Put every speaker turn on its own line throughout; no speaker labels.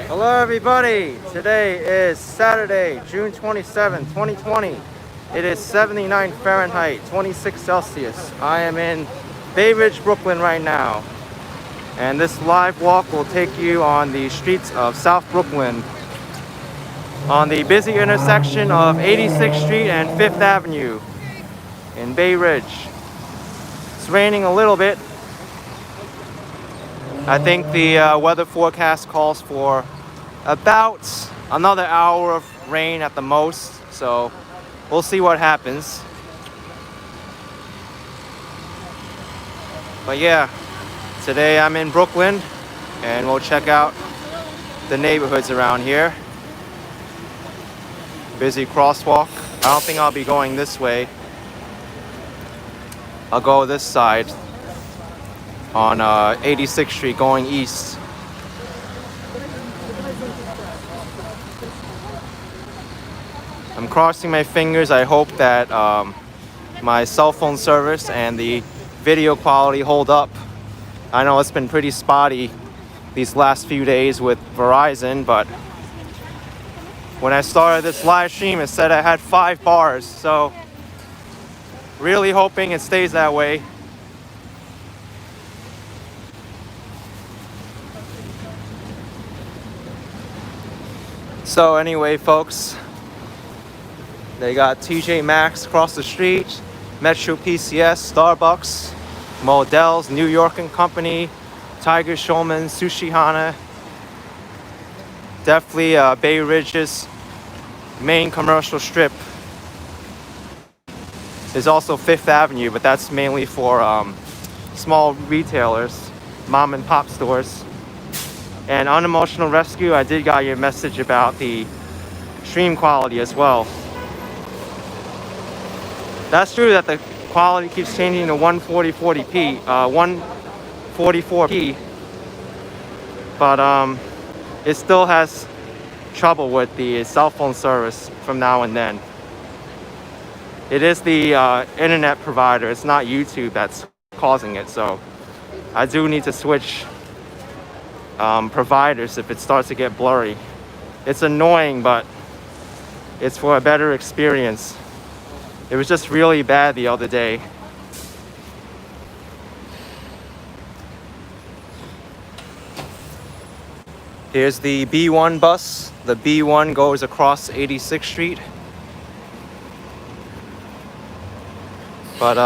Hello everybody, today is Saturday, June 27, 2020. It is 79 Fahrenheit, 26 Celsius. I am in Bay Ridge, Brooklyn right now. And this live walk will take you on the streets of South Brooklyn, on the busy intersection of 86th Street and 5th Avenue in Bay Ridge. It's raining a little bit. I think the weather forecast calls for about another hour of rain at the most, so we'll see what happens. But yeah, today I'm in Brooklyn and we'll check out the neighborhoods around here. Busy crosswalk. I don't think I'll be going this way. I'll go this side on 86th Street going east. I'm crossing my fingers. I hope that my cell phone service and the video quality hold up. I know it's been pretty spotty these last few days with Verizon, but when I started this live stream it said I had 5 bars, so really hoping it stays that way. So anyway, folks, they got TJ Maxx across the street, Metro PCS, Starbucks, Modell's, New York and Company, Tiger Showman, Sushi Hana. Definitely Bay Ridge's main commercial strip. There's also 5th Avenue, but that's mainly for small retailers, mom and pop stores. And Unemotional Rescue, I did got your message about the stream quality as well. That's true that the quality keeps changing to 144p, but it still has trouble with the cell phone service from now and then. It is the internet provider, it's not YouTube that's causing it, so I do need to switch providers if it starts to get blurry. It's annoying, but it's for a better experience. It was just really bad the other day. Here's the B1 bus. The B1 goes across 86th Street. But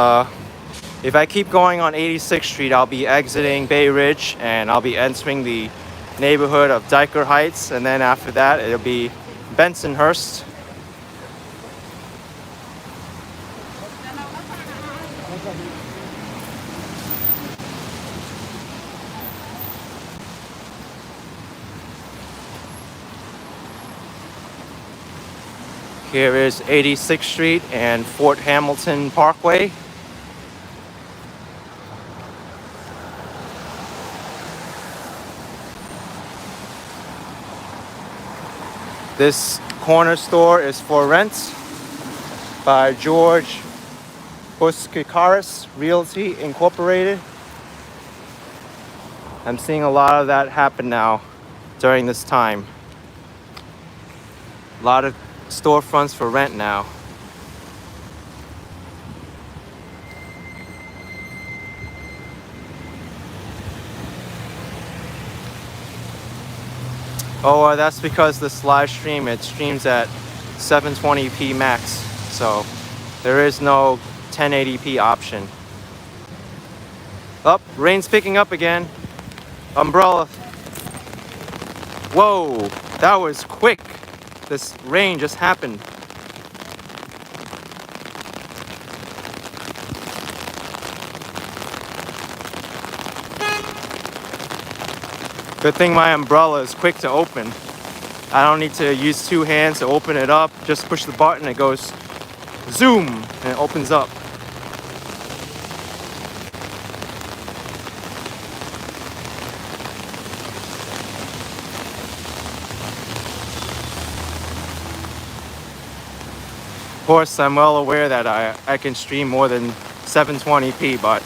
if I keep going on 86th Street, I'll be exiting Bay Ridge and I'll be entering the neighborhood of Dyker Heights, and then after that it'll be Bensonhurst. Here is 86th Street and Fort Hamilton Parkway. This corner store is for rent by George Buskikaris Realty Incorporated. I'm seeing a lot of that happen now during this time. A lot of storefronts for rent now. Oh, that's because this live stream, it streams at 720p max, so there is no 1080p option. Oh, rain's picking up again. Umbrella. Whoa, that was quick. This rain just happened. Good thing my umbrella is quick to open. I don't need to use 2 hands to open it up. Just push the button, it goes zoom, and it opens up. Of course, I'm well aware that I can stream more than 720p, but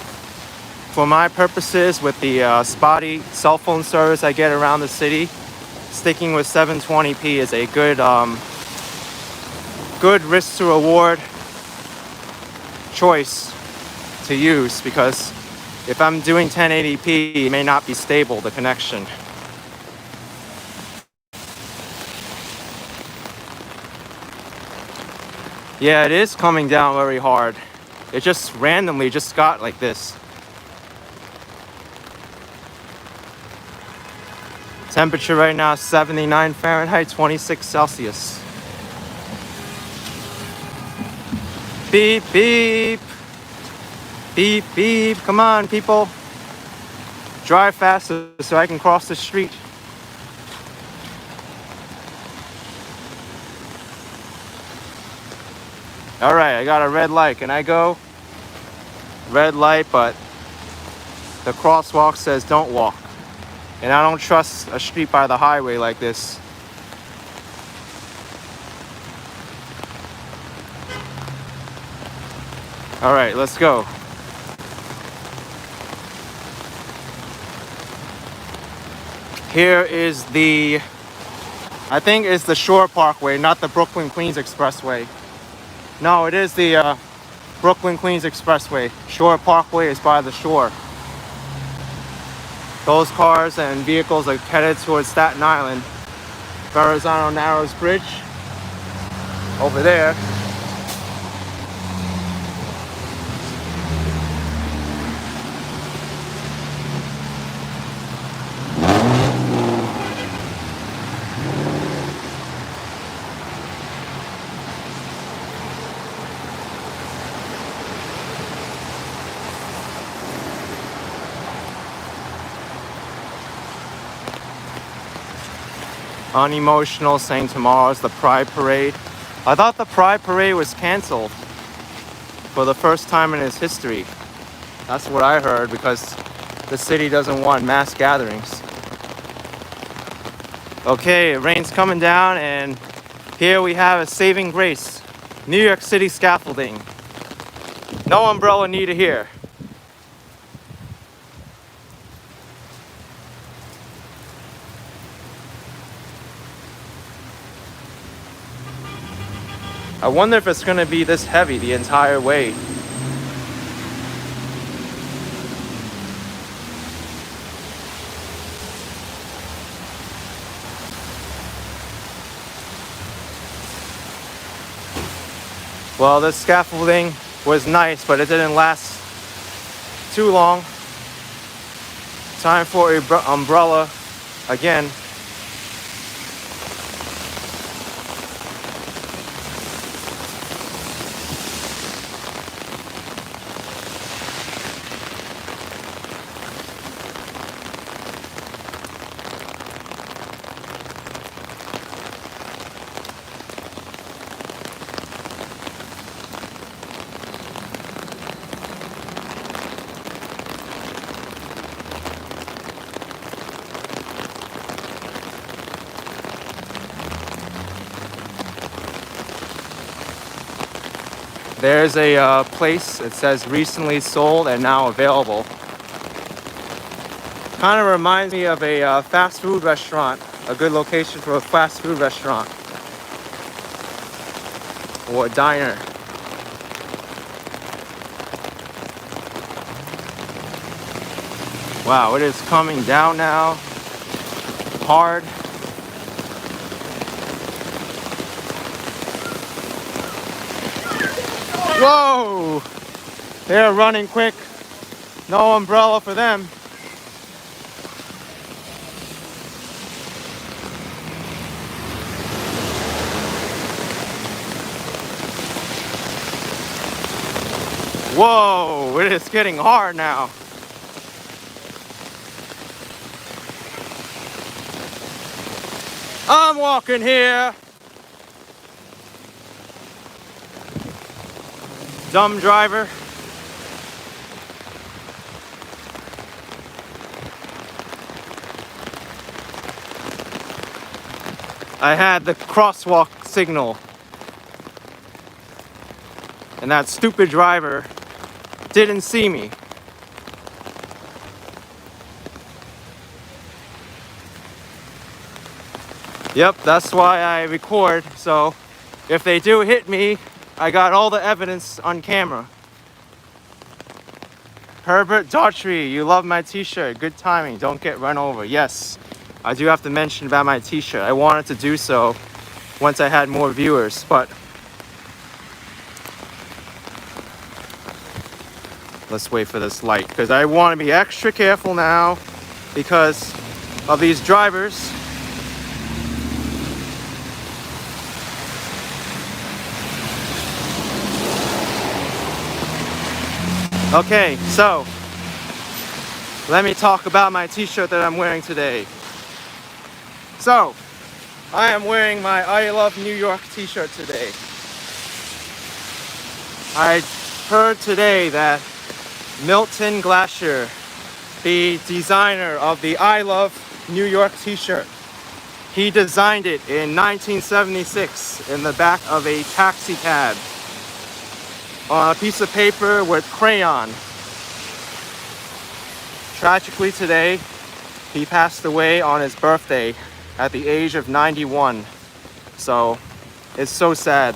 for my purposes, with the spotty cell phone service I get around the city, sticking with 720p is a good risk to reward choice to use, because if I'm doing 1080p, it may not be stable, the connection. Yeah, it is coming down very hard. It just randomly just got like this. Temperature right now 79 Fahrenheit, 26 Celsius. Beep, beep. Beep, beep. Come on, people. Drive faster so I can cross the street. All right, I got a red light. Can I go? Red light, but the crosswalk says don't walk. And I don't trust a street by the highway like this. All right, let's go. Here is I think it's the Shore Parkway, not the Brooklyn-Queens Expressway. No, it is the Brooklyn-Queens Expressway. Shore Parkway is by the shore. Those cars and vehicles are headed towards Staten Island. Verrazano Narrows Bridge over there. Unemotional, saying tomorrow's the Pride Parade. I thought the Pride Parade was canceled for the first time in its history. That's what I heard, because the city doesn't want mass gatherings. Okay, rain's coming down, and here we have a saving grace. New York City scaffolding. No umbrella needed here. I wonder if it's gonna be this heavy the entire way. Well, this scaffolding was nice, but it didn't last too long. Time for an umbrella again. There's a place that says recently sold and now available. Kind of reminds me of a fast food restaurant, a good location for a fast food restaurant or a diner. Wow, it is coming down now, hard. Whoa! They're running quick. No umbrella for them. Whoa! It is getting hard now. I'm walking here. Dumb driver. I had the crosswalk signal, and that stupid driver didn't see me. Yep, that's why I record. So if they do hit me, I got all the evidence on camera. Herbert Daughtry, you love my t-shirt. Good timing, don't get run over. Yes, I do have to mention about my t-shirt. I wanted to do so once I had more viewers, but let's wait for this light because I want to be extra careful now because of these drivers. Okay, so let me talk about my t-shirt that I'm wearing today. So, I am wearing my I Love New York t-shirt today. I heard today that Milton Glacier, the designer of the I Love New York t-shirt, he designed it in 1976 in the back of a taxi cab on a piece of paper with crayon. Tragically today, he passed away on his birthday at the age of 91. So it's so sad.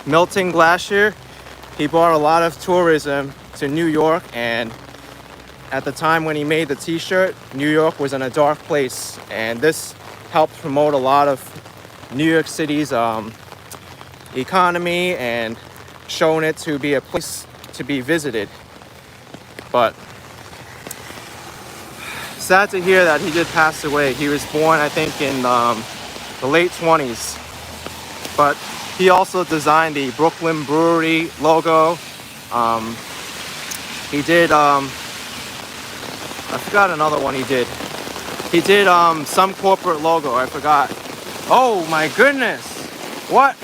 Milton Glacier, he brought a lot of tourism to New York, and at the time when he made the t-shirt, New York was in a dark place, and this helped promote a lot of New York City's economy and shown it to be a place to be visited. But sad to hear that he did pass away. He was born, I think, in the late 20s. But he also designed the Brooklyn Brewery logo. He did, I forgot another one he did. He did some corporate logo, I forgot. Oh my goodness! What?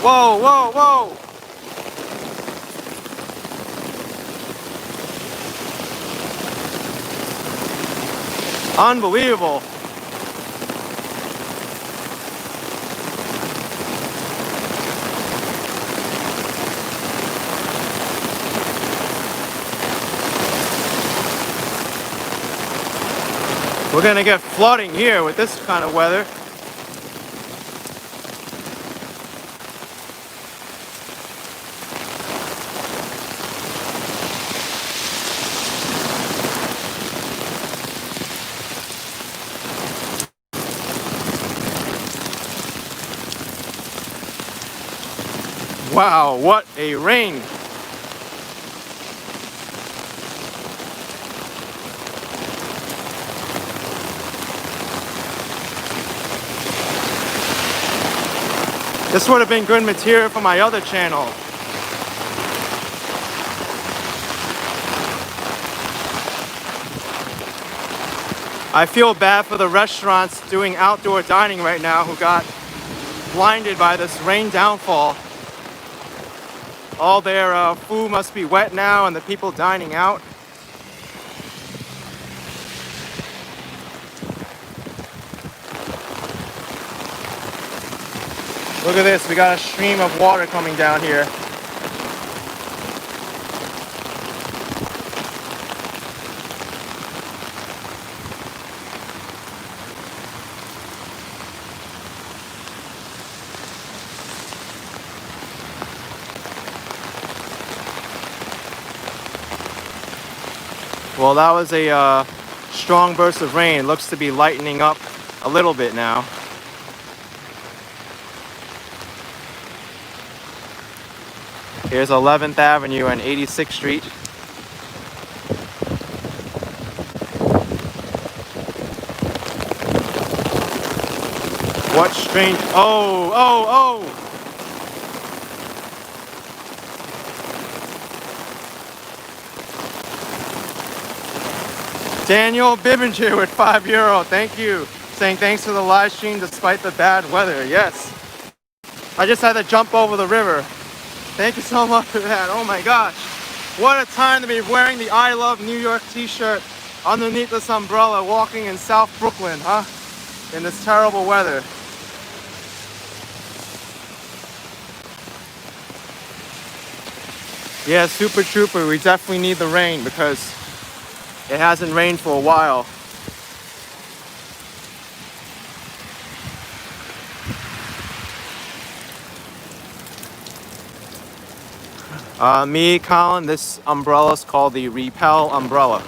Whoa, whoa, whoa! Unbelievable. We're gonna get flooding here with this kind of weather. Wow, what a rain! This would have been good material for my other channel. I feel bad for the restaurants doing outdoor dining right now who got blinded by this rain downfall. All their food must be wet now, and the people dining out. Look at this, we got a stream of water coming down here. Well, that was a strong burst of rain. It looks to be lightening up a little bit now. Here's 11th Avenue and 86th Street. What strange... Oh, oh, oh! Daniel Bibinger with €5. Thank you. Saying thanks for the live stream despite the bad weather. Yes. I just had to jump over the river. Thank you so much for that. Oh my gosh. What a time to be wearing the I Love New York t-shirt underneath this umbrella walking in South Brooklyn, huh? In this terrible weather. Yeah, Super Trooper, we definitely need the rain because It hasn't rained for a while. Me, Colin, this umbrella is called the Repel umbrella.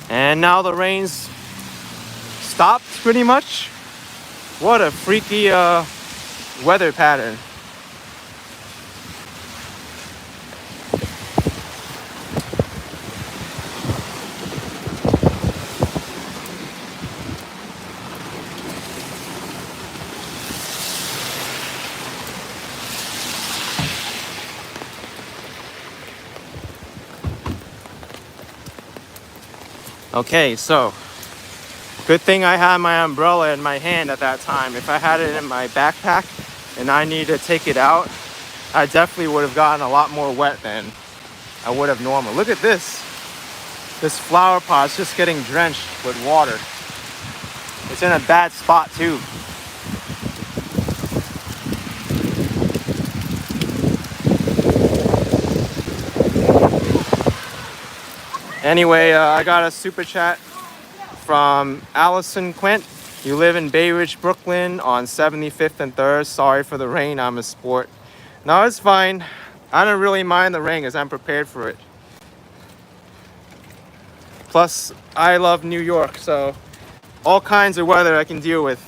And now the rain's stopped pretty much. What a freaky weather pattern. Okay, so good thing I had my umbrella in my hand at that time. If I had it in my backpack and I needed to take it out, I definitely would have gotten a lot more wet than I would have normally. Look at this. This flower pot is just getting drenched with water. It's in a bad spot too. Anyway, I got a super chat from Allison Quint. You live in Bay Ridge, Brooklyn on 75th and 3rd. Sorry for the rain, I'm a sport. No, it's fine. I don't really mind the rain as I'm prepared for it. Plus, I love New York, so all kinds of weather I can deal with.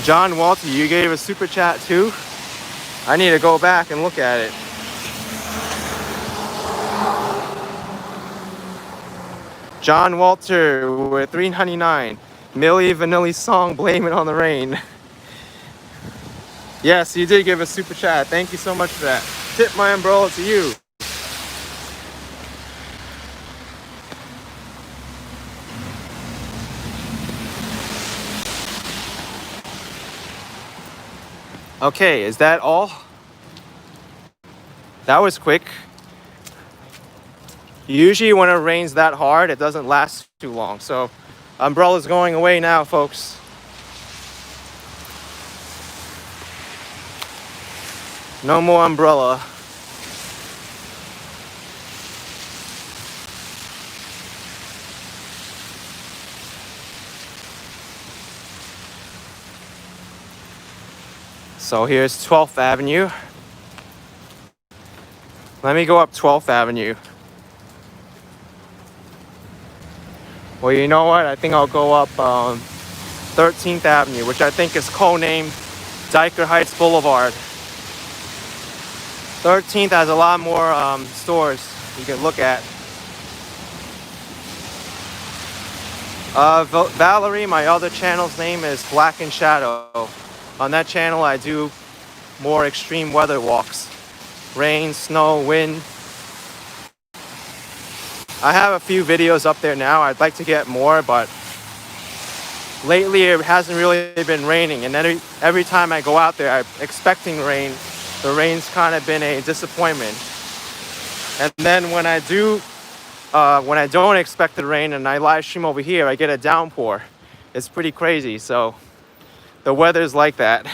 John Walter, you gave a super chat too? I need to go back and look at it. John Walter with $3.99. Milli Vanilli song, Blame It on the Rain. Yes, you did give a super chat. Thank you so much for that. Tip my umbrella to you. Okay, is that all? That was quick. Usually when it rains that hard, it doesn't last too long. So, umbrella's going away now, folks. No more umbrella. So here's 12th Avenue. Let me go up 12th Avenue. Well, you know what? I think I'll go up 13th Avenue, which I think is codenamed Dyker Heights Boulevard. 13th has a lot more stores you can look at. Valerie, my other channel's name is Black and Shadow. On that channel, I do more extreme weather walks. Rain, snow, wind. I have a few videos up there now. I'd like to get more, but lately it hasn't really been raining. And then every time I go out there, I'm expecting rain. The rain's kind of been a disappointment. And then when I don't expect the rain and I live stream over here, I get a downpour. It's pretty crazy, so the weather's like that.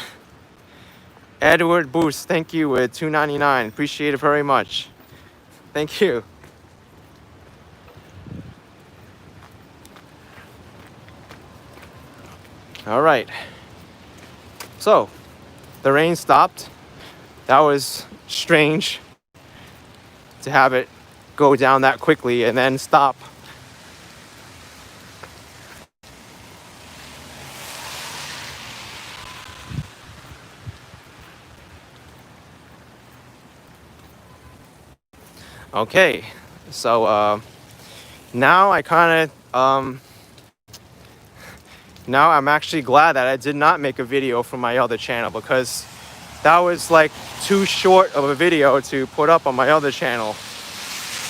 Edward Boost, thank you with $2.99. Appreciate it very much. Thank you. All right. So, the rain stopped. That was strange to have it go down that quickly and then stop. Okay, so now now I'm actually glad that I did not make a video from my other channel, because that was like too short of a video to put up on my other channle.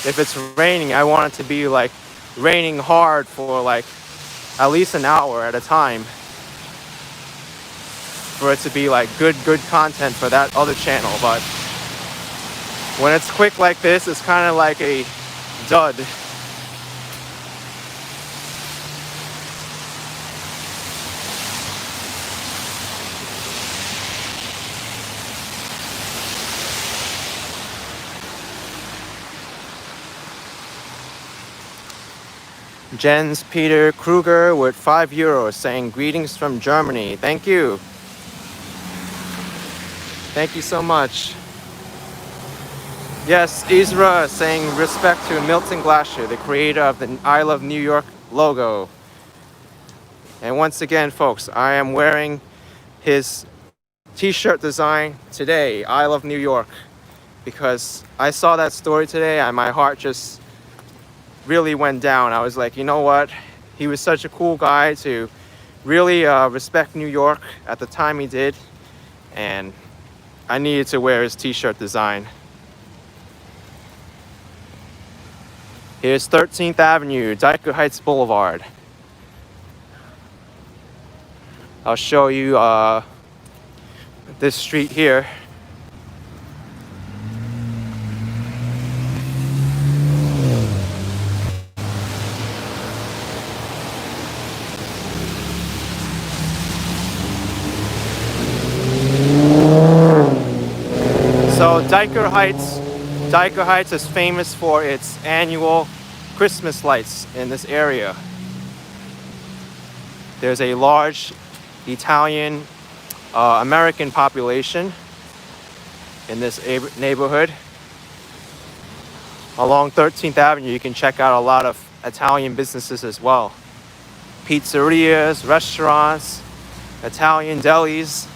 If it's raining, I want it to be like raining hard for like at least an hour at a time. for it to be like good content for that other channel. But when it's quick like this, it's kind of like a dud. Jens Peter Kruger with €5 saying greetings from Germany. Thank you. Thank you so much. Yes, Isra saying respect to Milton Glasher, the creator of the I Love New York logo. And once again, folks, I am wearing his t-shirt design today, I Love New York, because I saw that story today and my heart just really went down. I was like, you know what? He was such a cool guy to really respect New York at the time he did, and I needed to wear his t-shirt design. Here's 13th Avenue, Dyker Heights Boulevard. I'll show you this street here. So Dyker Heights is famous for its annual Christmas lights in this area. There's a large Italian American population in this neighborhood. Along 13th Avenue, you can check out a lot of Italian businesses as well. Pizzerias, restaurants, Italian delis.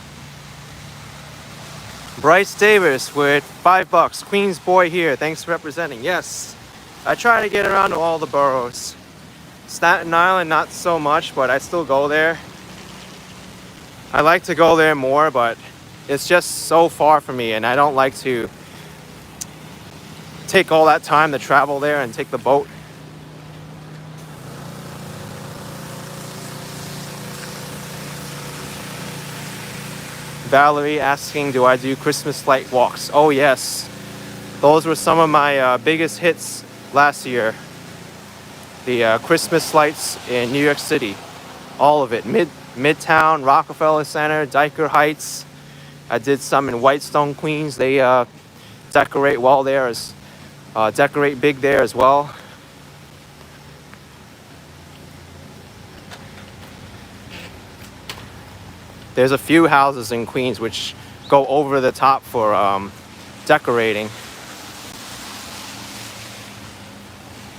Bryce Davis with $5. Queens boy here. Thanks for representing. Yes, I try to get around to all the boroughs. Staten Island, not so much, but I still go there. I like to go there more, but it's just so far from me, and I don't like to take all that time to travel there and take the boat. Valerie asking, do I do Christmas light walks? Oh yes, those were some of my biggest hits last year. The Christmas lights in New York City, all of it. Midtown, Rockefeller Center, Dyker Heights. I did some in Whitestone, Queens. They decorate well there, decorate big there as well. There's a few houses in Queens which go over the top for decorating.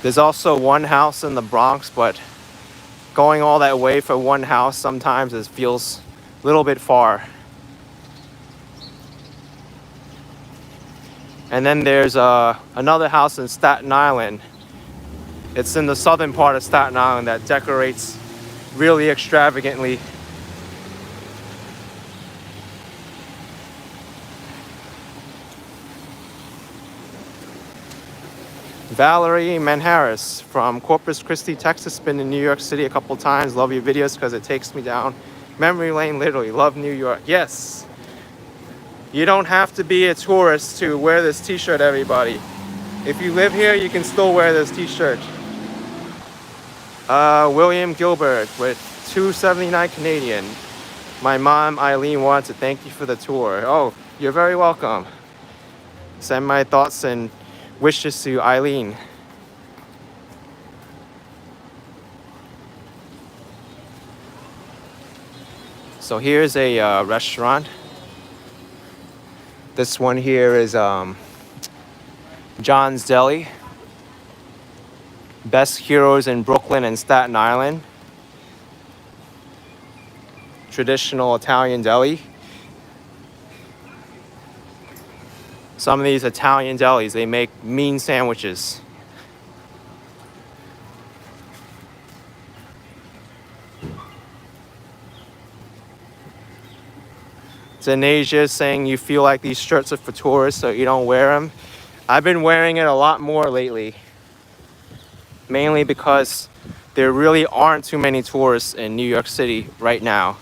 There's also one house in the Bronx, but going all that way for one house sometimes it feels a little bit far. And then there's another house in Staten Island. It's in the southern part of Staten Island that decorates really extravagantly. Valerie Manharis from Corpus Christi, Texas. Been in New York City a couple times. Love your videos because it takes me down memory lane, literally. Love New York. Yes. You don't have to be a tourist to wear this t-shirt, everybody. If you live here, you can still wear this t-shirt. William Gilbert with $2.79 Canadian. My mom, Eileen, wants to thank you for the tour. Oh, you're very welcome. Send my thoughts and wishes to Eileen. So here's a restaurant. This one here is John's Deli. Best heroes in Brooklyn and Staten Island. Traditional Italian deli. Some of these Italian delis, they make mean sandwiches. Zanasia saying you feel like these shirts are for tourists so you don't wear them. I've been wearing it a lot more lately. Mainly because there really aren't too many tourists in New York City right now.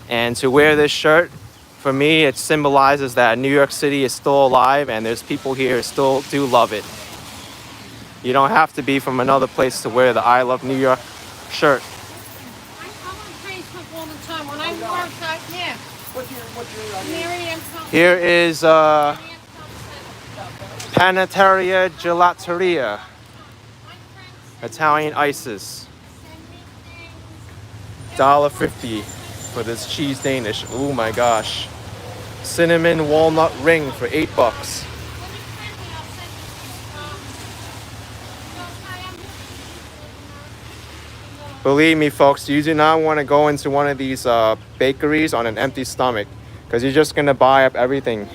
And to wear this shirt, for me, it symbolizes that New York City is still alive and there's people here who still do love it. You don't have to be from another place to wear the I Love New York shirt.
I'm on Facebook all the time. When I work out here.
Here is Panetteria Gelateria. Italian ices. $1.50 for this cheese Danish. Oh my gosh. Cinnamon walnut ring for $8. Believe me, folks, you do not want to go into one of these bakeries on an empty stomach, because you're just going to buy up everything.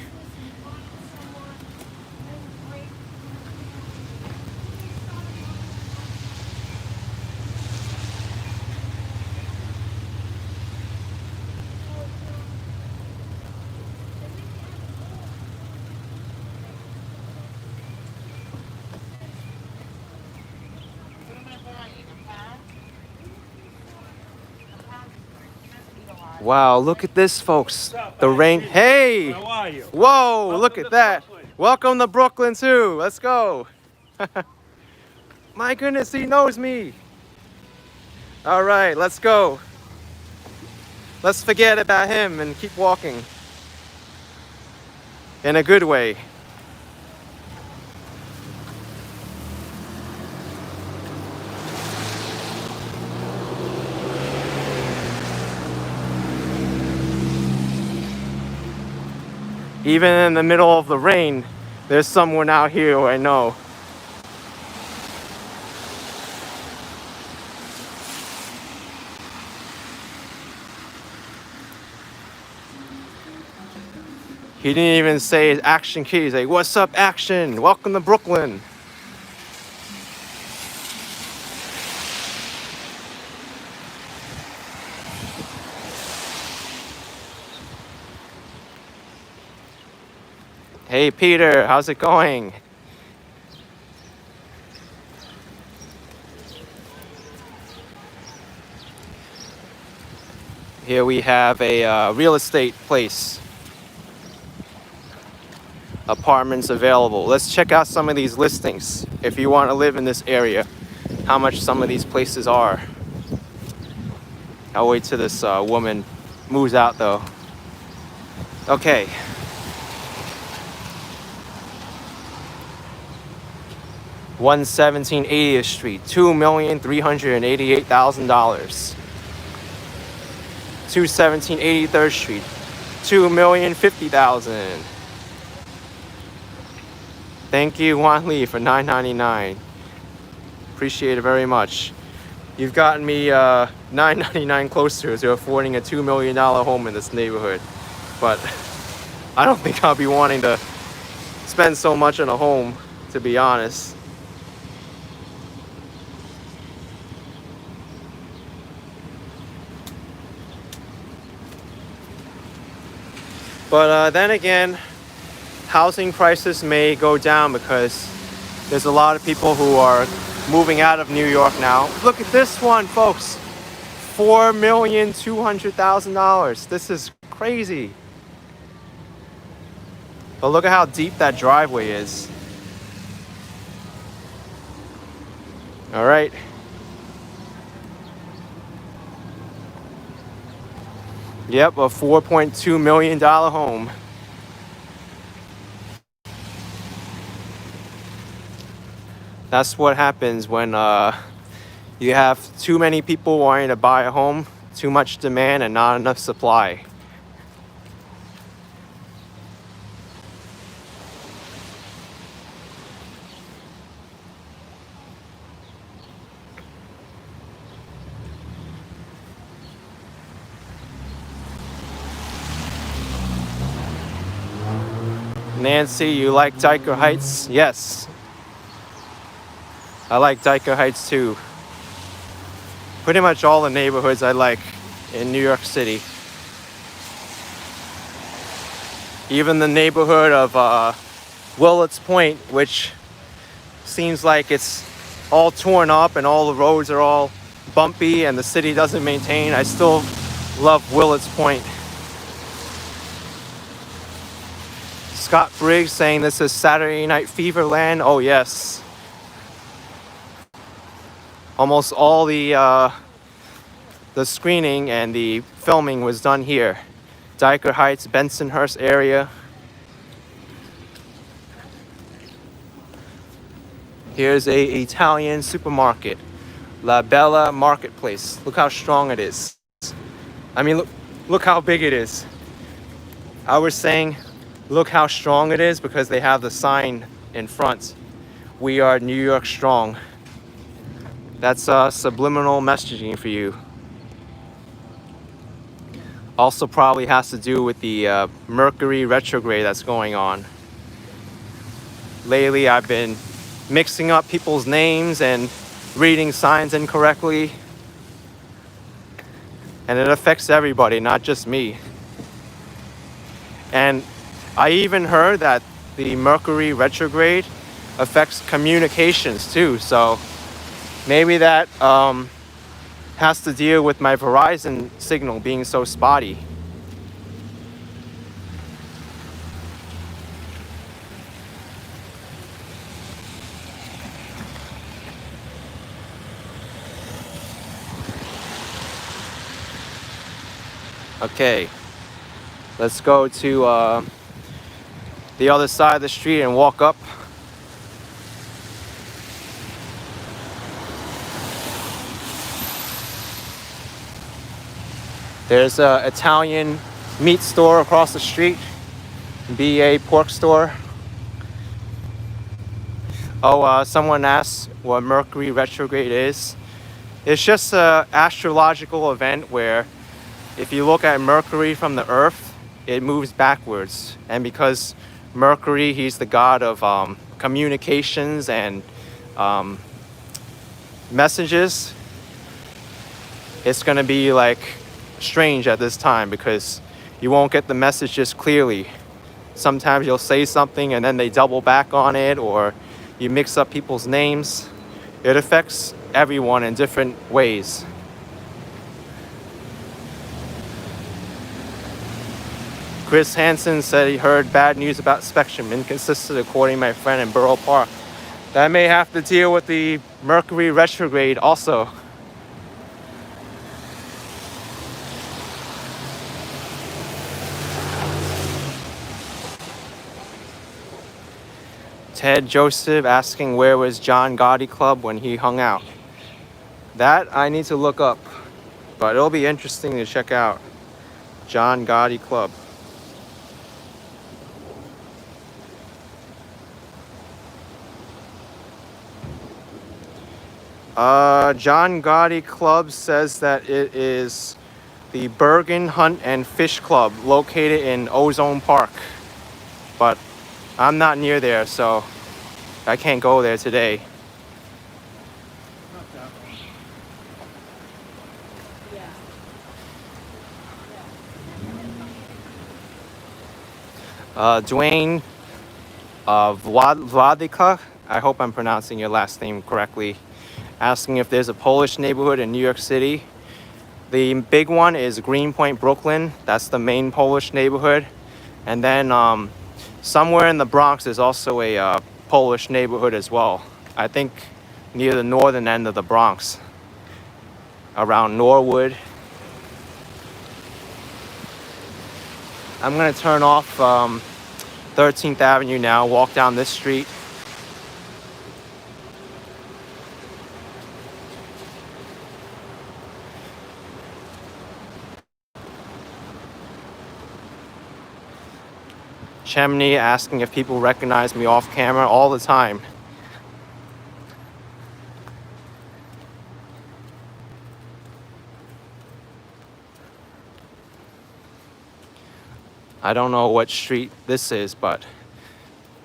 Wow, look at this, folks. The rain. Hey!
How are you?
Whoa, look at that. Welcome to Brooklyn, too. Let's go. My goodness, he knows me. All right, let's go. Let's forget about him and keep walking. In a good way. Even in the middle of the rain, there's someone out here who I know. He didn't even say his action key. He's like, "What's up, action? Welcome to Brooklyn." Hey Peter, how's it going? Here we have a real estate place. Apartments available. Let's check out some of these listings if you want to live in this area. How much some of these places are. I'll wait till this woman moves out though. Okay. 117 80th Street, $2,388,000. 217 83rd Street, $2,050,000. Thank you, Juan Lee, for $9.99. Appreciate it very much. You've gotten me $9.99 closer to affording a $2 million home in this neighborhood. But I don't think I'll be wanting to spend so much on a home, to be honest. But then again, housing prices may go down because there's a lot of people who are moving out of New York now. Look at this one, folks. $4,200,000. This is crazy. But look at how deep that driveway is. All right. Yep, a $4.2 million home. That's what happens when you have too many people wanting to buy a home, too much demand and not enough supply. Nancy, you like Dyker Heights? Yes. I like Dyker Heights too. Pretty much all the neighborhoods I like in New York City. Even the neighborhood of Willets Point, which seems like it's all torn up and all the roads are all bumpy and the city doesn't maintain. I still Love Willets Point. Scott Briggs saying this is Saturday Night Fever land. Oh yes. Almost all the screening and the filming was done here. Dyker Heights, Bensonhurst area. Here's a Italian supermarket, La Bella Marketplace. Look how strong it is. I mean, look how big it is. I was saying, look how strong it is because they have the sign in front. We are New York strong. That's subliminal messaging for you. Also probably has to do with the Mercury retrograde that's going on. Lately, I've been mixing up people's names and reading signs incorrectly. And it affects everybody, not just me. And I even heard that the Mercury retrograde affects communications too. So maybe that has to deal with my Verizon signal being so spotty. Okay, let's go to the other side of the street and walk up. There's an Italian meat store across the street, BA pork store. Oh, someone asked what Mercury retrograde is. It's just an astrological event where if you look at Mercury from the Earth, it moves backwards. And because Mercury, he's the god of communications and messages, it's going to be like strange at this time because you won't get the messages clearly. Sometimes you'll say something and then they double back on it, or you mix up people's names. It affects everyone in different ways. Chris Hansen said he heard bad news about Spectrum, inconsistent according to my friend in Borough Park. That may have to deal with the Mercury retrograde also. Ted Joseph asking where was John Gotti Club when he hung out. That I need to look up, but it'll be interesting to check out. John Gotti Club. John Gotti Club says that it is the Bergen Hunt and Fish Club located in Ozone Park. But I'm not near there, so I can't go there today. Dwayne Vladika, I hope I'm pronouncing your last name correctly, asking if there's a Polish neighborhood in New York City. The big one is Greenpoint, Brooklyn. That's the main Polish neighborhood. And then somewhere in the Bronx is also a Polish neighborhood as well. I think near the northern end of the Bronx, around Norwood. I'm gonna turn off 13th Avenue now, walk down this street. Chemney asking if people recognize me off camera all the time. I don't know what street this is, but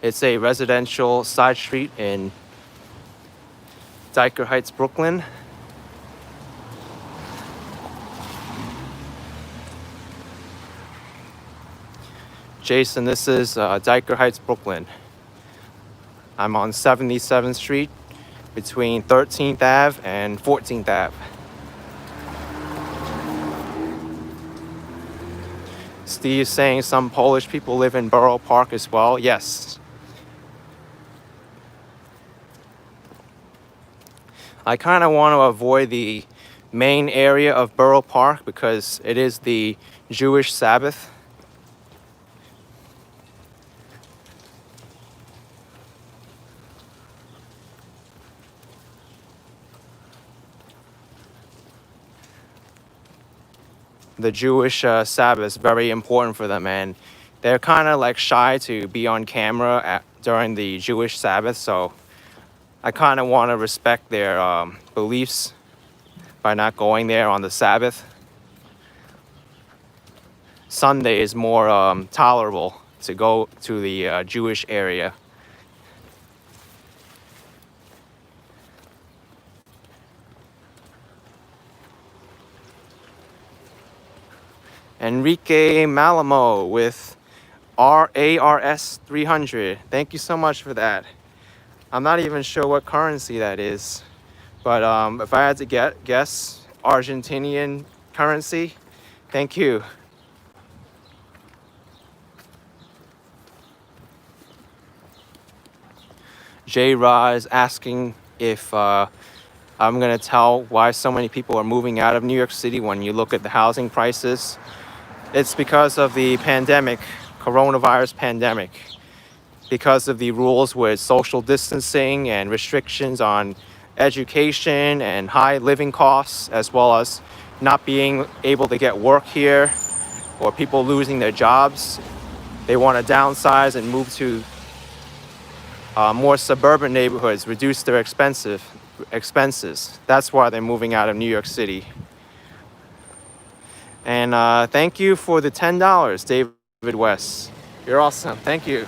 it's a residential side street in Dyker Heights, Brooklyn. Jason, this is Dyker Heights, Brooklyn. I'm on 77th Street between 13th Ave and 14th Ave. Steve saying some Polish people live in Borough Park as well. Yes. I kind of want to avoid the main area of Borough Park because it is the Jewish Sabbath. The Jewish Sabbath is very important for them, and they're kind of like shy to be on camera during the Jewish Sabbath, so I kind of want to respect their beliefs by not going there on the Sabbath. Sunday is more tolerable to go to the Jewish area. Enrique Malamo with ARS 300. Thank you so much for that. I'm not even sure what currency that is, but if I had to guess Argentinian currency, thank you. J. Ra is asking if I'm gonna tell why so many people are moving out of New York City when you look at the housing prices. It's because of the pandemic, coronavirus pandemic, because of the rules with social distancing and restrictions on education and high living costs, as well as not being able to get work here or people losing their jobs. They want to downsize and move to more suburban neighborhoods, reduce their expenses. That's why they're moving out of New York City. And thank you for the $10, David West. You're awesome. Thank you.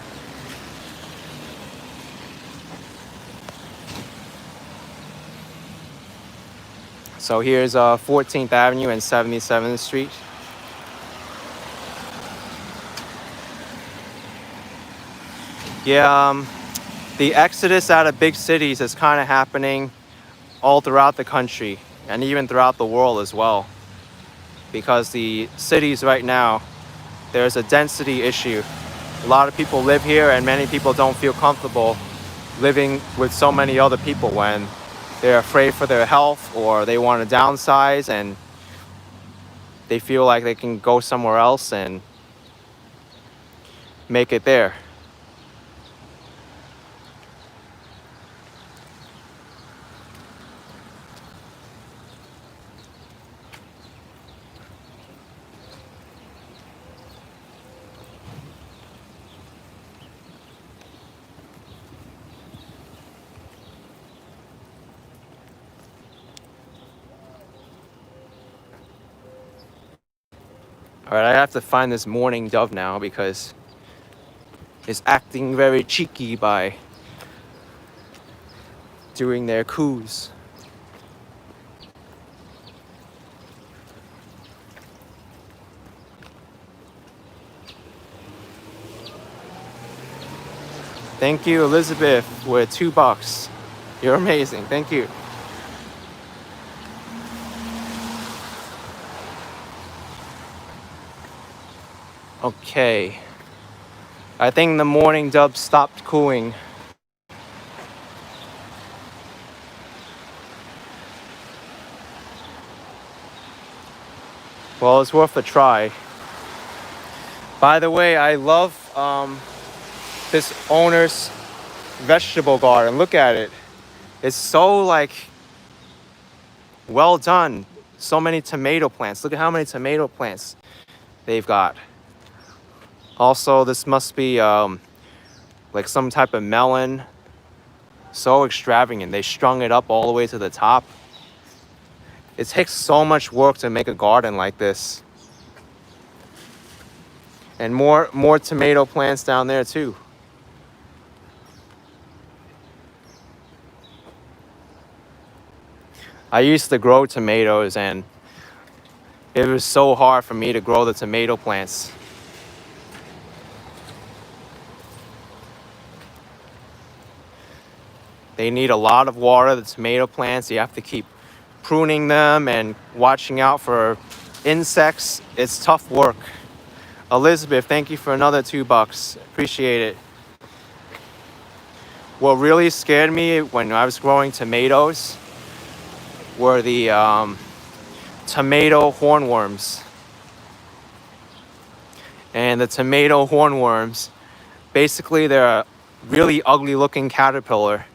So here's 14th Avenue and 77th Street. Yeah, the exodus out of big cities is kind of happening all throughout the country and even throughout the world as well. Because the cities right now, there's a density issue. A lot of people live here and many people don't feel comfortable living with so many other people when they're afraid for their health or they want to downsize and they feel like they can go somewhere else and make it there. All right, I have to find this mourning dove now because it's acting very cheeky by doing their coos. Thank you, Elizabeth, with $2. You're amazing. Thank you. Okay. I think the mourning dove stopped cooing. Well, it's worth a try. By the way, I love this owner's vegetable garden. Look at it. It's so well done. So many tomato plants. Look at how many tomato plants they've got. Also, this must be like some type of melon. So extravagant. They strung it up all the way to the top. It takes so much work to make a garden like this. And more tomato plants down there too. I used to grow tomatoes and it was so hard for me to grow the tomato plants. They need a lot of water, the tomato plants. You have to keep pruning them and watching out for insects. It's tough work. Elizabeth, thank you for another $2. Appreciate it. What really scared me when I was growing tomatoes were the tomato hornworms. And the tomato hornworms, basically they're a really ugly looking caterpillar.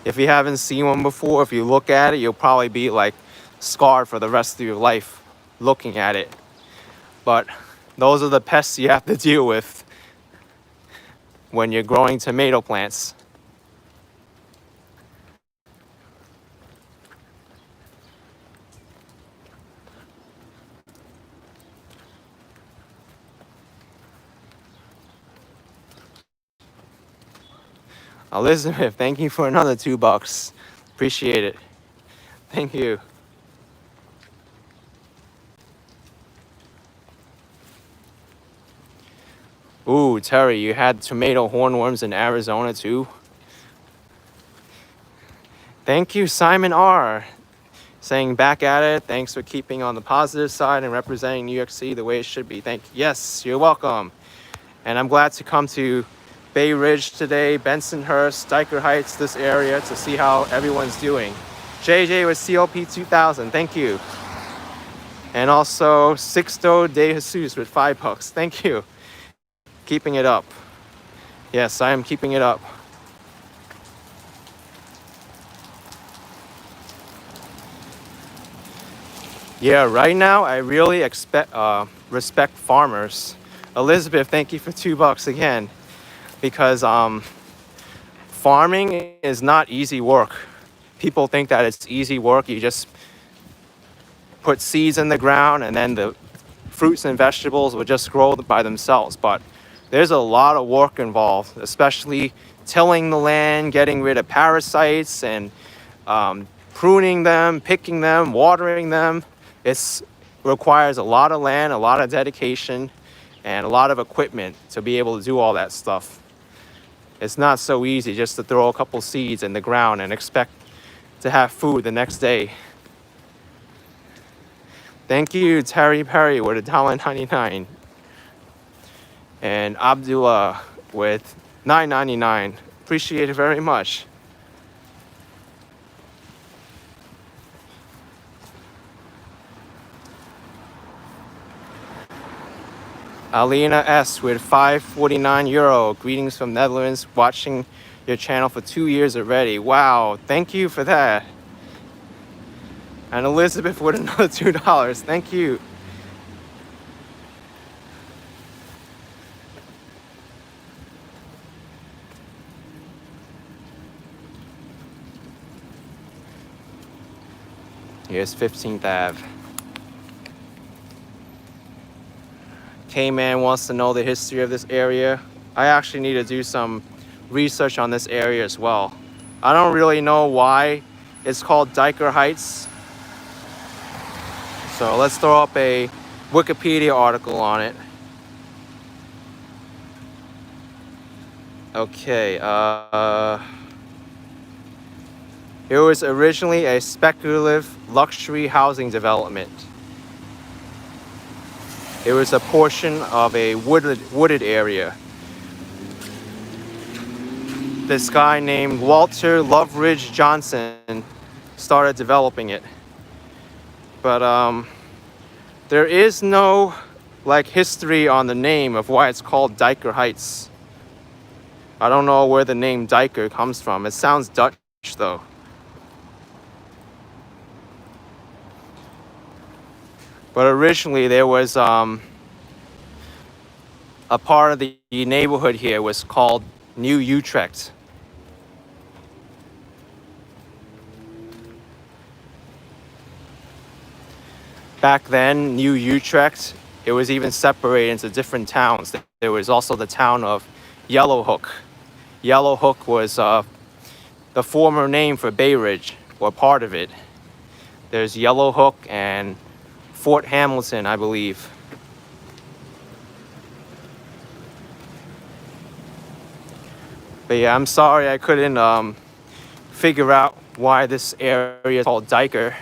If you haven't seen one before, if you look at it, you'll probably be like scarred for the rest of your life looking at it. But those are the pests you have to deal with when you're growing tomato plants. Elizabeth, thank you for another $2. Appreciate it. Thank you. Ooh, Terry, you had tomato hornworms in Arizona too? Thank you, Simon R. Saying back at it. Thanks for keeping on the positive side and representing New York City the way it should be. Thank you. Yes, you're welcome. And I'm glad to come to Bay Ridge today, Bensonhurst, Dyker Heights, this area to see how everyone's doing. JJ with CLP 2000, thank you. And also Sixto De Jesus with $5. Thank you. Keeping it up. Yes, I am keeping it up. Yeah, right now I really respect farmers. Elizabeth, thank you for $2 again. Because farming is not easy work. People think that it's easy work. You just put seeds in the ground and then the fruits and vegetables will just grow by themselves. But there's a lot of work involved, especially tilling the land, getting rid of parasites and pruning them, picking them, watering them. It requires a lot of land, a lot of dedication, and a lot of equipment to be able to do all that stuff. It's not so easy just to throw a couple seeds in the ground and expect to have food the next day. Thank you, Terry Perry with $1.99. And Abdullah with $9.99. Appreciate it very much. Alina S with €5.49. Greetings from Netherlands. Watching your channel for 2 years already. Wow, thank you for that. And Elizabeth with another $2. Thank you. Here's 15th Ave. K-Man wants to know the history of this area. I actually need to do some research on this area as well. I don't really know why it's called Dyker Heights. So let's throw up a Wikipedia article on it. Okay, it was originally a speculative luxury housing development. It was a portion of a wooded area. This guy named Walter Loveridge Johnson started developing it. But there is no history on the name of why it's called Dyker Heights. I don't know where the name Dyker comes from. It sounds Dutch though. But originally there was a part of the neighborhood here was called New Utrecht. Back then, New Utrecht, it was even separated into different towns. There was also the town of Yellowhook. Yellowhook was the former name for Bay Ridge, or part of it. There's Yellowhook and Fort Hamilton, I believe. But yeah, I'm sorry I couldn't figure out why this area is called Dyker.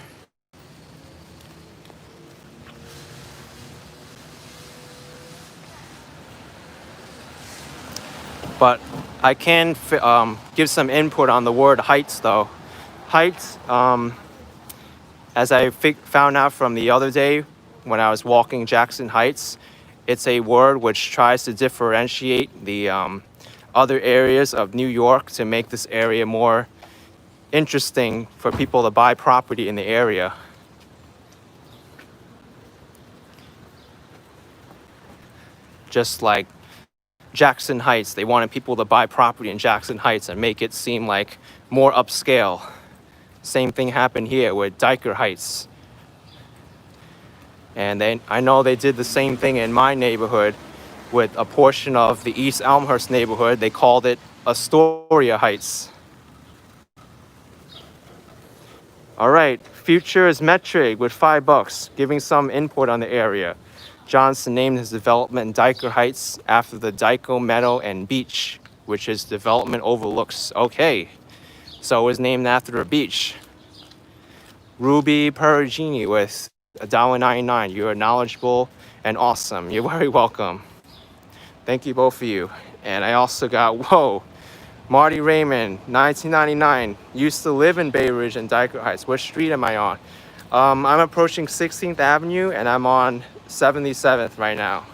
But I can give some input on the word heights though. Heights, as I found out from the other day when I was walking Jackson Heights, it's a word which tries to differentiate the other areas of New York to make this area more interesting for people to buy property in the area. Just like Jackson Heights, they wanted people to buy property in Jackson Heights and make it seem like more upscale. Same thing happened here with Dyker Heights. And then I know they did the same thing in my neighborhood with a portion of the East Elmhurst neighborhood. They called it Astoria Heights. All right, Futures Metric with $5, giving some input on the area. Johnson named his development Dyker Heights after the Dyker Meadow and Beach, which his development overlooks. Okay, so it was named after a beach. Ruby Perugini with $1.99. You are knowledgeable and awesome. You're very welcome. Thank you both of you. And I also got, whoa, Marty Raymond, 1999. Used to live in Bay Ridge and Dyker Heights. What street am I on? I'm approaching 16th Avenue and I'm on 77th right now.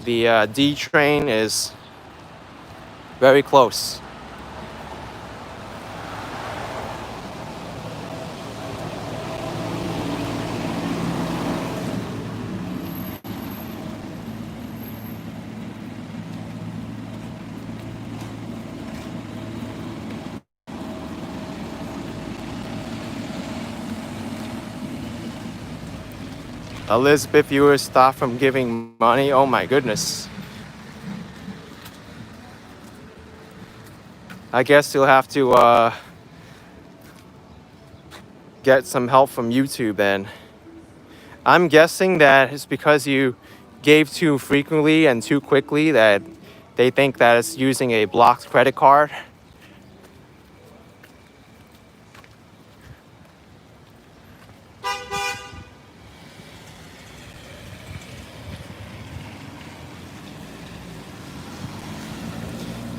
The D train is very close. Elizabeth, you were stopped from giving money. Oh my goodness. I guess you'll have to get some help from YouTube then. I'm guessing that it's because you gave too frequently and too quickly that they think that it's using a blocked credit card.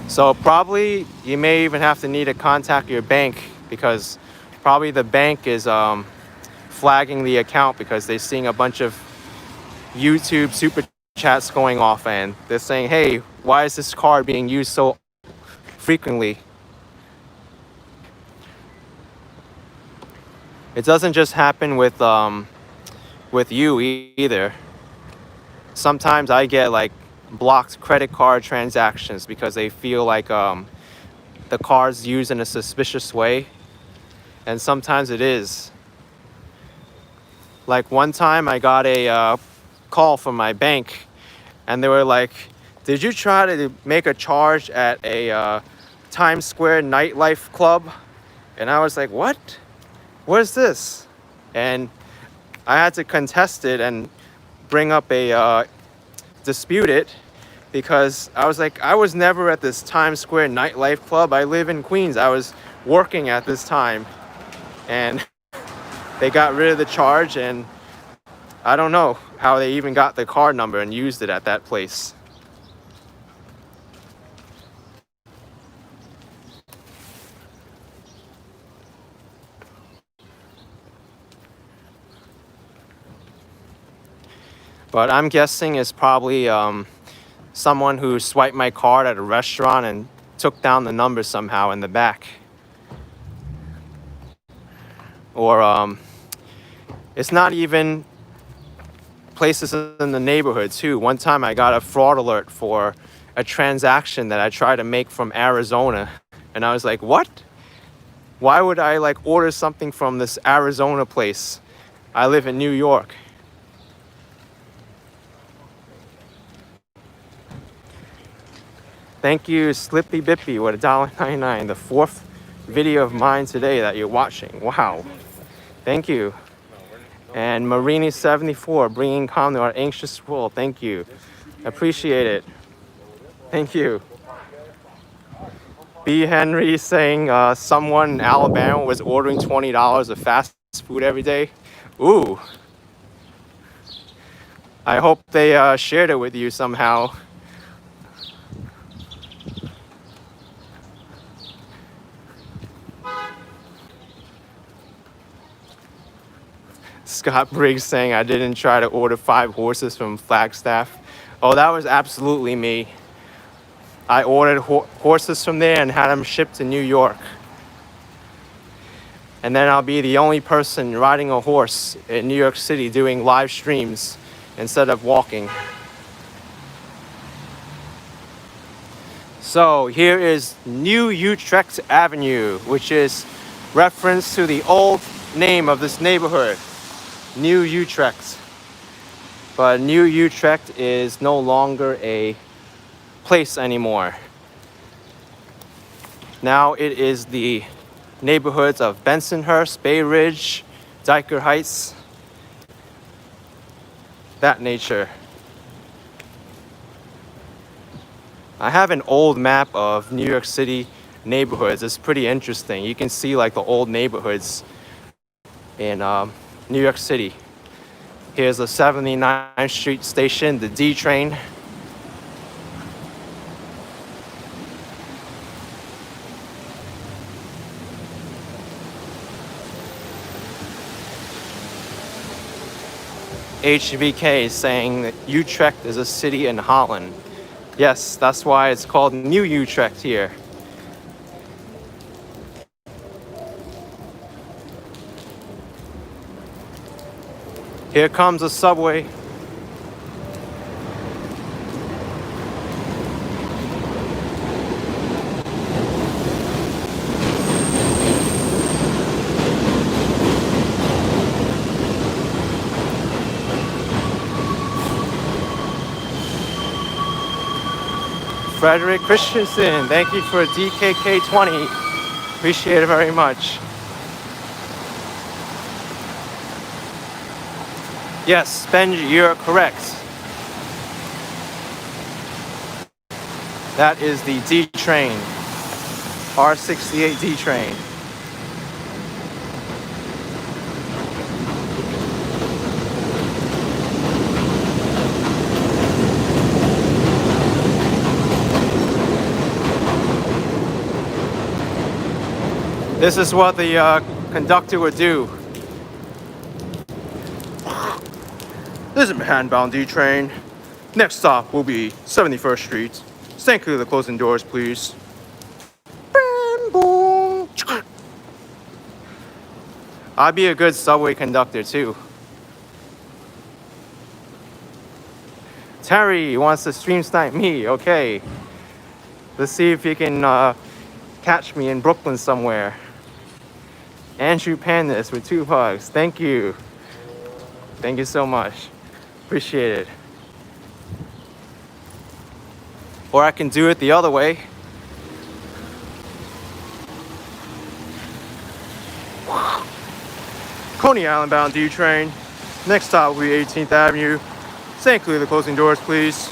So probably you may even have to need to contact your bank because probably the bank is flagging the account because they're seeing a bunch of YouTube super chats going off and they're saying, hey, why is this card being used so frequently? It doesn't just happen with you either. Sometimes I get like blocked credit card transactions because they feel like the card's used in a suspicious way, and sometimes it is. Like one time I got a call from my bank and they were like, did you try to make a charge at a Times Square nightlife club? And I was like, what is this? And I had to contest it and bring up a dispute it because I was like, I was never at this Times Square nightlife club. I live in Queens. I was working at this time. And they got rid of the charge and I don't know how they even got the card number and used it at that place. But I'm guessing it's probably someone who swiped my card at a restaurant and took down the number somehow in the back. Or it's not even places in the neighborhood too. One time I got a fraud alert for a transaction that I tried to make from Arizona. And I was like, what? Why would I like order something from this Arizona place? I live in New York. Thank you, Slippy Bippy, with $1.99. The fourth video of mine today that you're watching. Wow. Thank you. And Marini74, bringing calm to our anxious world. Thank you. Appreciate it. Thank you. B. Henry saying someone in Alabama was ordering $20 of fast food every day. Ooh. I hope they shared it with you somehow. Scott Briggs saying I didn't try to order 5 horses from Flagstaff. Oh, that was absolutely me. I ordered horses from there and had them shipped to New York. And then I'll be the only person riding a horse in New York City doing live streams instead of walking. So here is New Utrecht Avenue, which is reference to the old name of this neighborhood, New Utrecht. But New Utrecht is no longer a place anymore. Now it is the neighborhoods of Bensonhurst, Bay Ridge, Dyker Heights, that nature. I have an old map of New York City neighborhoods. It's pretty interesting. You can see like the old neighborhoods in New York City. Here's the 79th Street station, the D train. HBK is saying that Utrecht is a city in Holland. Yes, that's why it's called New Utrecht here. Here comes a subway. Frederick Christensen, thank you for DKK20. Appreciate it very much. Yes, Benji, you're correct. That is the D train, R68 D train. This is what the conductor would do. This is a Manhattan-bound D train. Next stop will be 71st Street. Stand clear of the closing doors, please. I'd be a good subway conductor too. Terry wants to stream snipe me. Okay. Let's see if he can catch me in Brooklyn somewhere. Andrew Pandis with 2 hugs. Thank you. Thank you so much. Appreciate it. Or I can do it the other way. Coney Island bound D train. Next stop will be 18th Avenue. Stand clear of the closing doors, please.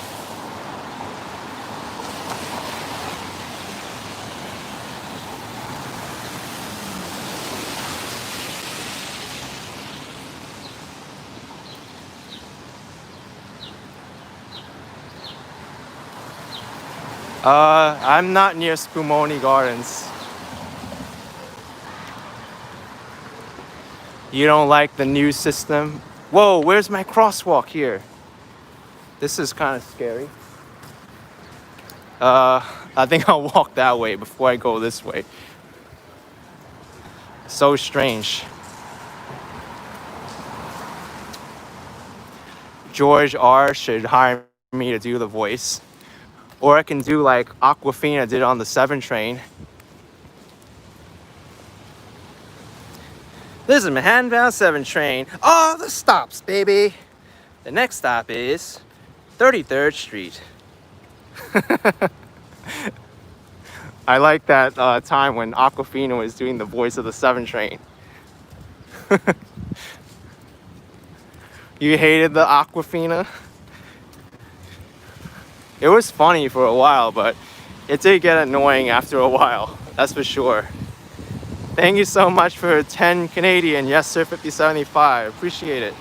I'm not near Spumoni Gardens. You don't like the new system? Whoa, where's my crosswalk here? This is kind of scary. I think I'll walk that way before I go this way. So strange. George R. should hire me to do the voice. Or I can do like Aquafina did on the 7 train. This is Manhattan bound 7 train. Oh, the stops, baby. The next stop is 33rd Street. I like that time when Aquafina was doing the voice of the 7 train. You hated the Aquafina? It was funny for a while, but it did get annoying after a while. That's for sure. Thank you so much for 10 Canadian. Yes, sir, 5075. Appreciate it.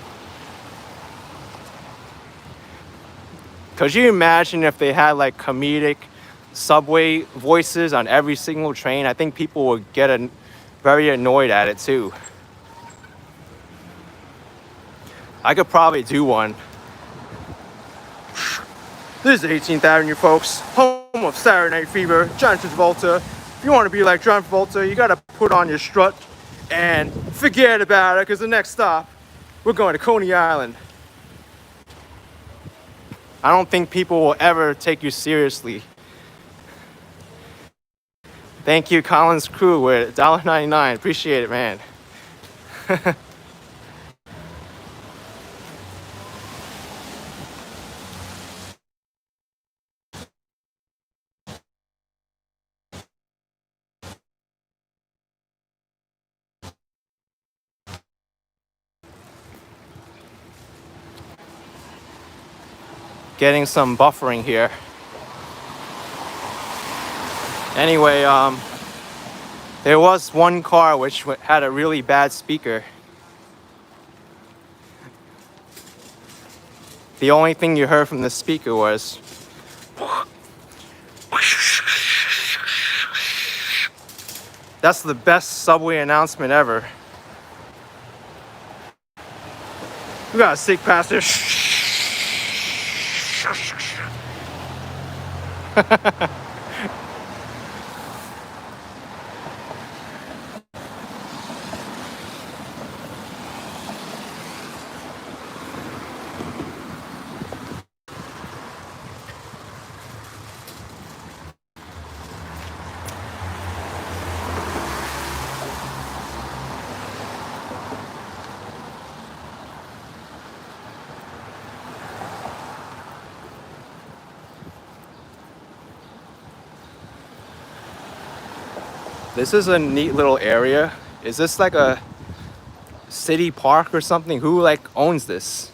Could you imagine if they had like comedic subway voices on every single train? I think people would get very annoyed at it too. I could probably do one. This is 18th Avenue, folks. Home of Saturday Night Fever, John Travolta. If you want to be like John Travolta, you gotta put on your strut and forget about it, because the next stop, we're going to Coney Island. I don't think people will ever take you seriously. Thank you, Collins Crew, with $1.99. Appreciate it, man. Getting some buffering here. Anyway, there was one car which had a really bad speaker. The only thing you heard from the speaker was that's the best subway announcement ever. We got a sick passenger. This is a neat little area. Is this like a city park or something? Who like owns this?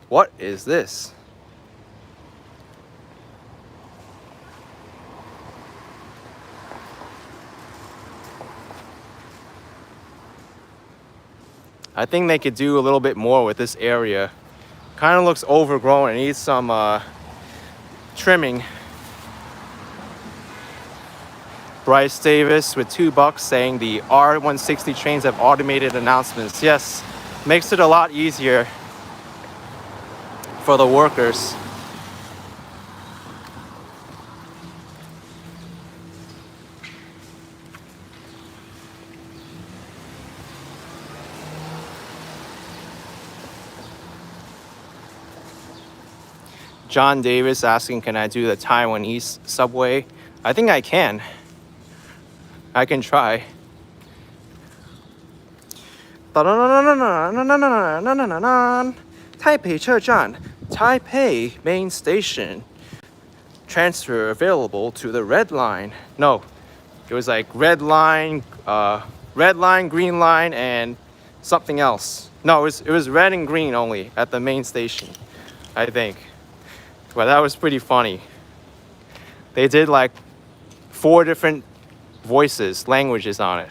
What is this? I think they could do a little bit more with this area. Kind of looks overgrown. It needs some trimming. Bryce Davis with $2 saying the R160 trains have automated announcements. Yes, makes it a lot easier for the workers. John Davis asking, can I do the Taiwanese subway? I think I can. I can try. Taipei 车站, Taipei main station. Transfer available to the red line. No, it was like red line, green line, and something else. No, it was red and green only at the main station, I think. But that was pretty funny. They did like 4 different languages on it.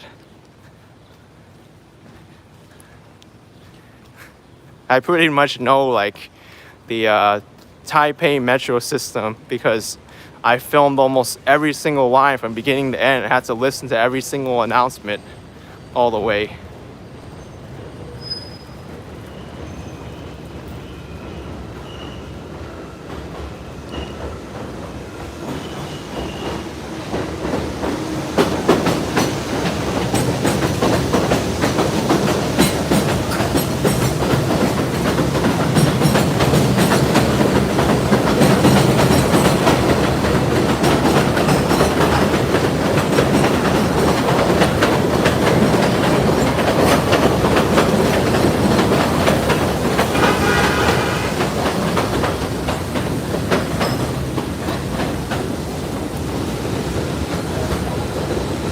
I pretty much know like the Taipei metro system because I filmed almost every single line from beginning to end. I had to listen to every single announcement all the way.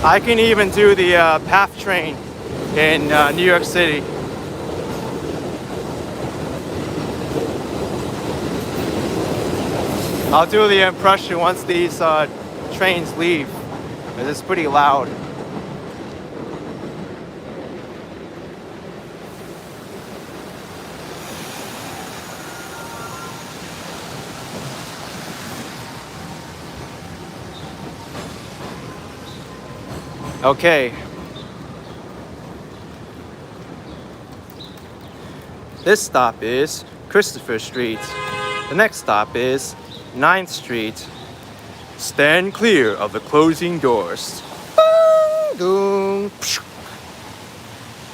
I can even do the PATH train in New York City. I'll do the impression once these trains leave, because it's pretty loud. Okay. This stop is Christopher Street. The next stop is 9th Street. Stand clear of the closing doors.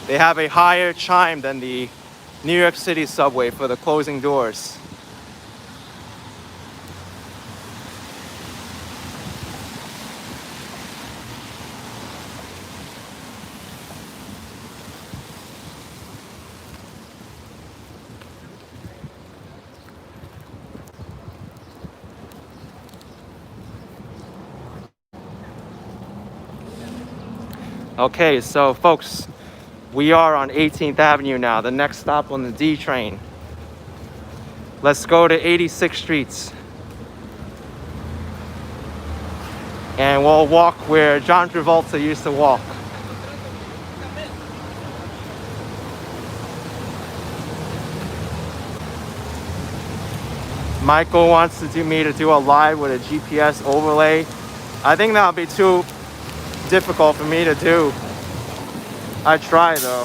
They have a higher chime than the New York City subway for the closing doors. Okay, so folks, we are on 18th Avenue now, the next stop on the D train. Let's go to 86th Street. And we'll walk where John Travolta used to walk. Michael wants me to do a live with a GPS overlay. I think that would be too difficult for me to do. I try though.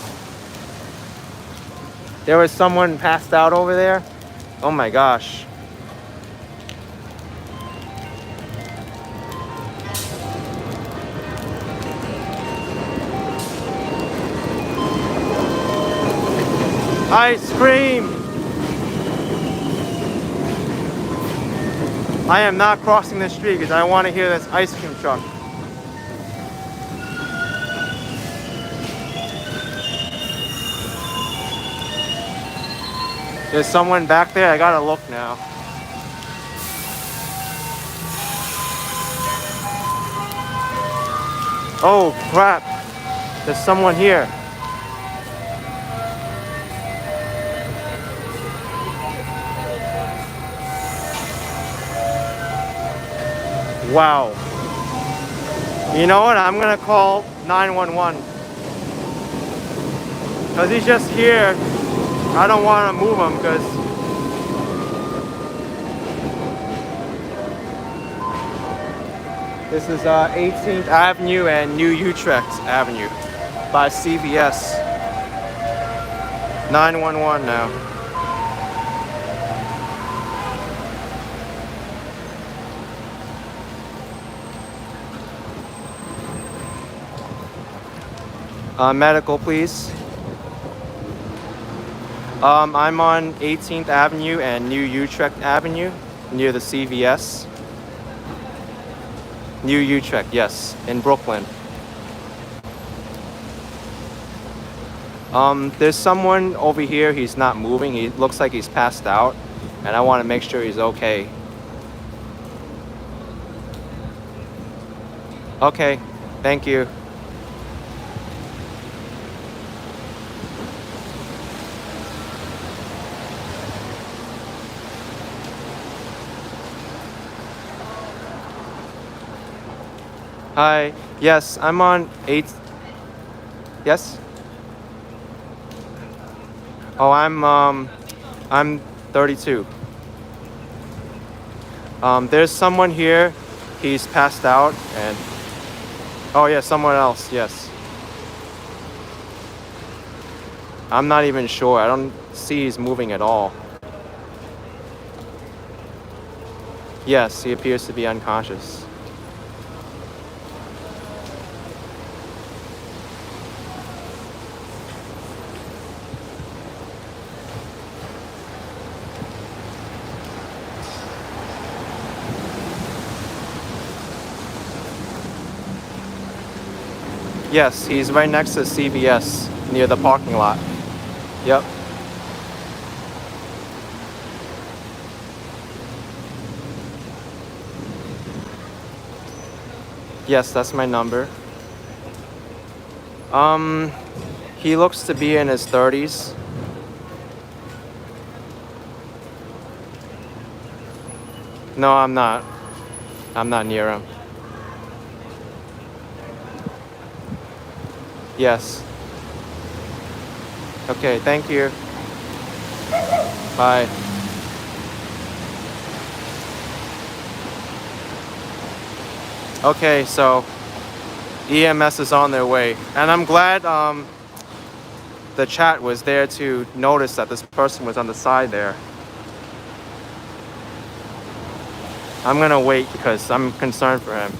There was someone passed out over there. Oh my gosh. Ice cream! I am not crossing the street because I want to hear this ice cream truck. There's someone back there. I gotta look now. Oh crap. There's someone here. Wow. You know what? I'm gonna call 911. Because he's just here. I don't want to move him because this is 18th Avenue and New Utrecht Avenue by CVS. 911 now. Medical, please. I'm on 18th Avenue and New Utrecht Avenue near the CVS. New Utrecht, yes, in Brooklyn. There's someone over here. He's not moving. He looks like he's passed out, and I want to make sure he's okay. Okay, thank you. Hi. Yes, I'm on 8th. Yes? Oh, I'm 32. There's someone here. He's passed out and oh yeah, someone else. Yes. I'm not even sure. I don't see he's moving at all. Yes, he appears to be unconscious. Yes, he's right next to CVS near the parking lot. Yep. Yes, that's my number. He looks to be in his 30s. No, I'm not. I'm not near him. Yes. Okay, thank you. Bye. Okay, so EMS is on their way. And I'm glad the the chat was there to notice that this person was on the side there. I'm gonna wait because I'm concerned for him.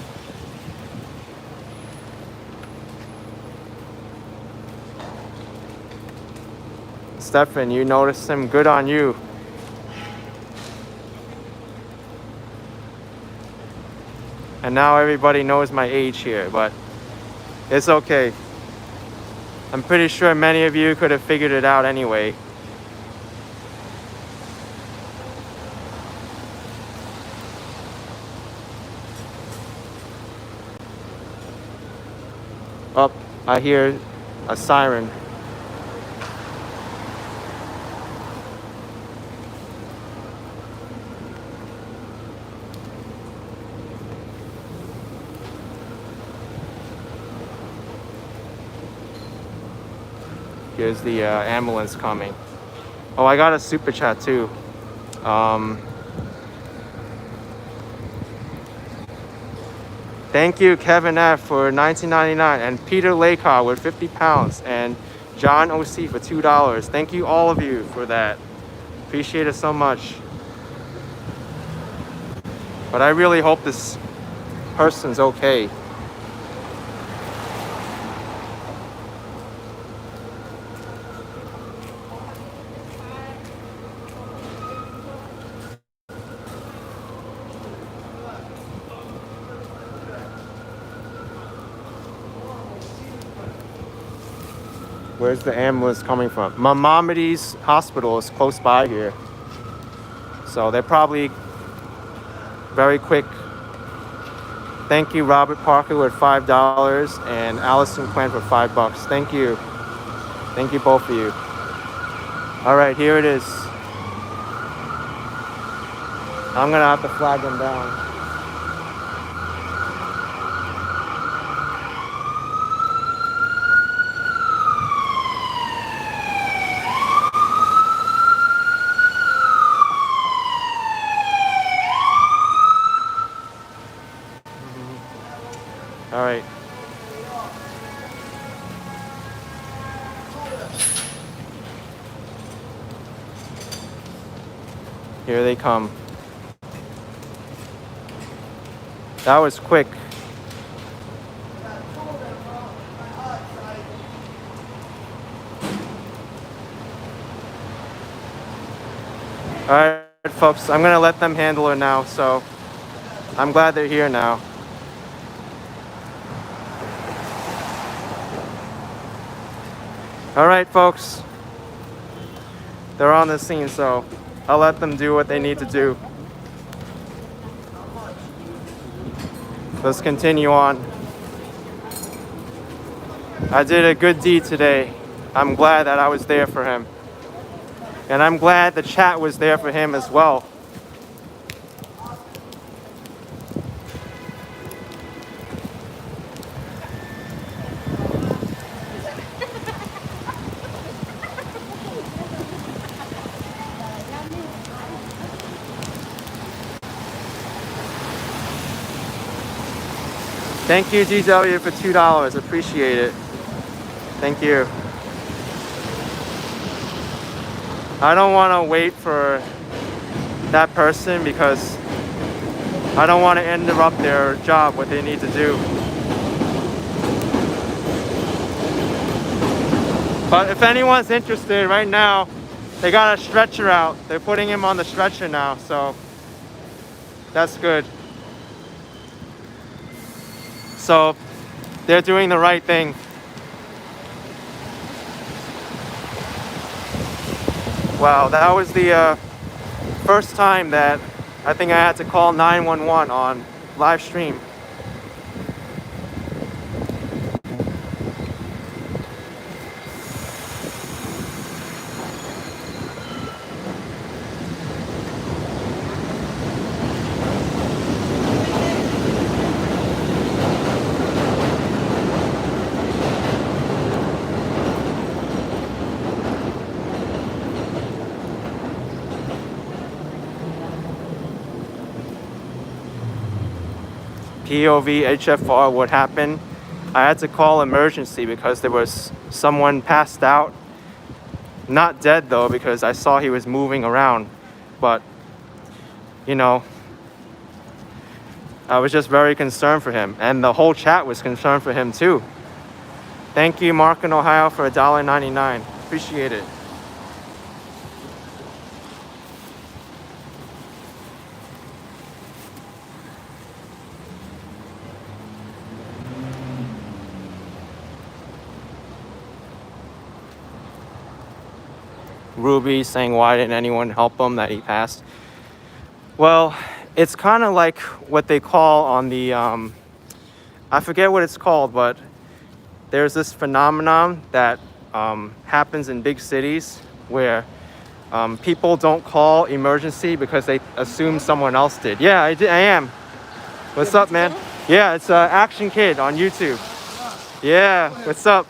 Stefan, you noticed him? Good on you. And now everybody knows my age here, but it's okay. I'm pretty sure many of you could have figured it out anyway. Oh, I hear a siren. Here's the ambulance coming. Oh, I got a super chat too. Thank you, Kevin F. for $19.99 and Peter Lakar with 50 pounds and John OC for $2. Thank you, all of you, for that. Appreciate it so much. But I really hope this person's okay. Where's the ambulance coming from? Maimonides Hospital is close by here. So they're probably very quick. Thank you, Robert Parker with $5 and Allison Quinn for $5. Thank you. Thank you, both of you. All right, here it is. I'm gonna have to flag them down. All right. Here they come. That was quick. All right, folks, I'm gonna let them handle it now, so I'm glad they're here now. All right, folks, they're on the scene, so I'll let them do what they need to do. Let's continue on. I did a good deed today. I'm glad that I was there for him. And I'm glad the chat was there for him as well. Thank you, GW, for $2. Appreciate it. Thank you. I don't want to wait for that person because I don't want to interrupt their job, what they need to do. But if anyone's interested right now, they got a stretcher out. They're putting him on the stretcher now, so that's good. So they're doing the right thing. Wow, that was the first time that I think I had to call 911 on live stream. POV HFR, what happened? I had to call emergency because there was someone passed out Not dead though, because I saw he was moving around. But, you know, I was just very concerned for him. And the whole chat was concerned for him too. Thank you, Mark in Ohio, for $1.99. Appreciate it. Ruby saying, why didn't anyone help him that he passed? Well, it's kind of like what they call on the, I forget what it's called, but there's this phenomenon that happens in big cities where people don't call emergency because they assume someone else did. Yeah, I am. What's up, man? Yeah, it's Action Kid on YouTube. Yeah, what's up?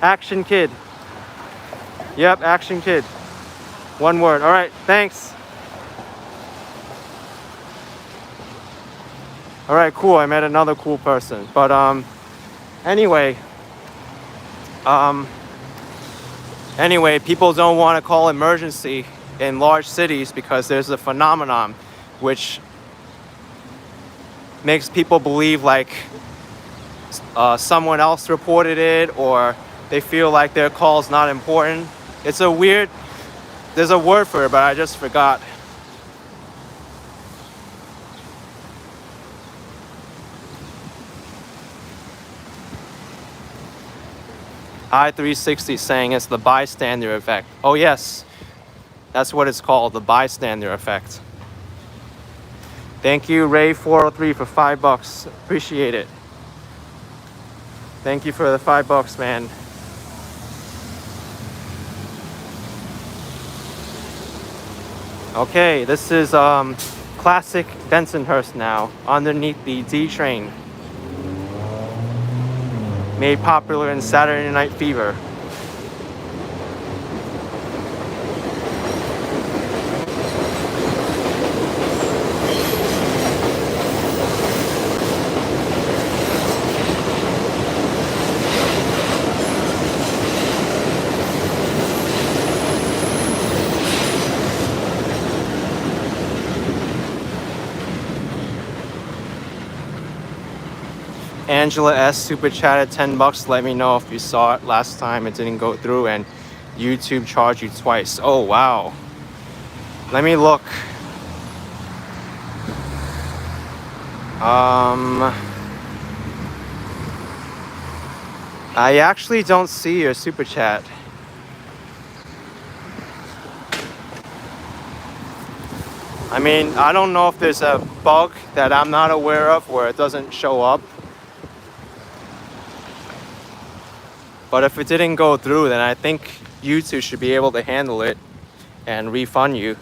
Action Kid. Yep, Action Kid. One word. All right, thanks. All right, cool. I met another cool person. But anyway, people don't want to call emergency in large cities because there's a phenomenon which makes people believe like someone else reported it, or they feel like their call's not important. It's a weird, there's a word for it, but I just forgot. I360 saying it's the bystander effect. Oh yes, that's what it's called, the bystander effect. Thank you, Ray403, for $5. Appreciate it. Thank you for the $5, man. Okay, this is classic Bensonhurst now, underneath the D train. Made popular in Saturday Night Fever. Angela S. super chatted $10. Let me know if you saw it last time. It didn't go through and YouTube charged you twice. Oh, wow. Let me look. I actually don't see your super chat. I mean, I don't know if there's a bug that I'm not aware of where it doesn't show up. But if it didn't go through, then I think YouTube should be able to handle it and refund you.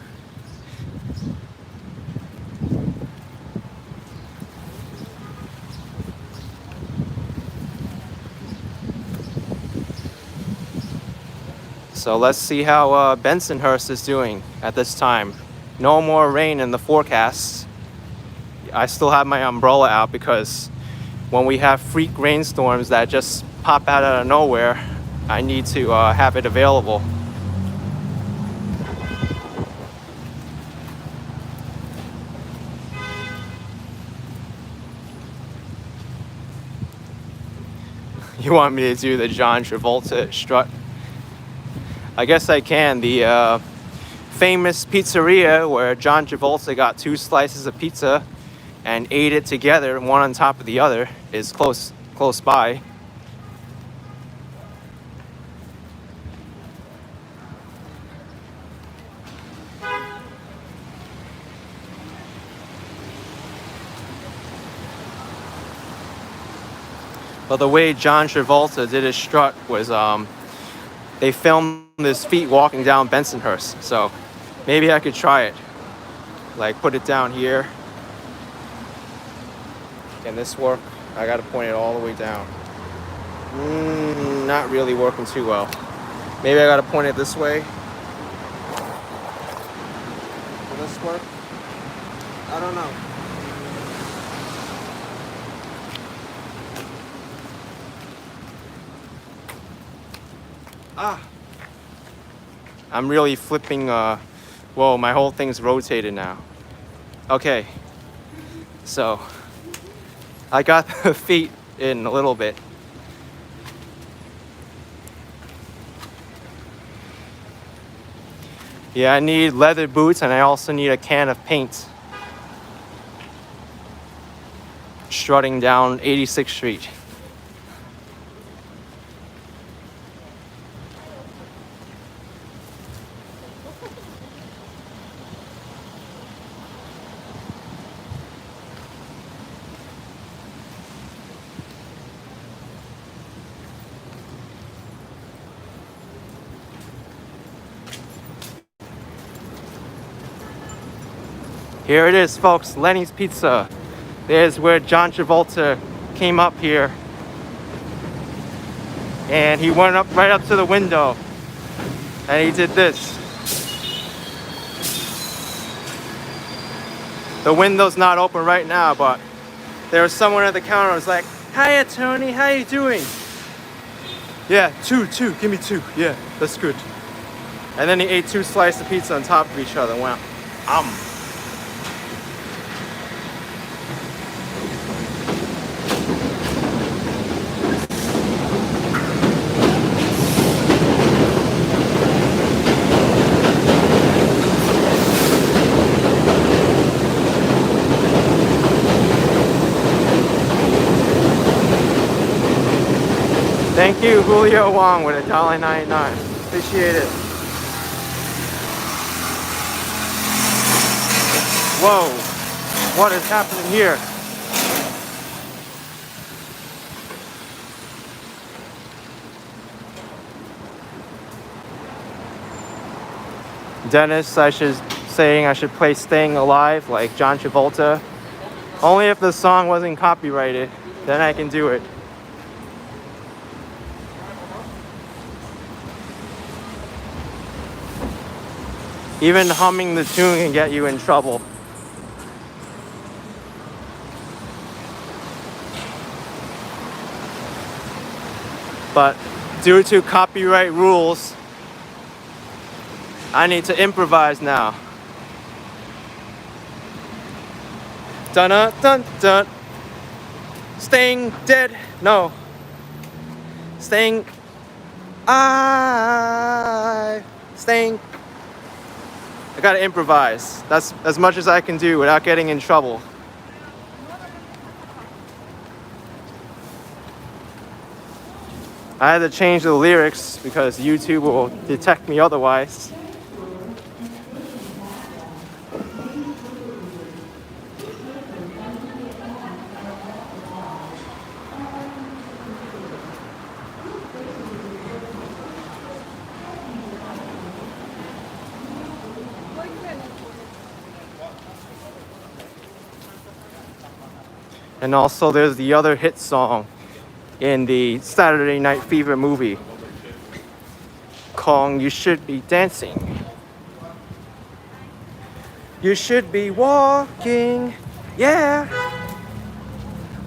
So let's see how Bensonhurst is doing at this time. No more rain in the forecast. I still have my umbrella out because when we have freak rainstorms that just pop out of nowhere, I need to have it available. You want me to do the John Travolta strut? I guess I can. The famous pizzeria where John Travolta got 2 slices of pizza and ate it together, one on top of the other, is close by. But the way John Travolta did his strut was they filmed his feet walking down Bensonhurst. So maybe I could try it. Like put it down here. Can this work? I gotta point it all the way down. Not really working too well. Maybe I gotta point it this way. Will this work? I don't know. I'm really flipping, whoa, my whole thing's rotated now. Okay, so I got the feet in a little bit. Yeah, I need leather boots and I also need a can of paint. Strutting down 86th Street. Here it is, folks, Lenny's Pizza. There's where John Travolta came up here. And he went up right up to the window. And he did this. The window's not open right now, but there was someone at the counter who was like, "Hiya, Tony, how you doing?" "Yeah, two, give me two. Yeah, that's good." And then he ate 2 slices of pizza on top of each other and went, Thank you, Julio Wong, with $1.99. Appreciate it. Whoa, what is happening here? Dennis, saying I should play Staying Alive like John Travolta. Only if the song wasn't copyrighted, then I can do it. Even humming the tune can get you in trouble. But due to copyright rules, I need to improvise now. Dun dun dun dun. Staying dead. No. Staying. I gotta improvise. That's as much as I can do without getting in trouble. I had to change the lyrics because YouTube will detect me otherwise. And also there's the other hit song in the Saturday Night Fever movie, Kong, you should be dancing. You should be walking, yeah.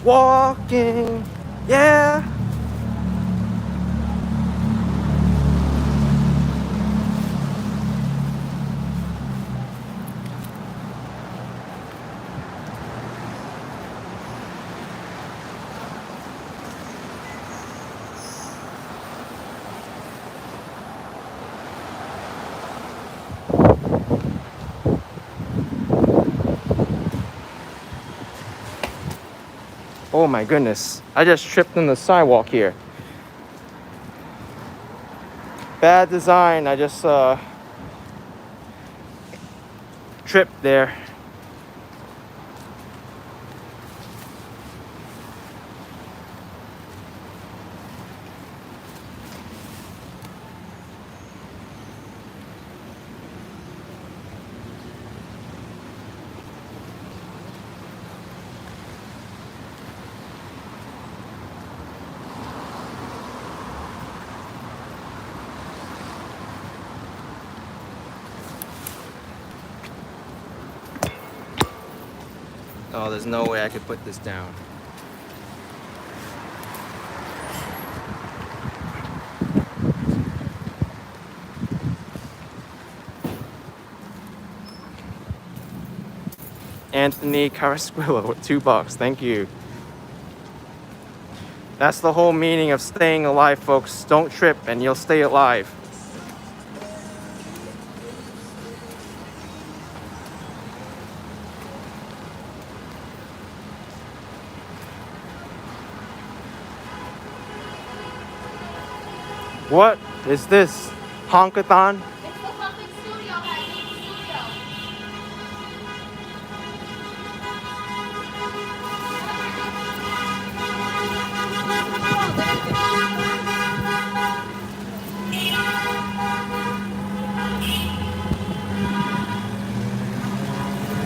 Walking, yeah. Oh my goodness, I just tripped on the sidewalk here. Bad design, I just tripped there. Oh, there's no way I could put this down. Anthony Carasquillo with $2. Thank you. That's the whole meaning of staying alive, folks. Don't trip and you'll stay alive. What is this? Honkathon?
It's the public studio, guys. It's the studio.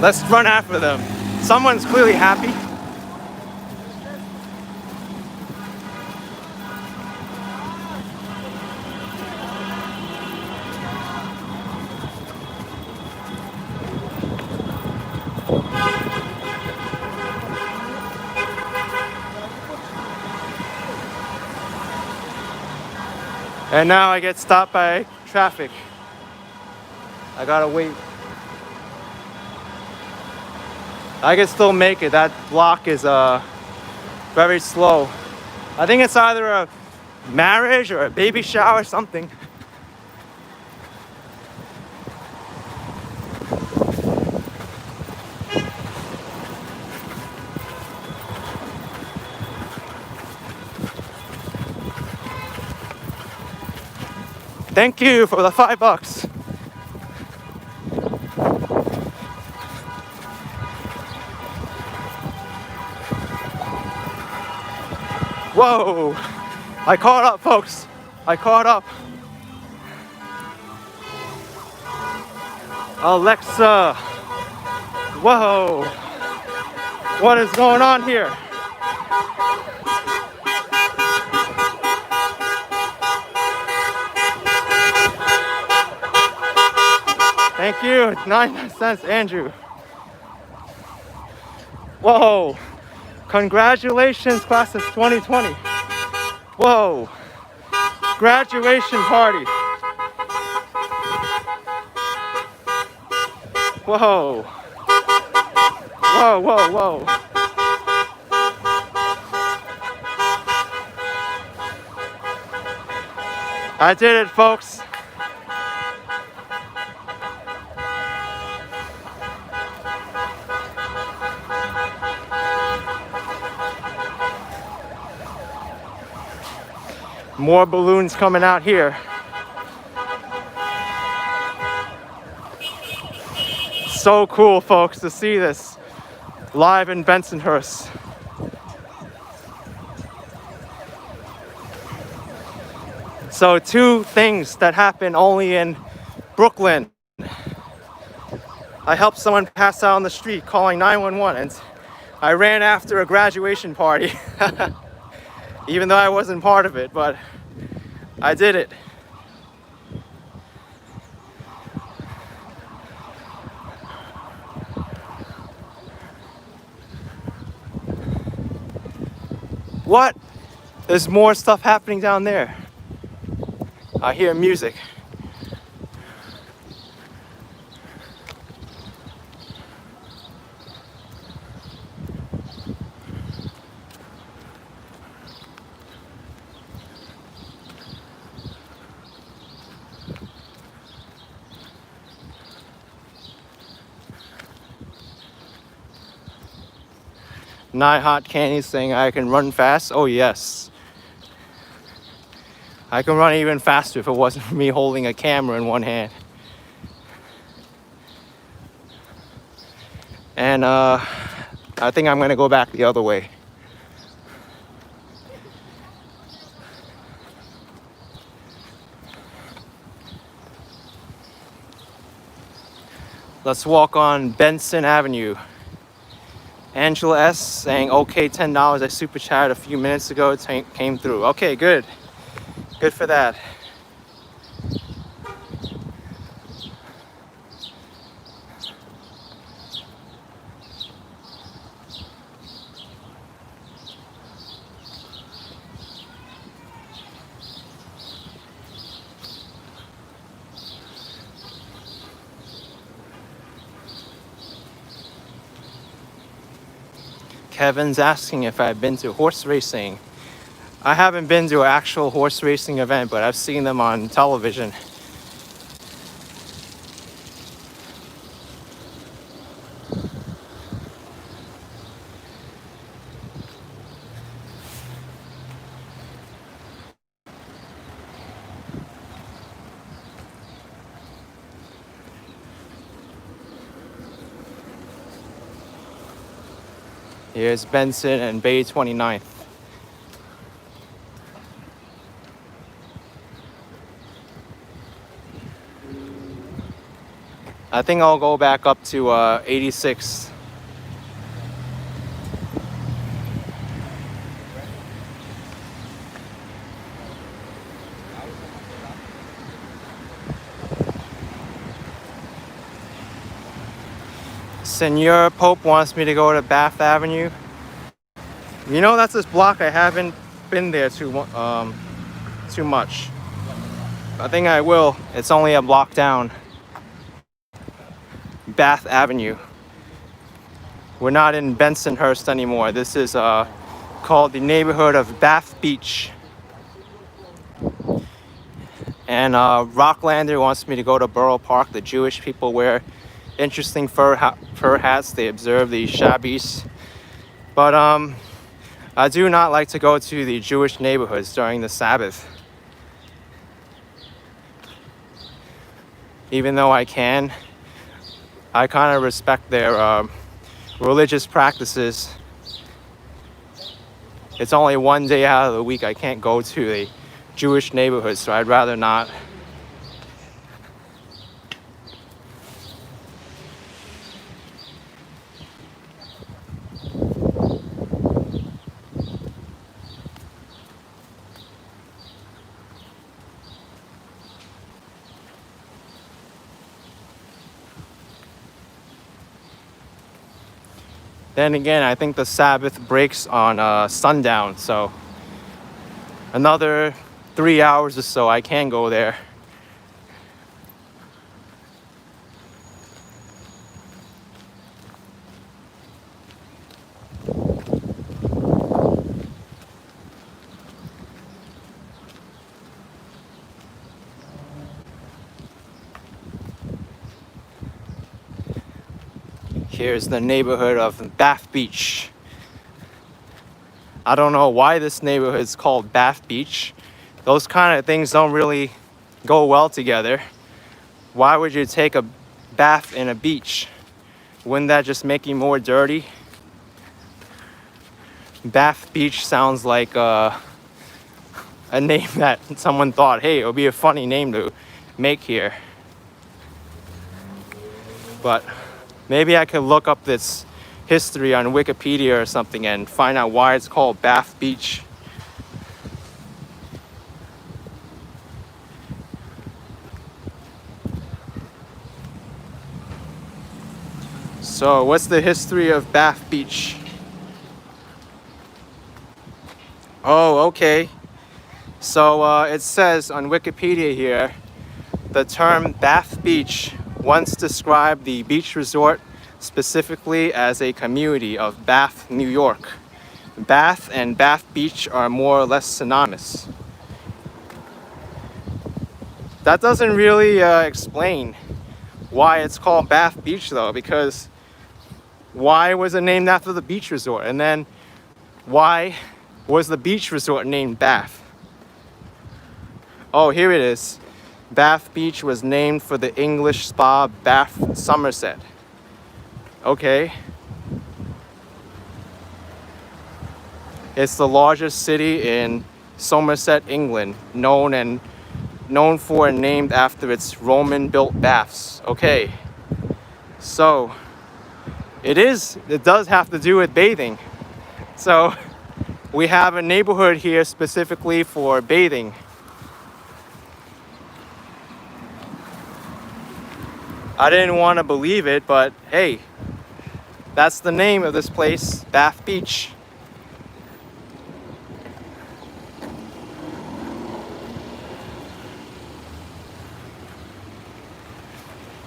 Let's run after them. Someone's clearly happy. And now I get stopped by traffic. I gotta wait. I can still make it. That block is very slow. I think it's either a marriage or a baby shower or something. Thank you for the $5. Whoa! I caught up, folks. I caught up. Alexa. Whoa! What is going on here? Thank you. 99 cents, Andrew. Whoa. Congratulations, class of 2020. Whoa. Graduation party. Whoa. Whoa, whoa, whoa. I did it, folks. More balloons coming out here. So cool, folks, to see this live in Bensonhurst. So two things that happen only in Brooklyn. I helped someone pass out on the street calling 911 and I ran after a graduation party. Even though I wasn't part of it, but I did it. What? There's more stuff happening down there. I hear music. Not Hot Candy saying I can run fast. Oh yes. I can run even faster if it wasn't for me holding a camera in one hand. And I think I'm gonna go back the other way. Let's walk on Benson Avenue. Angela S. saying, okay, $10. I super chatted a few minutes ago. It came through. Okay, good. Good for that. Kevin's asking if I've been to horse racing. I haven't been to an actual horse racing event, but I've seen them on television. Here's Benson and Bay 29th. I think I'll go back up to 86. Senor Pope wants me to go to Bath Avenue. You know, that's this block I haven't been there too much. I think I will. It's only a block down. Bath Avenue. We're not in Bensonhurst anymore. This is called the neighborhood of Bath Beach. And Rocklander wants me to go to Borough Park. The Jewish people wear interesting fur hats. They observe the Shabbos. But I do not like to go to the Jewish neighborhoods during the Sabbath. Even though I can, I kind of respect their religious practices. It's only one day out of the week I can't go to a Jewish neighborhood, so I'd rather not. Then again, I think the Sabbath breaks on sundown, so another 3 hours or so I can go there. Here's the neighborhood of Bath Beach. I don't know why this neighborhood is called Bath Beach. Those kind of things don't really go well together. Why would you take a bath in a beach? Wouldn't that just make you more dirty? Bath Beach sounds like a name that someone thought, hey, it would be a funny name to make here. But maybe I could look up this history on Wikipedia or something and find out why it's called Bath Beach. So, what's the history of Bath Beach? Oh, okay. So, it says on Wikipedia here, the term Bath Beach once described the beach resort specifically as a community of Bath, New York. Bath and Bath Beach are more or less synonymous. That doesn't really explain why it's called Bath Beach though, because why was it named after the beach resort? And then why was the beach resort named Bath? Oh, here it is. Bath Beach was named for the English spa Bath, Somerset. Okay. It's the largest city in Somerset, England, known for and named after its Roman-built baths. Okay. So, it does have to do with bathing. So, we have a neighborhood here specifically for bathing. I didn't want to believe it, but hey, that's the name of this place, Bath Beach.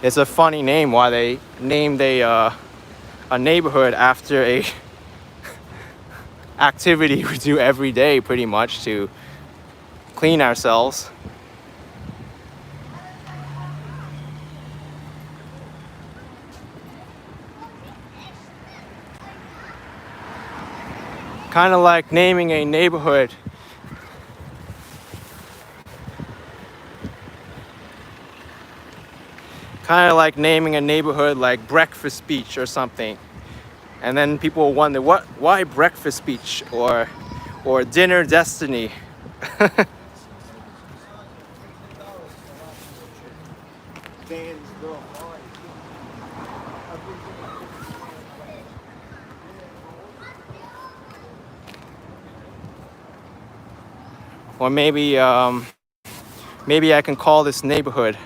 It's a funny name why they named a neighborhood after a activity we do every day pretty much to clean ourselves. Kind of like naming a neighborhood. Kind of like naming a neighborhood like Breakfast Beach or something. And then people will wonder, why Breakfast Beach or Dinner Destiny? Or maybe I can call this neighborhood.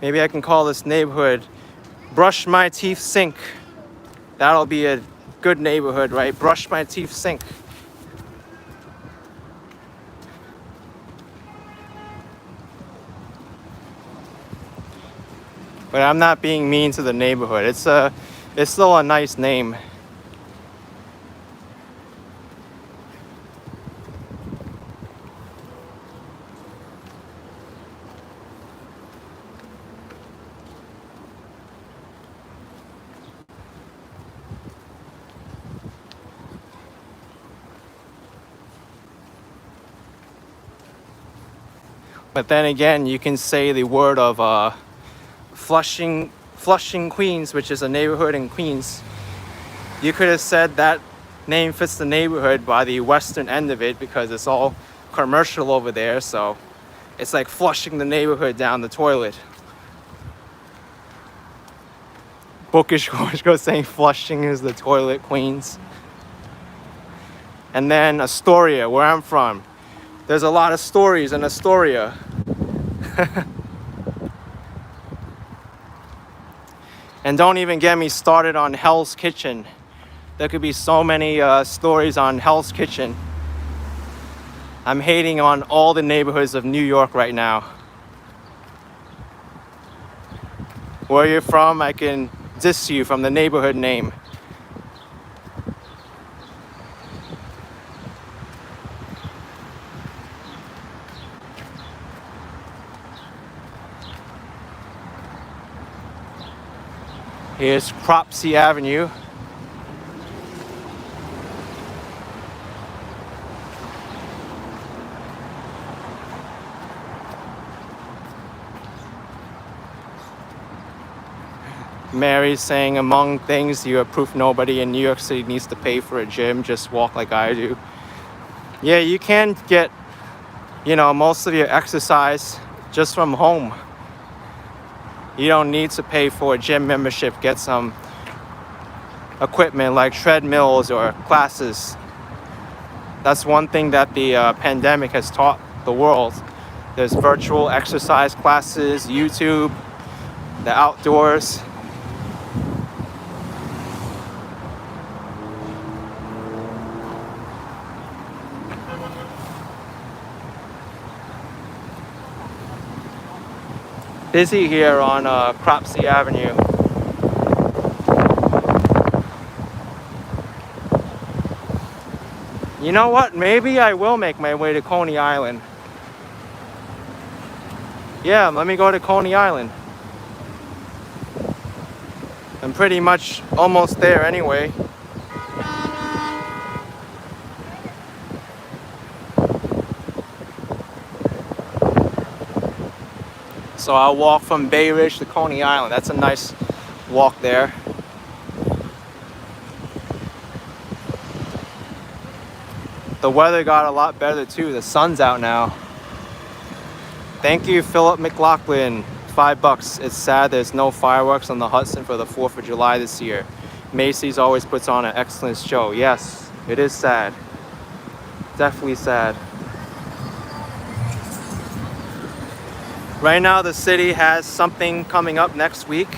Maybe I can call this neighborhood Brush My Teeth Sink. That'll be a good neighborhood, right? Brush My Teeth Sink. But I'm not being mean to the neighborhood. It's still a nice name. But then again, you can say the word of Flushing, Queens, which is a neighborhood in Queens. You could have said that name fits the neighborhood by the western end of it because it's all commercial over there. So it's like flushing the neighborhood down the toilet. Bookish goes saying Flushing is the toilet, Queens. And then Astoria, where I'm from. There's a lot of stories in Astoria. And don't even get me started on Hell's Kitchen. There could be so many stories on Hell's Kitchen. I'm hating on all the neighborhoods of New York right now. Where you're from, I can diss you from the neighborhood name. Here's Cropsey Avenue. Mary's saying, among things, you have proof nobody in New York City needs to pay for a gym, just walk like I do. Yeah, you can get, most of your exercise just from home. You don't need to pay for a gym membership, get some equipment like treadmills or classes. That's one thing that the pandemic has taught the world. There's virtual exercise classes, YouTube, the outdoors. Busy here on Cropsey Avenue. You know what? Maybe I will make my way to Coney Island. Yeah, let me go to Coney Island. I'm pretty much almost there anyway. So I'll walk from Bay Ridge to Coney Island. That's a nice walk there. The weather got a lot better too. The sun's out now. Thank you, Philip McLaughlin. $5. It's sad there's no fireworks on the Hudson for the 4th of July this year. Macy's always puts on an excellent show. Yes, it is sad. Definitely sad. Right now, the city has something coming up next week.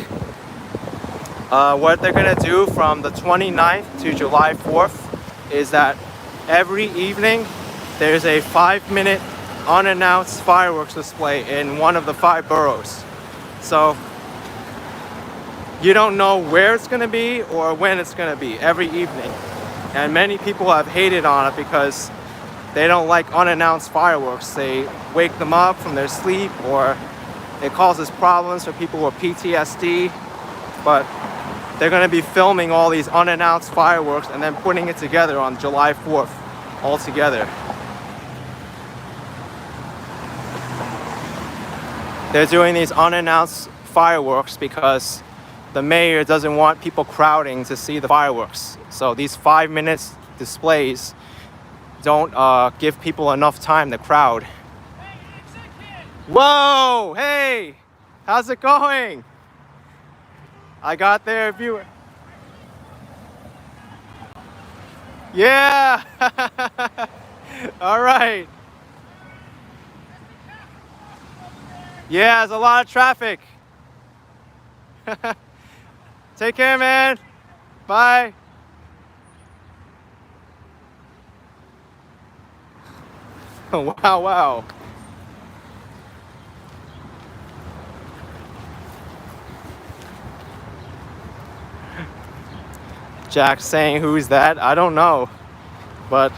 What they're gonna do from the 29th to July 4th is that every evening there's a 5-minute unannounced fireworks display in one of the 5 boroughs. So you don't know where it's gonna be or when it's gonna be every evening. And many people have hated on it because they don't like unannounced fireworks. They wake them up from their sleep, or it causes problems for people with PTSD. But they're going to be filming all these unannounced fireworks and then putting it together on July 4th all together. They're doing these unannounced fireworks because the mayor doesn't want people crowding to see the fireworks. So these 5-minute displays don't give people enough time to crowd. Whoa! Hey! How's it going? I got there, viewer. Yeah! All right. Yeah, there's a lot of traffic. Take care, man. Bye. Wow, wow. Jack's saying, who's that? I don't know, but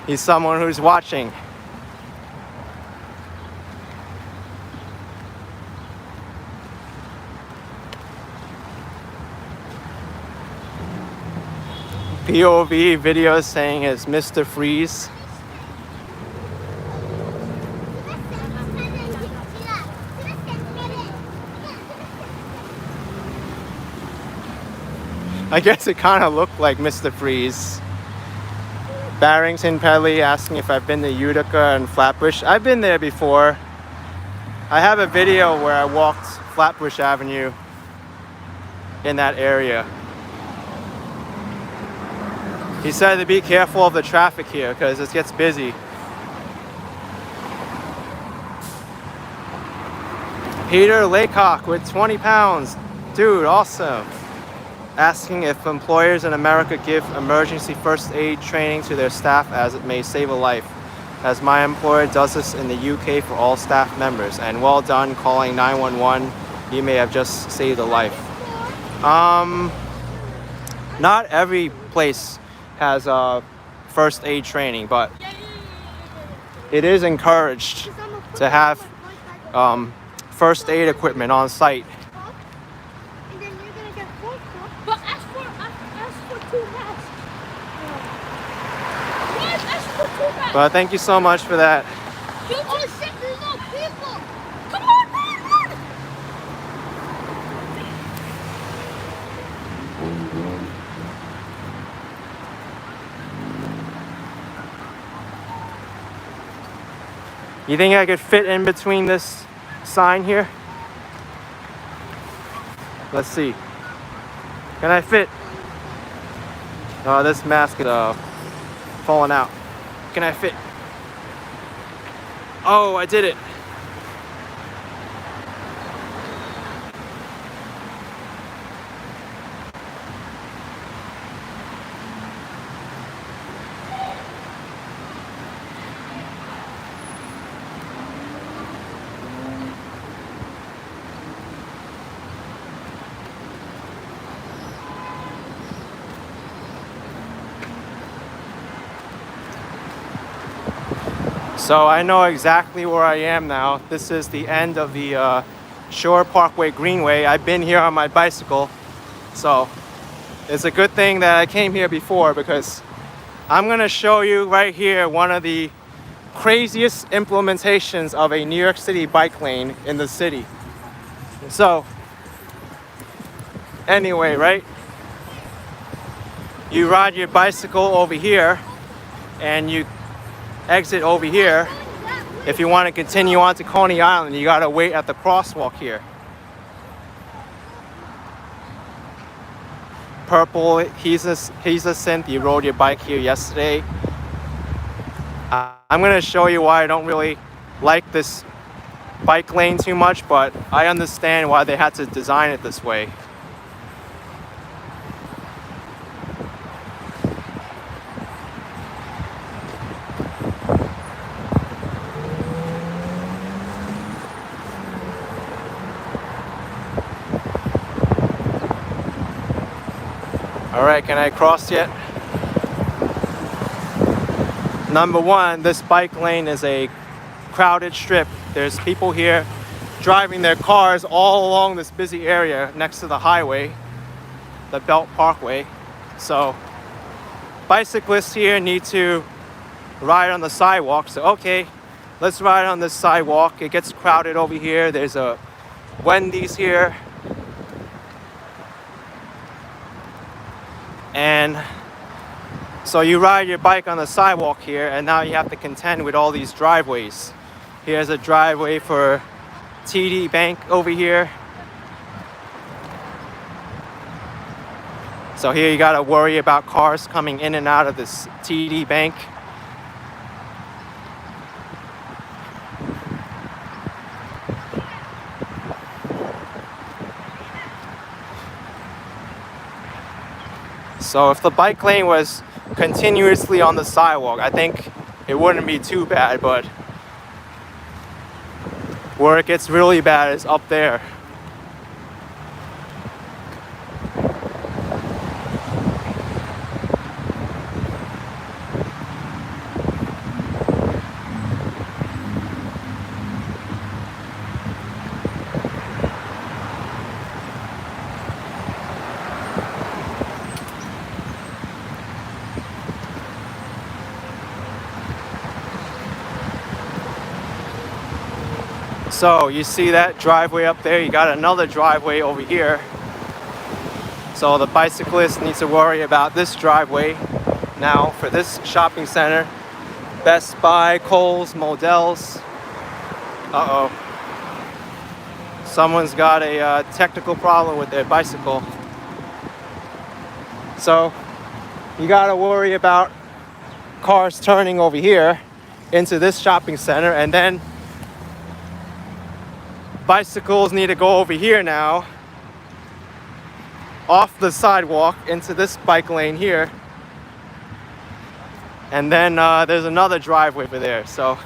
he's someone who's watching. POV video saying it's Mr. Freeze. I guess it kind of looked like Mr. Freeze. Barrington Pelly asking if I've been to Utica and Flatbush. I've been there before. I have a video where I walked Flatbush Avenue in that area. He said to be careful of the traffic here because it gets busy. Peter Laycock with 20 pounds. Dude, awesome. Asking if employers in America give emergency first aid training to their staff as it may save a life. As my employer does this in the UK for all staff members. And well done calling 911. You may have just saved a life. Not every place has first aid training, but it is encouraged to have first aid equipment on site.
But ask for 2 masks. Yes, ask for 2 masks.
But thank you so much for that.
You just said there's no people. Come on, run.
You think I could fit in between this sign here? Let's see. Can I fit? Oh, this mask is falling out. Can I fit? Oh, I did it. So I know exactly where I am now. This is the end of the Shore Parkway Greenway. I've been here on my bicycle, so it's a good thing that I came here before, because I'm gonna show you right here one of the craziest implementations of a New York City bike lane in the city. So anyway, right? You ride your bicycle over here and you exit over here. If you want to continue on to Coney Island, you gotta wait at the crosswalk here. Purple, he's a synth. You rode your bike here yesterday. I'm gonna show you why I don't really like this bike lane too much, but I understand why they had to design it this way. All right, can I cross yet? Number one, this bike lane is a crowded strip. There's people here driving their cars all along this busy area next to the highway, the Belt Parkway. So bicyclists here need to ride on the sidewalk. So okay, let's ride on this sidewalk. It gets crowded over here. There's a Wendy's here. And so you ride your bike on the sidewalk here, and now you have to contend with all these driveways. Here's a driveway for TD Bank over here. So here you gotta worry about cars coming in and out of this TD Bank. So if the bike lane was continuously on the sidewalk, I think it wouldn't be too bad, but where it gets really bad is up there. So you see that driveway up there, you got another driveway over here. So the bicyclist needs to worry about this driveway now for this shopping center. Best Buy, Kohl's, Modell's. Uh-oh. Someone's got a technical problem with their bicycle. So you gotta worry about cars turning over here into this shopping center, and then bicycles need to go over here now, off the sidewalk into this bike lane here. And then there's another driveway over there. So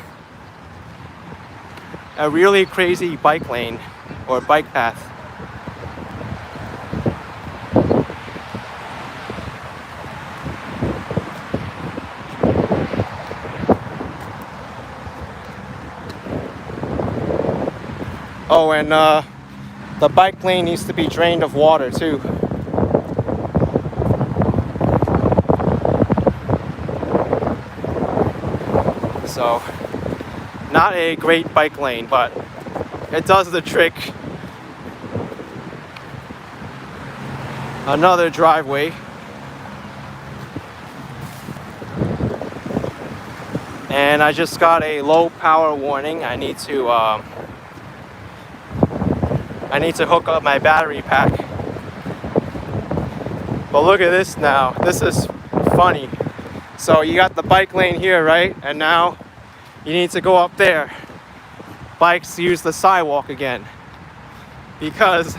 a really crazy bike lane or bike path. Oh, and the bike lane needs to be drained of water too. So, not a great bike lane, but it does the trick. Another driveway. And I just got a low power warning. I need to hook up my battery pack. But look at this now. This is funny. So you got the bike lane here, right? And now you need to go up there. Bikes use the sidewalk again, because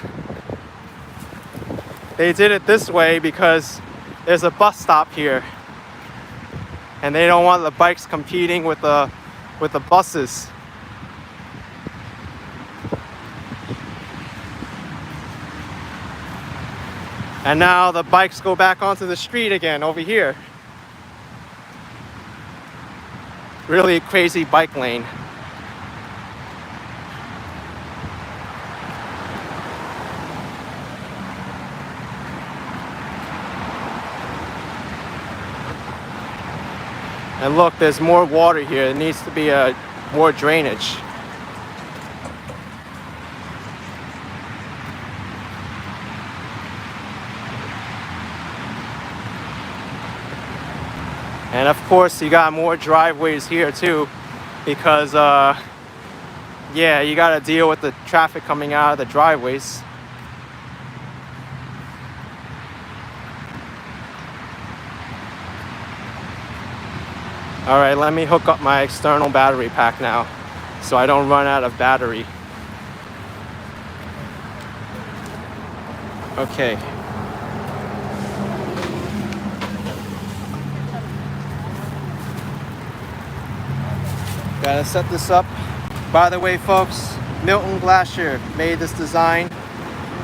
they did it this way because there's a bus stop here, and they don't want the bikes competing with the buses. And now the bikes go back onto the street again over here. Really crazy bike lane. And look, there's more water here. There needs to be more drainage. And of course, you got more driveways here too, because yeah, you got to deal with the traffic coming out of the driveways. All right, let me hook up my external battery pack now, so I don't run out of battery. Okay. Gotta set this up. By the way, folks, Milton Glasher made this design,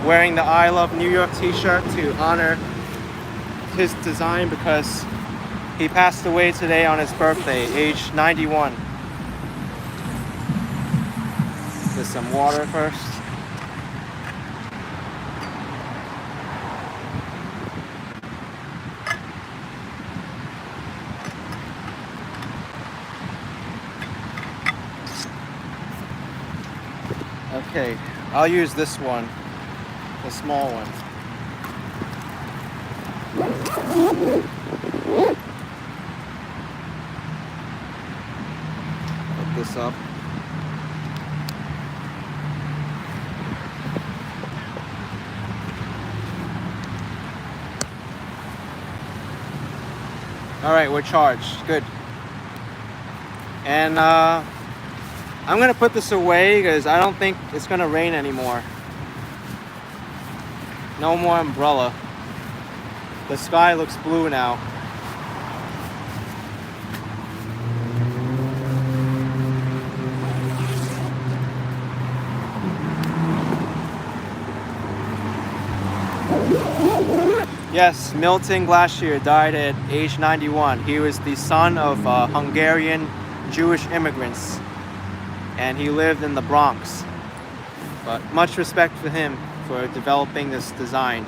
wearing the I Love New York t-shirt to honor his design, because He passed away today on his birthday, age 91. Get some water first. Okay, I'll use this one, the small one. Put this up. All right, we're charged. Good. And I'm gonna put this away because I don't think it's gonna rain anymore. No more umbrella. The sky looks blue now. Yes, Milton Glacier died at age 91. He was the son of Hungarian Jewish immigrants, and he lived in the Bronx. But much respect for him for developing this design.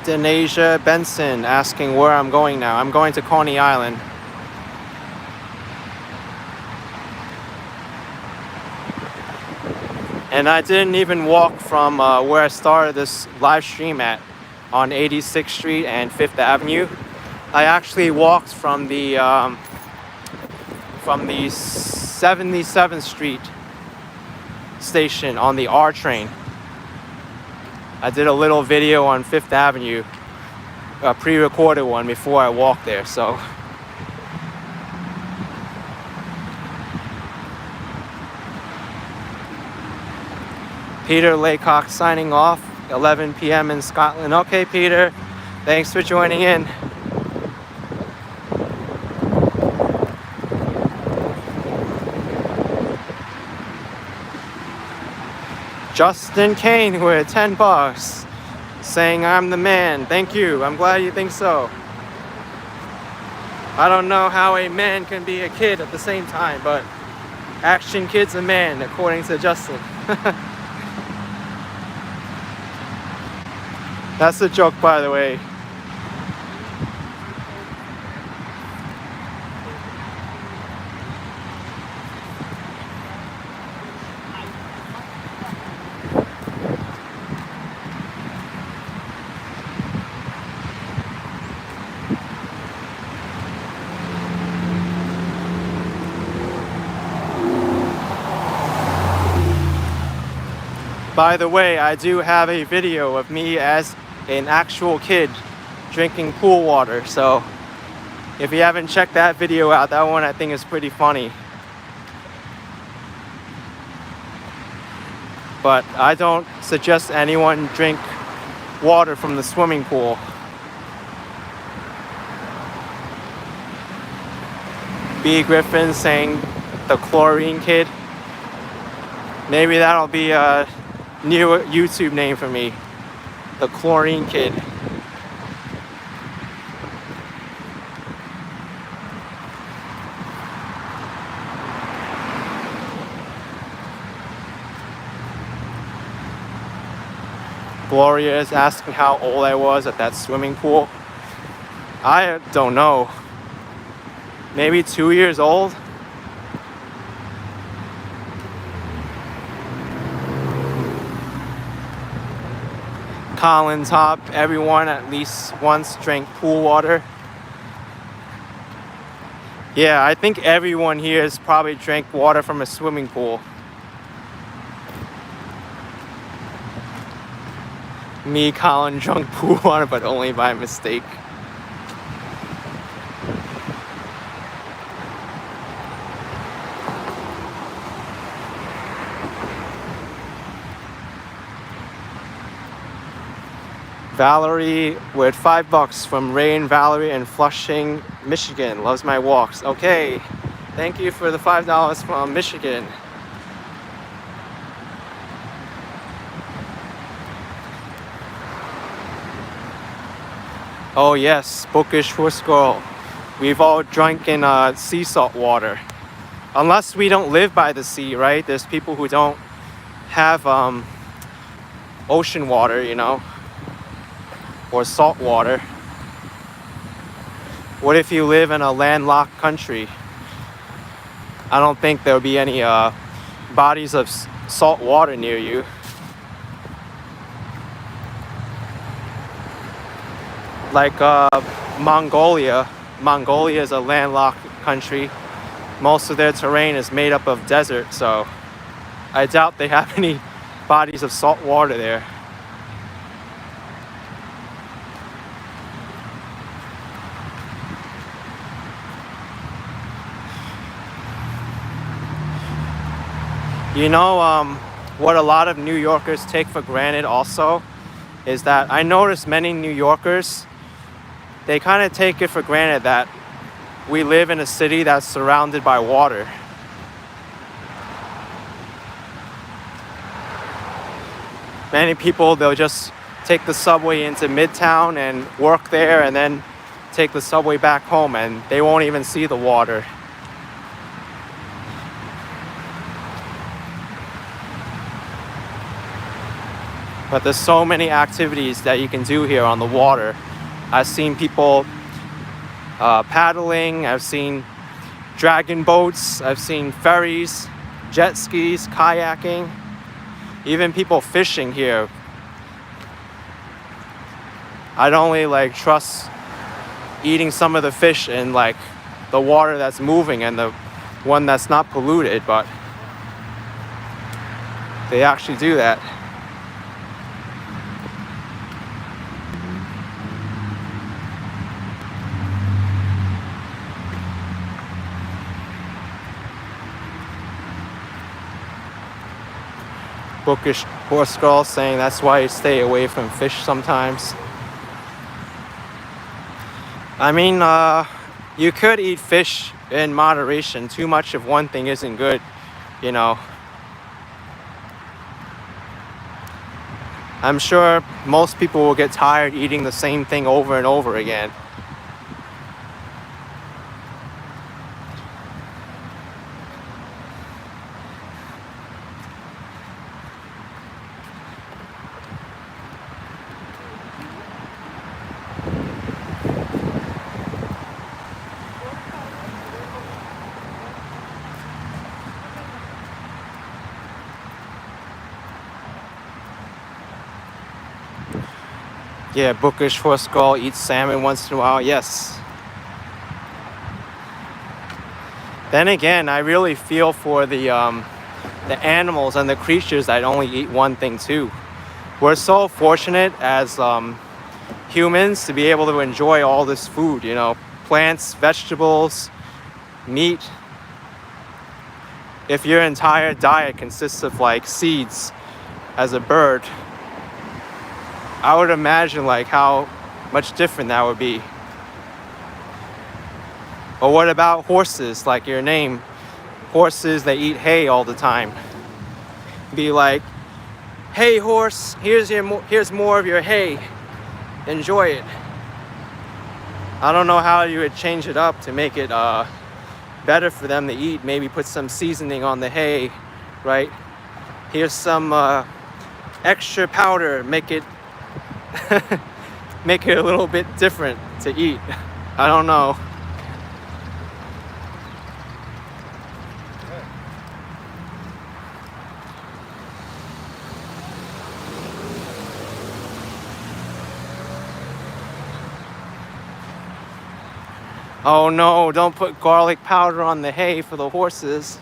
Denasia Benson asking where I'm going now. I'm going to Coney Island. And I didn't even walk from where I started this live stream at on 86th Street and 5th Avenue. I actually walked from the 77th Street station on the R train. I did a little video on 5th Avenue, a pre-recorded one before I walked there, so. Peter Laycock signing off, 11 p.m. in Scotland. Okay, Peter, thanks for joining in. Justin Kane with 10 bucks, saying I'm the man. Thank you. I'm glad you think so. I don't know how a man can be a kid at the same time, but Action Kid's a man, according to Justin. That's a joke, by the way. By the way, I do have a video of me as an actual kid drinking pool water, so if you haven't checked that video out, that one I think is pretty funny. But I don't suggest anyone drink water from the swimming pool. B. Griffin saying the chlorine kid. Maybe that'll be a new YouTube name for me. The chlorine kid. Gloria is asking how old I was at that swimming pool. I don't know. Maybe 2 years old? Collins Hop, everyone at least once drank pool water. Yeah, I think everyone here has probably drank water from a swimming pool. Me, Colin, drunk pool water, but only by mistake. Valerie with $5 from Ray and Valerie in Flushing, Michigan. Loves my walks. Okay, thank you for the $5 from Michigan. Oh yes, bookish for school. We've all drunk in sea salt water. Unless we don't live by the sea, right? There's people who don't have ocean water, you know, or salt water. What if you live in a landlocked country? I don't think there'll be any bodies of salt water near you. Like Mongolia. Mongolia is a landlocked country. Most of their terrain is made up of desert, so I doubt they have any bodies of salt water there. You know, what a lot of New Yorkers take for granted also is that I notice many New Yorkers, they kind of take it for granted that we live in a city that's surrounded by water. Many people, they'll just take the subway into Midtown and work there and then take the subway back home and they won't even see the water. But there's so many activities that you can do here on the water. I've seen people paddling, I've seen dragon boats, I've seen ferries, jet skis, kayaking, even people fishing here. I'd only like trust eating some of the fish in like the water that's moving and the one that's not polluted, but they actually do that. Bookish horse girl saying that's why you stay away from fish sometimes. I mean, you could eat fish in moderation. Too much of one thing isn't good, you know. I'm sure most people will get tired eating the same thing over and over again. Yeah, bookish for a skull, eats salmon once in a while, yes. Then again, I really feel for the animals and the creatures that only eat one thing too. We're so fortunate as humans to be able to enjoy all this food, you know, plants, vegetables, meat. If your entire diet consists of like seeds as a bird, I would imagine like how much different that would be. Or what about horses, like your name? Horses, they eat hay all the time. Be like, hey horse, here's more of your hay. Enjoy it. I don't know how you would change it up to make it better for them to eat. Maybe put some seasoning on the hay, right? Here's some extra powder, make it make it a little bit different to eat. I don't know. Oh no, don't put garlic powder on the hay for the horses.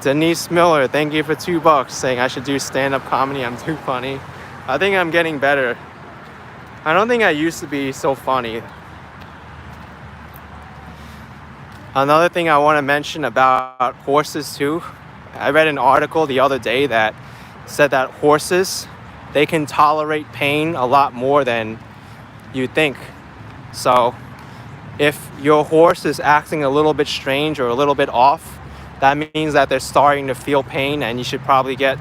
Denise Miller, thank you for $2, saying I should do stand-up comedy. I'm too funny. I think I'm getting better. I don't think I used to be so funny. Another thing I want to mention about horses too. I read an article the other day that said that horses, they can tolerate pain a lot more than you think. So if your horse is acting a little bit strange or a little bit off, that means that they're starting to feel pain, and you should probably get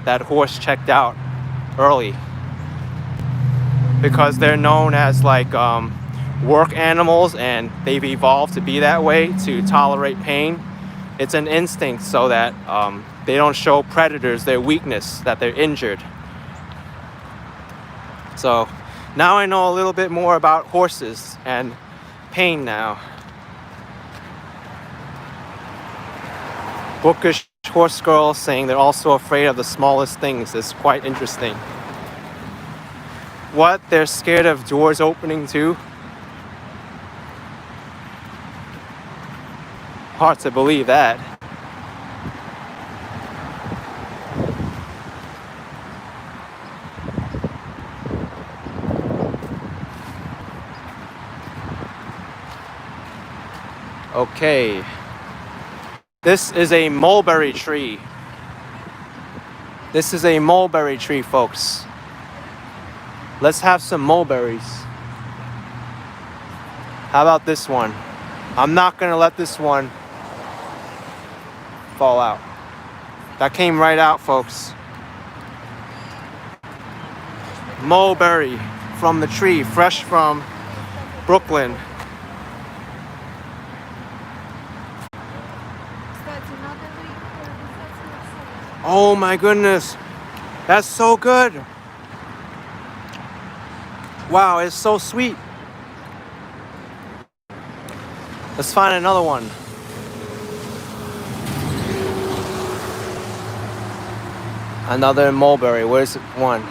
that horse checked out early, because they're known as like work animals, and they've evolved to be that way, to tolerate pain. It's an instinct so that they don't show predators their weakness, that they're injured. So now I know a little bit more about horses and pain now. Bookish horse girl saying they're also afraid of the smallest things is quite interesting. What? They're scared of doors opening too? Hard to believe that. Okay. This is a mulberry tree. This is a mulberry tree, folks. Let's have some mulberries. How about this one? I'm not gonna let this one fall out. That came right out, folks. Mulberry from the tree, fresh from Brooklyn. Oh my goodness, that's so good. Wow, it's so sweet. Let's find another one. Another mulberry. Where's one?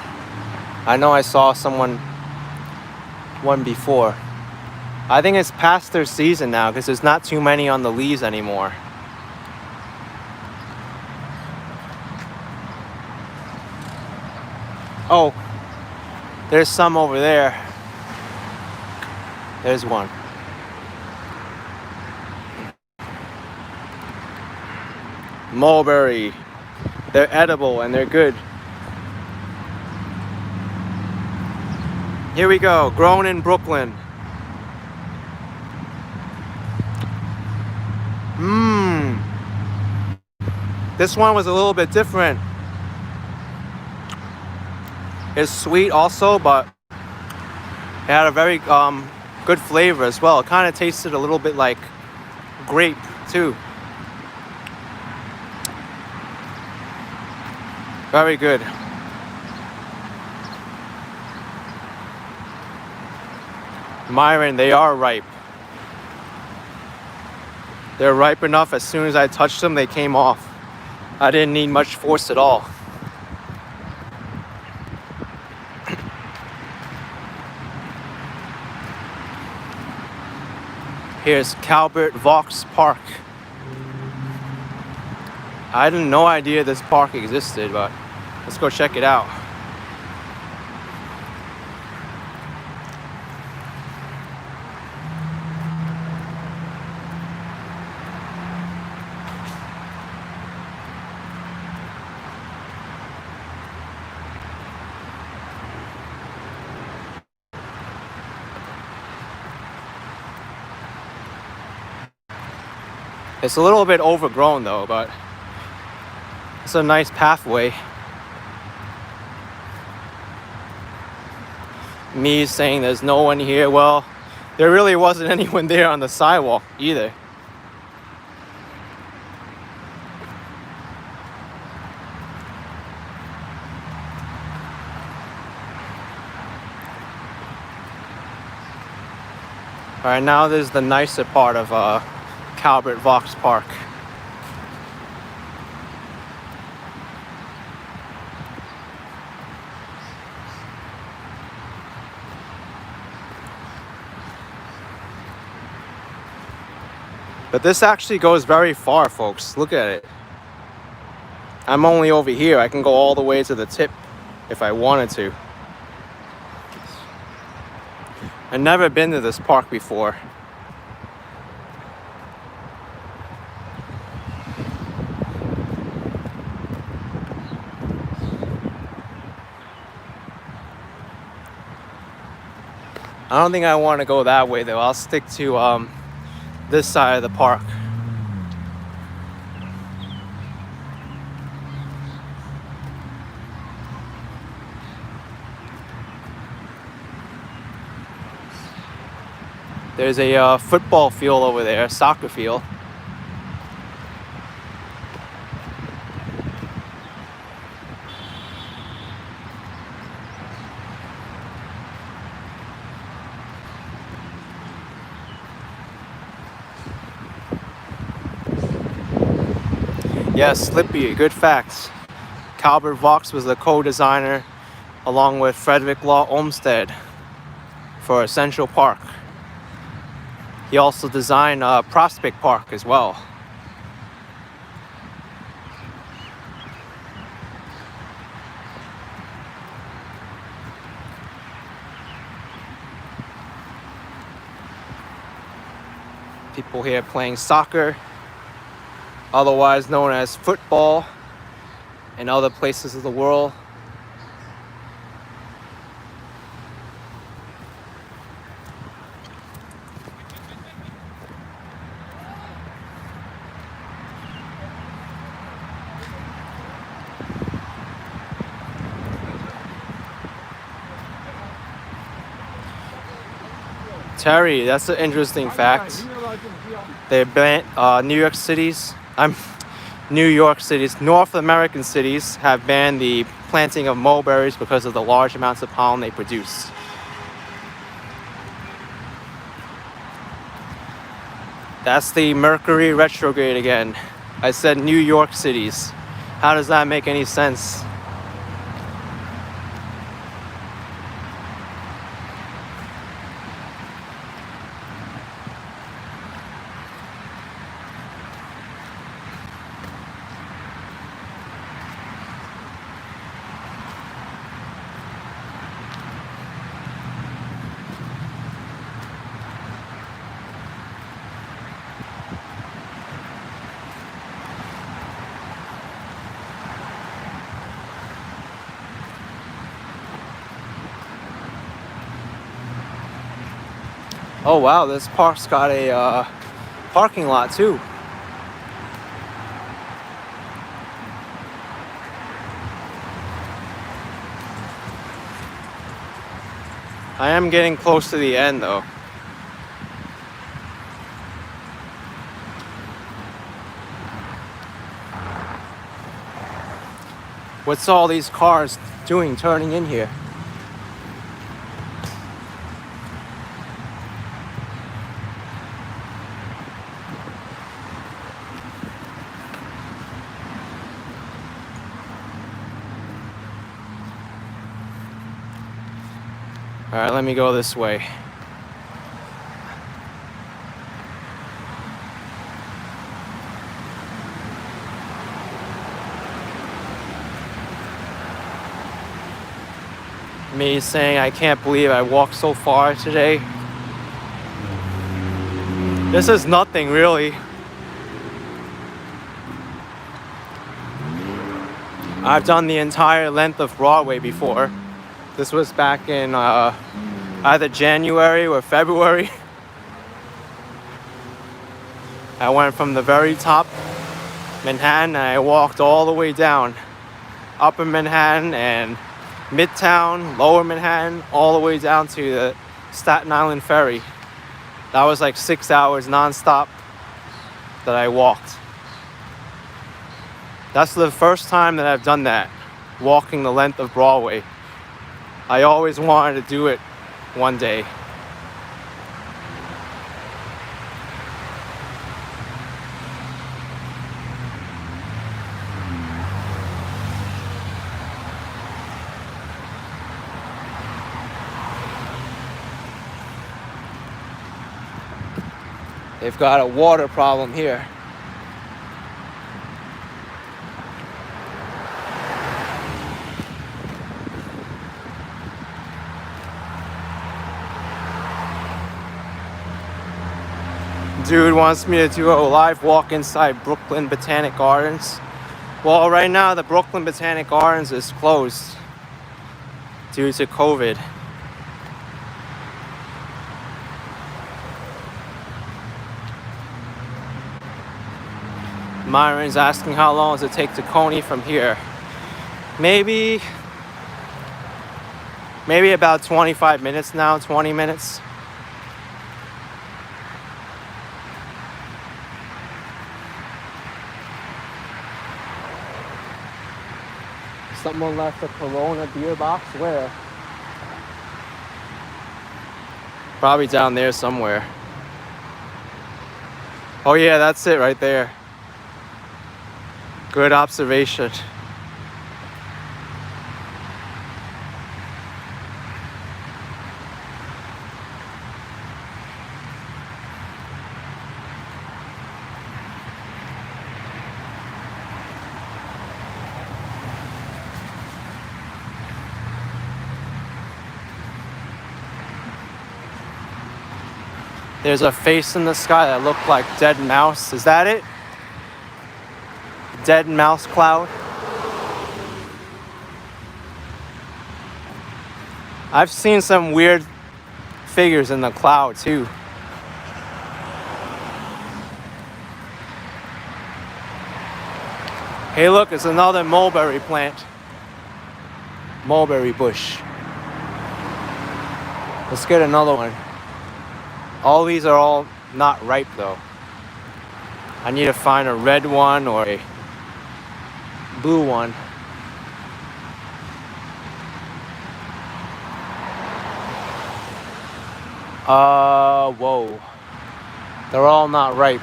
I know I saw one before. I think it's past their season now because there's not too many on the leaves anymore. Oh, there's some over there. There's one. Mulberry. They're edible and they're good. Here we go, grown in Brooklyn. This one was a little bit different. It's sweet also, but it had a very good flavor as well. It kind of tasted a little bit like grape too. Very good. Myron, they are ripe. They're ripe enough. As soon as I touched them, they came off. I didn't need much force at all. Here's Calvert Vaux Park. I had no idea this park existed, but let's go check it out. It's a little bit overgrown though, but it's a nice pathway. Me saying there's no one here. Well, there really wasn't anyone there on the sidewalk either. All right, now there's the nicer part of Calvert Vaux Park. But this actually goes very far, folks. Look at it. I'm only over here. I can go all the way to the tip if I wanted to. I've never been to this park before. I don't think I want to go that way though. I'll stick to this side of the park. There's a football field over there, soccer field. Yes, Slippy, good facts. Calvert Vaux was the co-designer along with Frederick Law Olmsted for Central Park. He also designed Prospect Park as well. People here playing soccer, otherwise known as football, in other places of the world. Terry, that's an interesting fact. They banned New York City's, North American cities have banned the planting of mulberries because of the large amounts of pollen they produce. That's the Mercury retrograde again. I said New York cities. How does that make any sense? Oh wow, this park's got a parking lot too. I am getting close to the end though. What's all these cars doing turning in here? All right, let me go this way. Me saying I can't believe I walked so far today. This is nothing really. I've done the entire length of Broadway before. This was back in either January or February. I went from the very top, Manhattan, and I walked all the way down. Upper Manhattan and Midtown, Lower Manhattan, all the way down to the Staten Island ferry. That was like 6 hours non-stop that I walked. That's the first time that I've done that, walking the length of Broadway. I always wanted to do it one day. They've got a water problem here. Dude wants me to do a live walk inside Brooklyn Botanic Gardens. Well, right now the Brooklyn Botanic Gardens is closed due to COVID. Myron's asking how long does it take to Coney from here. Maybe about 25 minutes now, 20 minutes. Someone left a Corona beer box. Where? Probably down there somewhere. Oh yeah, that's it right there. Good observation. There's a face in the sky that looked like dead mouse. Is that it? Dead mouse cloud? I've seen some weird figures in the cloud too. Hey look, it's another mulberry plant. Mulberry bush. Let's get another one. All these are all not ripe though. I need to find a red one or a blue one. Whoa. They're all not ripe.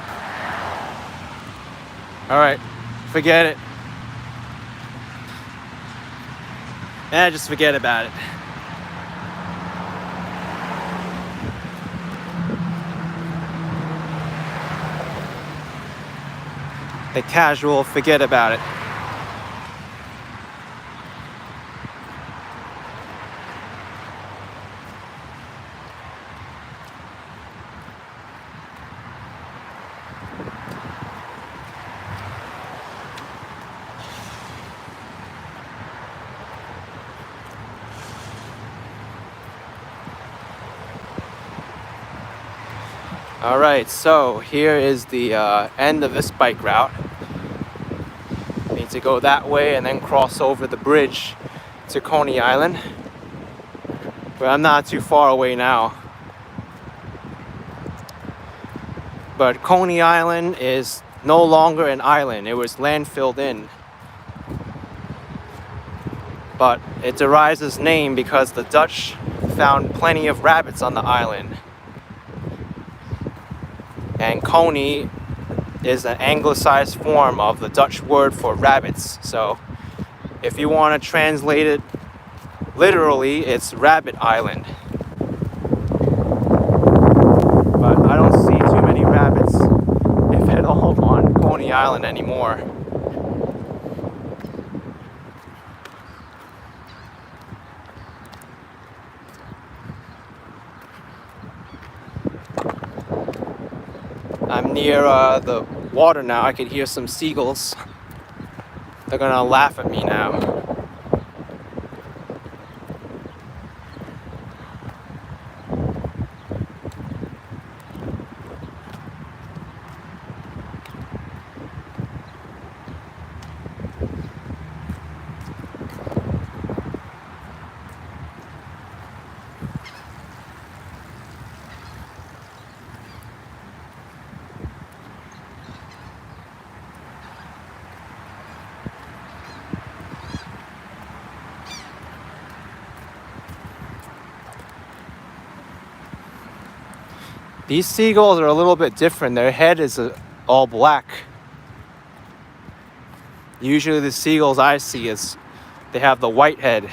Alright, forget it. Just forget about it. The casual, forget about it. Alright, so here is the end of this bike route. Need to go that way and then cross over the bridge to Coney Island. But I'm not too far away now. But Coney Island is no longer an island. It was landfilled in. But it derives its name because the Dutch found plenty of rabbits on the island. And Coney is an anglicized form of the Dutch word for rabbits. So if you want to translate it literally, it's Rabbit Island. But I don't see too many rabbits, if at all, on Coney Island anymore. I'm near the water now. I could hear some seagulls. They're gonna laugh at me now. These seagulls are a little bit different. Their head is all black. Usually the seagulls I see they have the white head.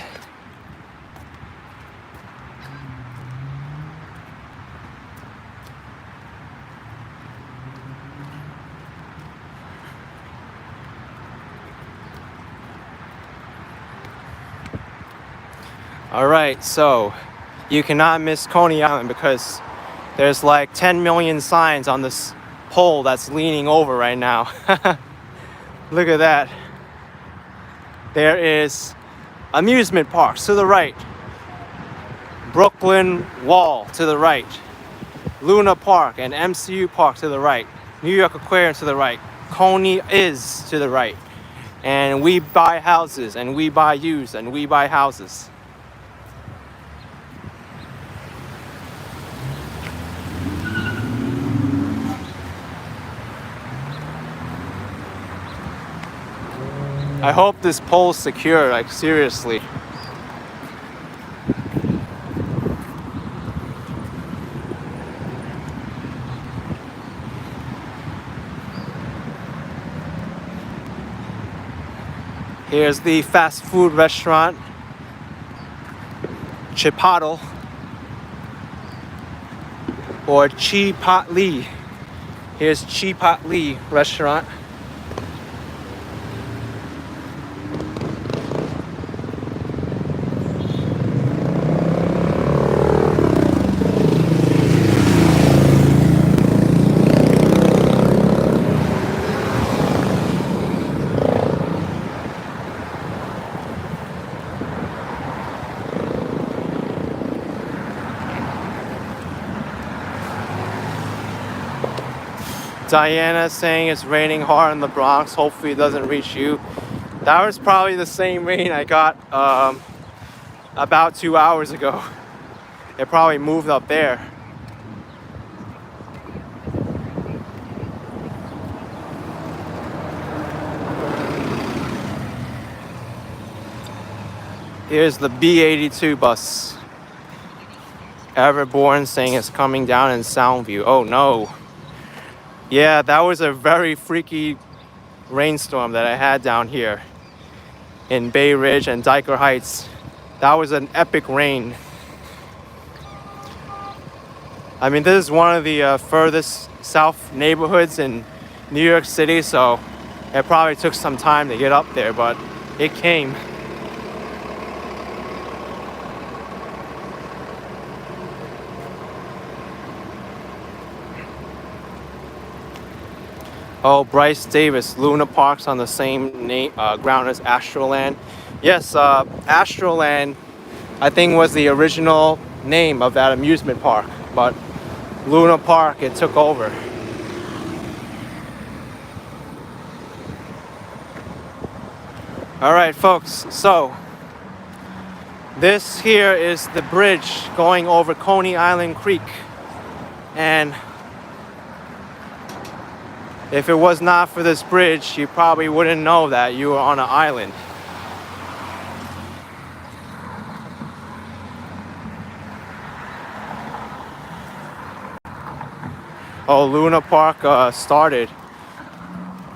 Alright, so you cannot miss Coney Island because there's like 10 million signs on this pole that's leaning over right now. Look at that. There is amusement parks to the right. Brooklyn Wall to the right. Luna Park and MCU Park to the right. New York Aquarium to the right. Coney is to the right. And we buy houses, and we buy used, and we buy houses. I hope this pole's secure, like seriously. Here's the fast food restaurant, Chipotle, or Chipotle. Here's Chipotle restaurant. Diana saying it's raining hard in the Bronx. Hopefully it doesn't reach you. That was probably the same rain I got about 2 hours ago. It probably moved up there. Here's the B82 bus. Everborn saying it's coming down in Soundview. Oh no. Yeah, that was a very freaky rainstorm that I had down here in Bay Ridge and Dyker Heights. That was an epic rain. I mean, this is one of the furthest south neighborhoods in New York City, so it probably took some time to get up there, but it came. Oh, Bryce Davis, Luna Park's on the same ground as Astroland. Yes, Astroland, I think, was the original name of that amusement park, but Luna Park, it took over. All right, folks, so this here is the bridge going over Coney Island Creek. And if it was not for this bridge, you probably wouldn't know that you were on an island. Oh, Luna Park started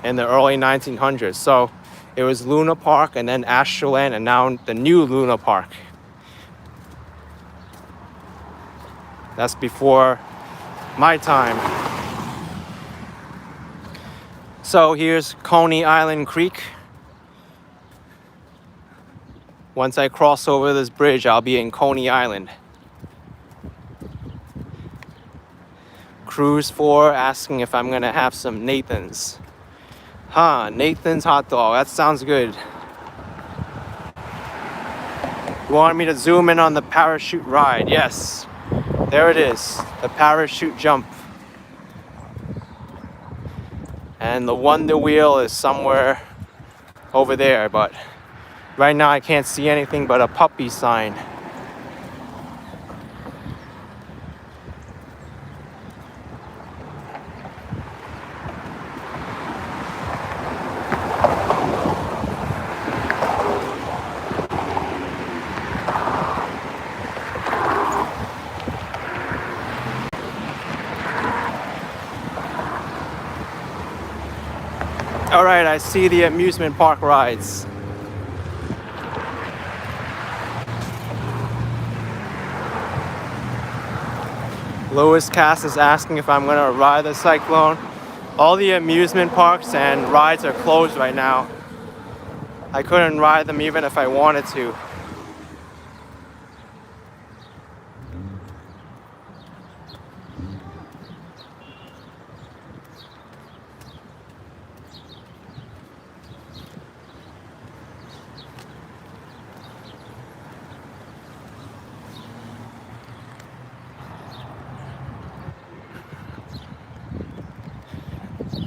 in the early 1900s. So it was Luna Park and then Astroland and now the new Luna Park. That's before my time. So here's Coney Island Creek. Once I cross over this bridge, I'll be in Coney Island. Cruise 4 asking if I'm gonna have some Nathan's. Huh, Nathan's hot dog, that sounds good. You want me to zoom in on the parachute ride? Yes, there it is, the parachute jump. And the Wonder Wheel is somewhere over there, but right now I can't see anything but a puppy sign. All right, I see the amusement park rides. Louis Cass is asking if I'm gonna ride the Cyclone. All the amusement parks and rides are closed right now. I couldn't ride them even if I wanted to.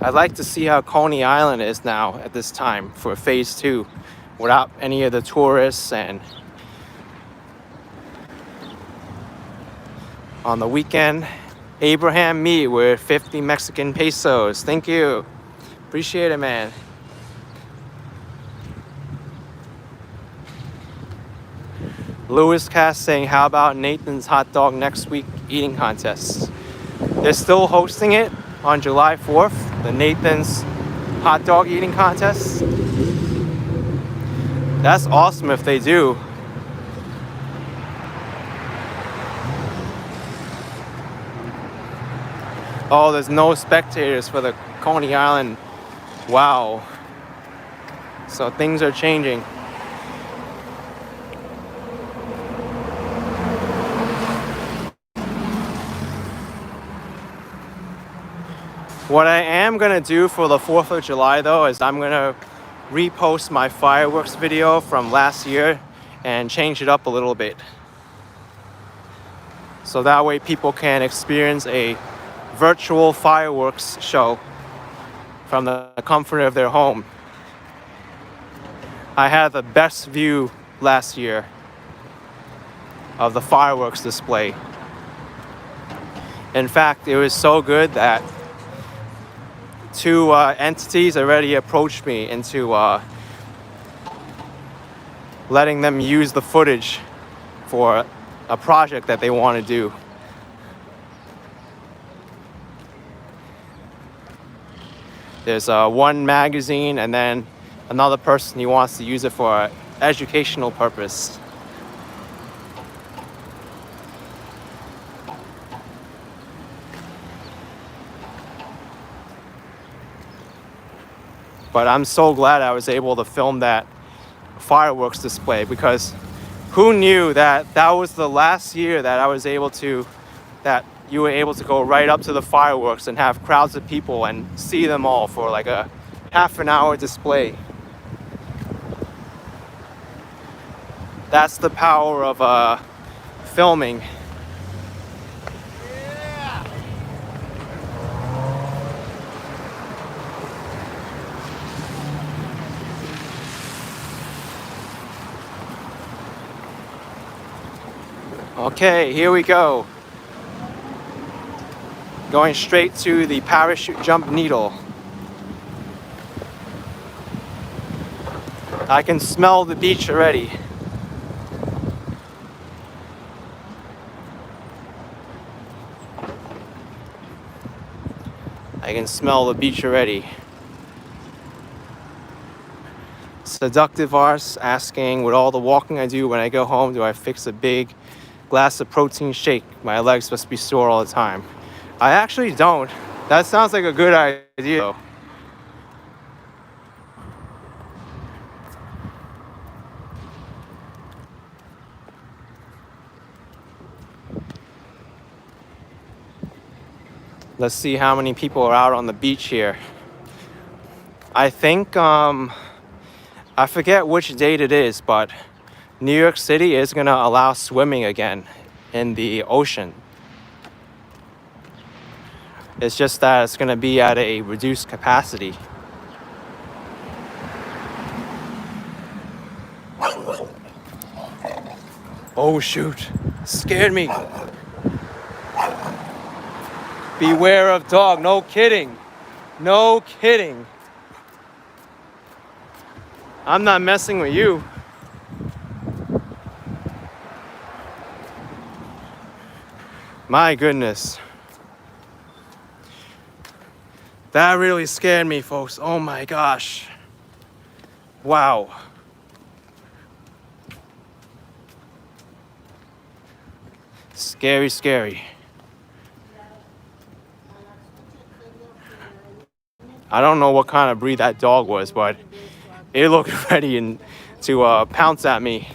I'd like to see how Coney Island is now at this time for phase 2 without any of the tourists, and on the weekend, Abraham meat with 50 Mexican pesos. Thank you. Appreciate it, man. Lewis Cast saying, how about Nathan's hot dog next week eating contest? They're still hosting it on July 4th, the Nathan's hot dog eating contest. That's awesome if they do. Oh, there's no spectators for the Coney Island. Wow. So things are changing. What I am gonna do for the 4th of July though is I'm gonna repost my fireworks video from last year and change it up a little bit. So that way people can experience a virtual fireworks show from the comfort of their home. I had the best view last year of the fireworks display. In fact, it was so good that 2 entities already approached me into letting them use the footage for a project that they want to do. There's one magazine and then another person who wants to use it for an educational purpose. But I'm so glad I was able to film that fireworks display, because who knew that that was the last year that that you were able to go right up to the fireworks and have crowds of people and see them all for like a half an hour display. That's the power of filming. Okay, here we go. Going straight to the parachute jump needle. I can smell the beach already. I can smell the beach already. Seductive Arts asking, with all the walking I do when I go home, do I fix a big glass of protein shake? My legs must be sore all the time. I actually don't. That sounds like a good idea though. Let's see how many people are out on the beach here. I think, I forget which date it is, but New York City is gonna allow swimming again in the ocean. It's just that it's gonna be at a reduced capacity. Oh shoot, scared me. Beware of dog, no kidding. No kidding. I'm not messing with you. My goodness. That really scared me, folks. Oh my gosh. Wow. Scary, scary. I don't know what kind of breed that dog was, but it looked ready to pounce at me.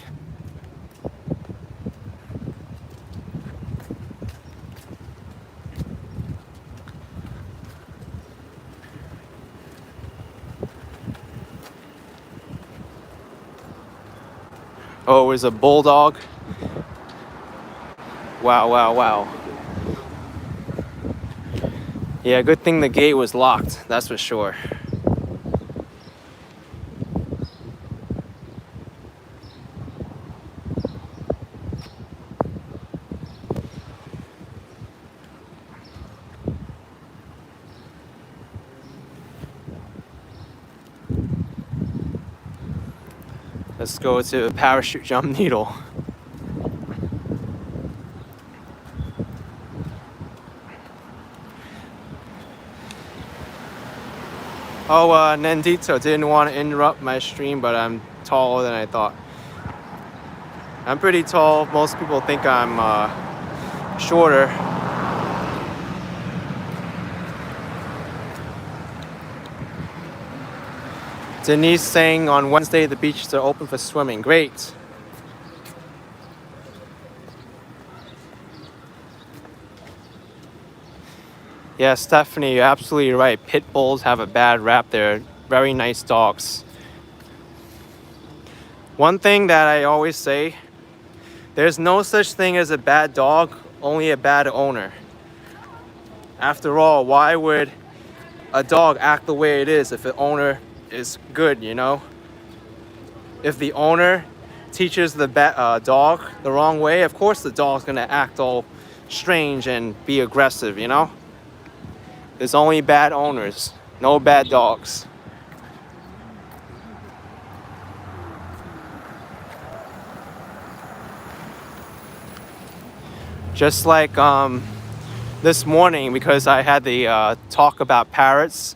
Oh, it was a bulldog. Wow, wow, wow. Yeah, good thing the gate was locked, that's for sure. Let's go to parachute jump needle. Oh, Nandito, didn't want to interrupt my stream, but I'm taller than I thought. I'm pretty tall. Most people think I'm shorter. Denise saying on Wednesday the beaches are open for swimming. Great. Yeah, Stephanie, you're absolutely right. Pit bulls have a bad rap. They're very nice dogs. One thing that I always say, there's no such thing as a bad dog, only a bad owner. After all, why would a dog act the way it is if the owner is good, you know? If the owner teaches the dog the wrong way, of course the dog's gonna act all strange and be aggressive, you know? There's only bad owners, no bad dogs. Just like this morning, because I had the talk about parrots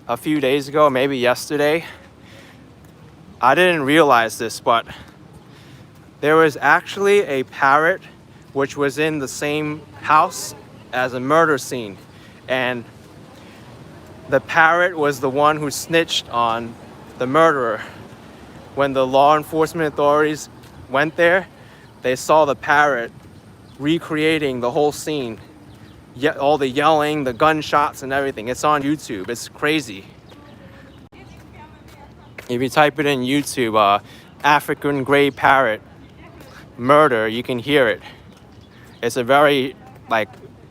a few days ago, maybe yesterday. I didn't realize this, but there was actually a parrot which was in the same house as a murder scene. And the parrot was the one who snitched on the murderer. When the law enforcement authorities went there, they saw the parrot recreating the whole scene. All the yelling, the gunshots and everything. It's on YouTube. It's crazy. If you type it in YouTube, African gray parrot murder, you can hear it. It's a very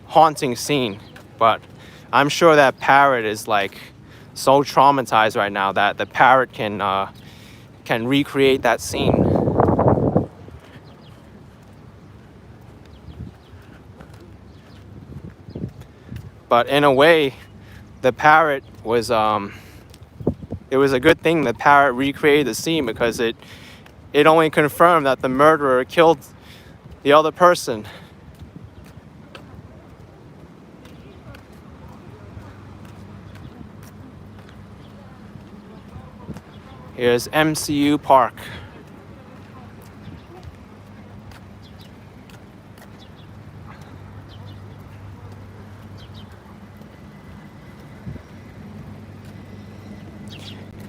haunting scene. But I'm sure that parrot is so traumatized right now that the parrot can recreate that scene. But in a way, the parrot was it was a good thing the parrot recreated the scene, because it only confirmed that the murderer killed the other person. Here's MCU Park.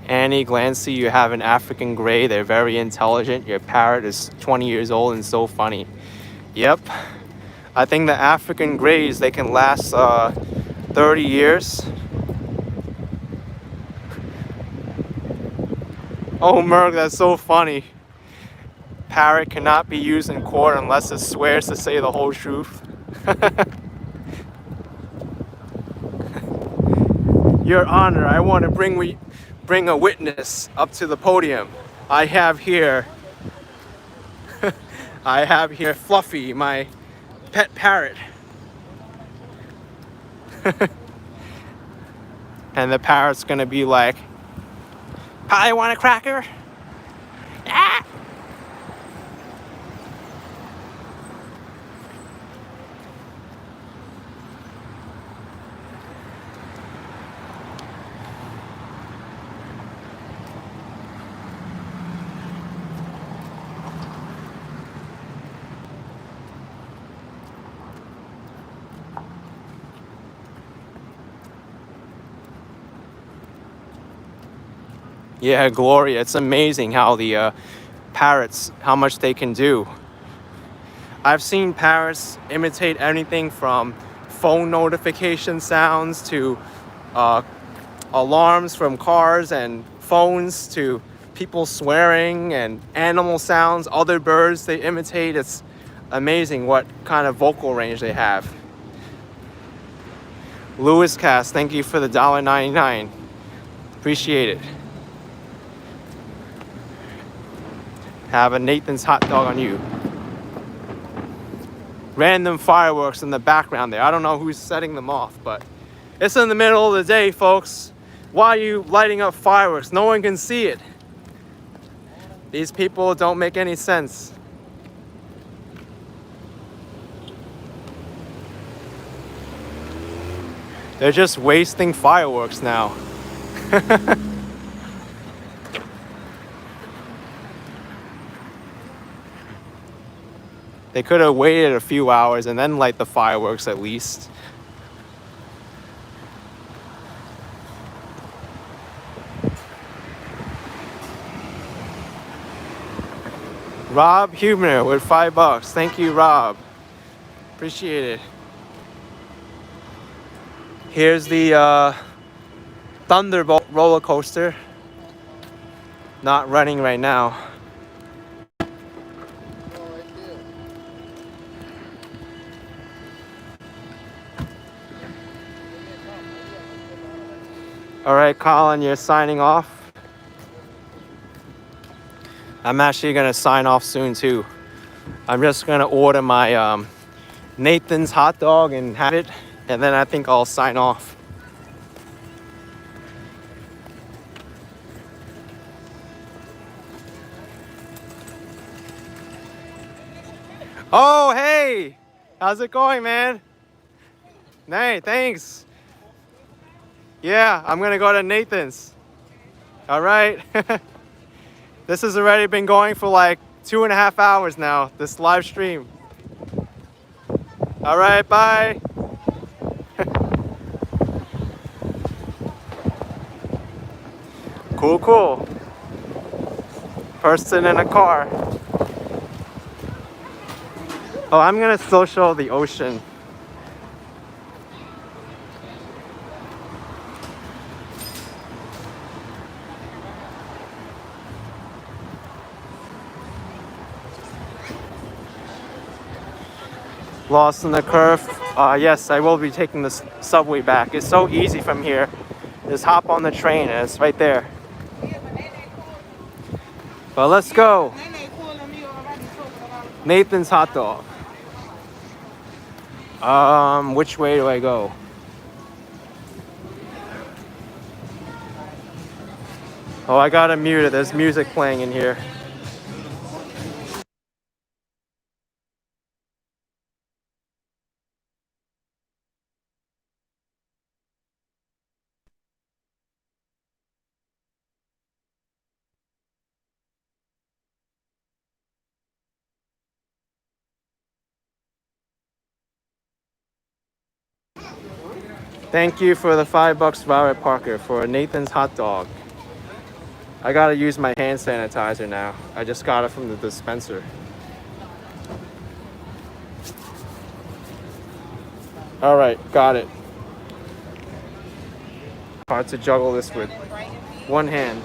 Annie Glancy, you have an African gray. They're very intelligent. Your parrot is 20 years old and so funny. Yep. I think the African grays, they can last 30 years. Oh, Merg, that's so funny. Parrot cannot be used in court unless it swears to say the whole truth. Your Honor, I want to bring a witness up to the podium. I have here Fluffy, my pet parrot. And the parrot's gonna be like, "I want a cracker." Ah! Yeah, Gloria, it's amazing how the parrots, how much they can do. I've seen parrots imitate anything from phone notification sounds to alarms from cars and phones to people swearing and animal sounds, other birds they imitate. It's amazing what kind of vocal range they have. Lewis Cast, thank you for the $1.99. Appreciate it. Have a Nathan's hot dog on you. Random fireworks in the background there. I don't know who's setting them off, but it's in the middle of the day, folks. Why are you lighting up fireworks? No one can see it. These people don't make any sense. They're just wasting fireworks now. They could have waited a few hours and then light the fireworks at least. Rob Huebner with $5. Thank you, Rob. Appreciate it. Here's the Thunderbolt roller coaster. Not running right now. All right, Colin, you're signing off. I'm actually gonna sign off soon too. I'm just gonna order my Nathan's hot dog and have it, and then I think I'll sign off. Oh, hey! How's it going, man? Hey, thanks. Yeah, I'm gonna go to Nathan's. All right. This has already been going for like 2.5 hours now, this live stream. All right, bye. Cool, cool. Person in a car. Oh, I'm gonna still show the ocean. Lost in the curve. Yes, I will be taking the subway back. It's so easy from here. Just hop on the train and it's right there. But let's go. Nathan's hot dog. Which way do I go? Oh, I gotta mute it. There's music playing in here. Thank you for the $5, Robert Parker, for Nathan's hot dog. I gotta use my hand sanitizer now. I just got it from the dispenser. All right, got it. Hard to juggle this with one hand.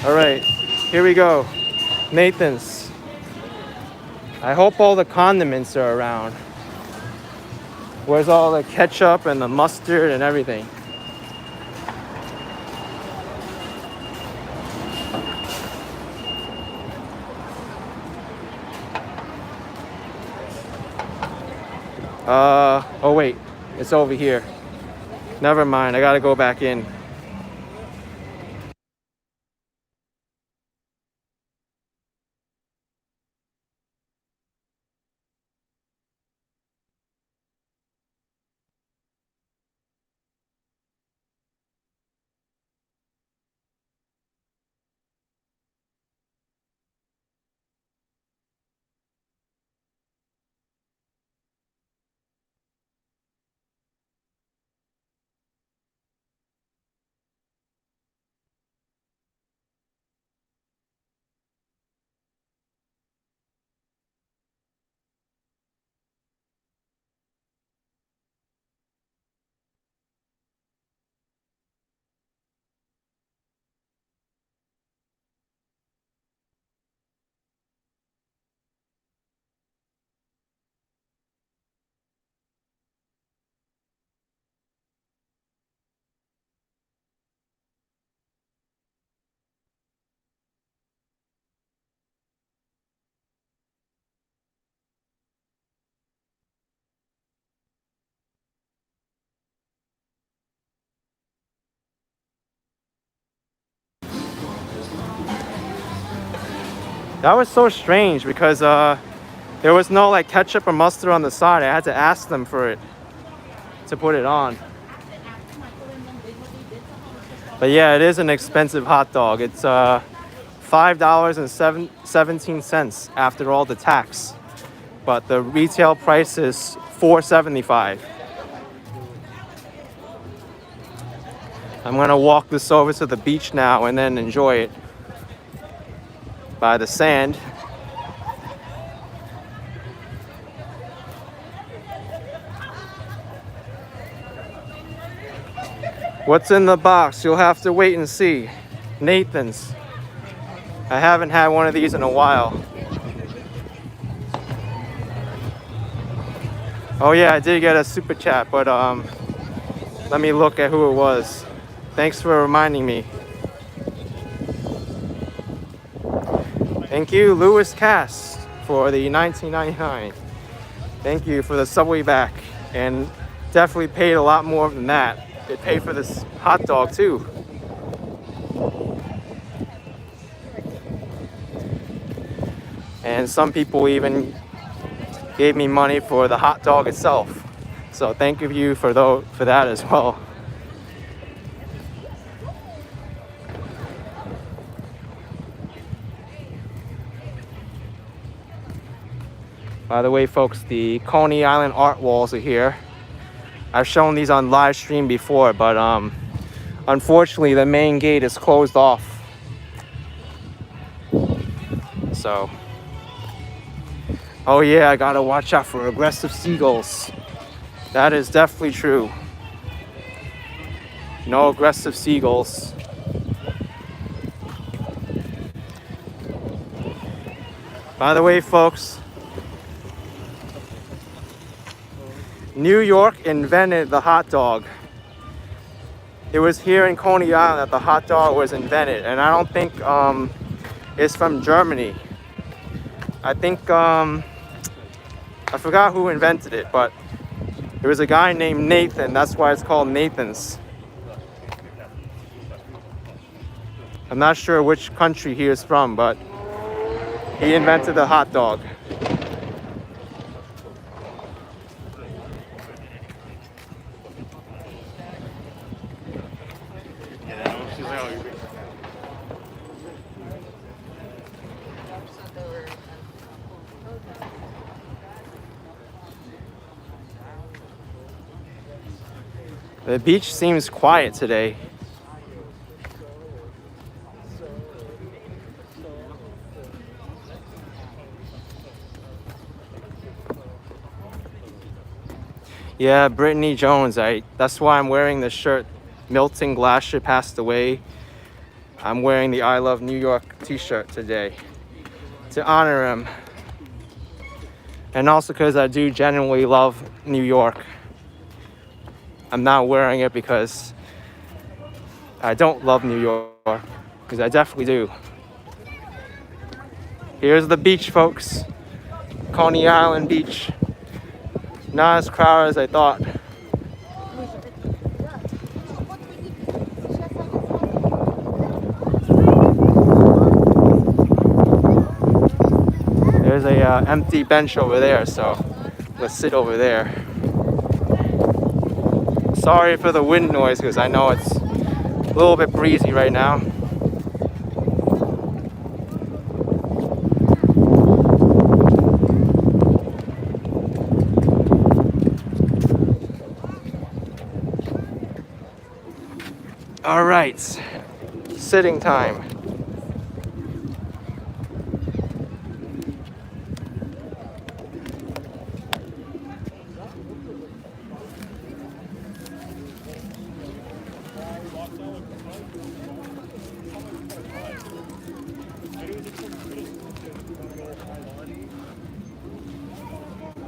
All right, here we go. Nathan's. I hope all the condiments are around. Where's all the ketchup and the mustard and everything? Oh wait, it's over here. Never mind, I gotta go back in. That was so strange because there was no like ketchup or mustard on the side. I had to ask them for it to put it on. But yeah, it is an expensive hot dog. It's $5.17 after all the tax. But the retail price is $4.75. I'm gonna walk this over to the beach now and then enjoy it by the sand. What's in the box? You'll have to wait and see. Nathan's. I haven't had one of these in a while. Oh yeah, I did get a super chat, but let me look at who it was. Thanks for reminding me. Thank you, Lewis Cass, for the $19.99. Thank you for the subway back, and definitely paid a lot more than that. It paid for this hot dog too. And some people even gave me money for the hot dog itself. So thank you for that as well. By the way, folks, the Coney Island art walls are here. I've shown these on live stream before, but unfortunately the main gate is closed off. So, oh yeah, I gotta watch out for aggressive seagulls. That is definitely true. No aggressive seagulls. By the way, folks, New York invented the hot dog. It was here in Coney Island that the hot dog was invented, and I don't think it's from Germany. I think I forgot who invented it, but there was a guy named Nathan. That's why it's called Nathan's. I'm not sure which country he is from, but he invented the hot dog. The beach seems quiet today. Yeah, Brittany Jones. That's why I'm wearing this shirt. Milton Glasher passed away. I'm wearing the I Love New York t-shirt today to honor him. And also because I do genuinely love New York. I'm not wearing it because I don't love New York, because I definitely do. Here's the beach, folks. Coney Island Beach. Not as crowded as I thought. There's a empty bench over there, so let's sit over there. Sorry for the wind noise, because I know it's a little bit breezy right now. All right, sitting time.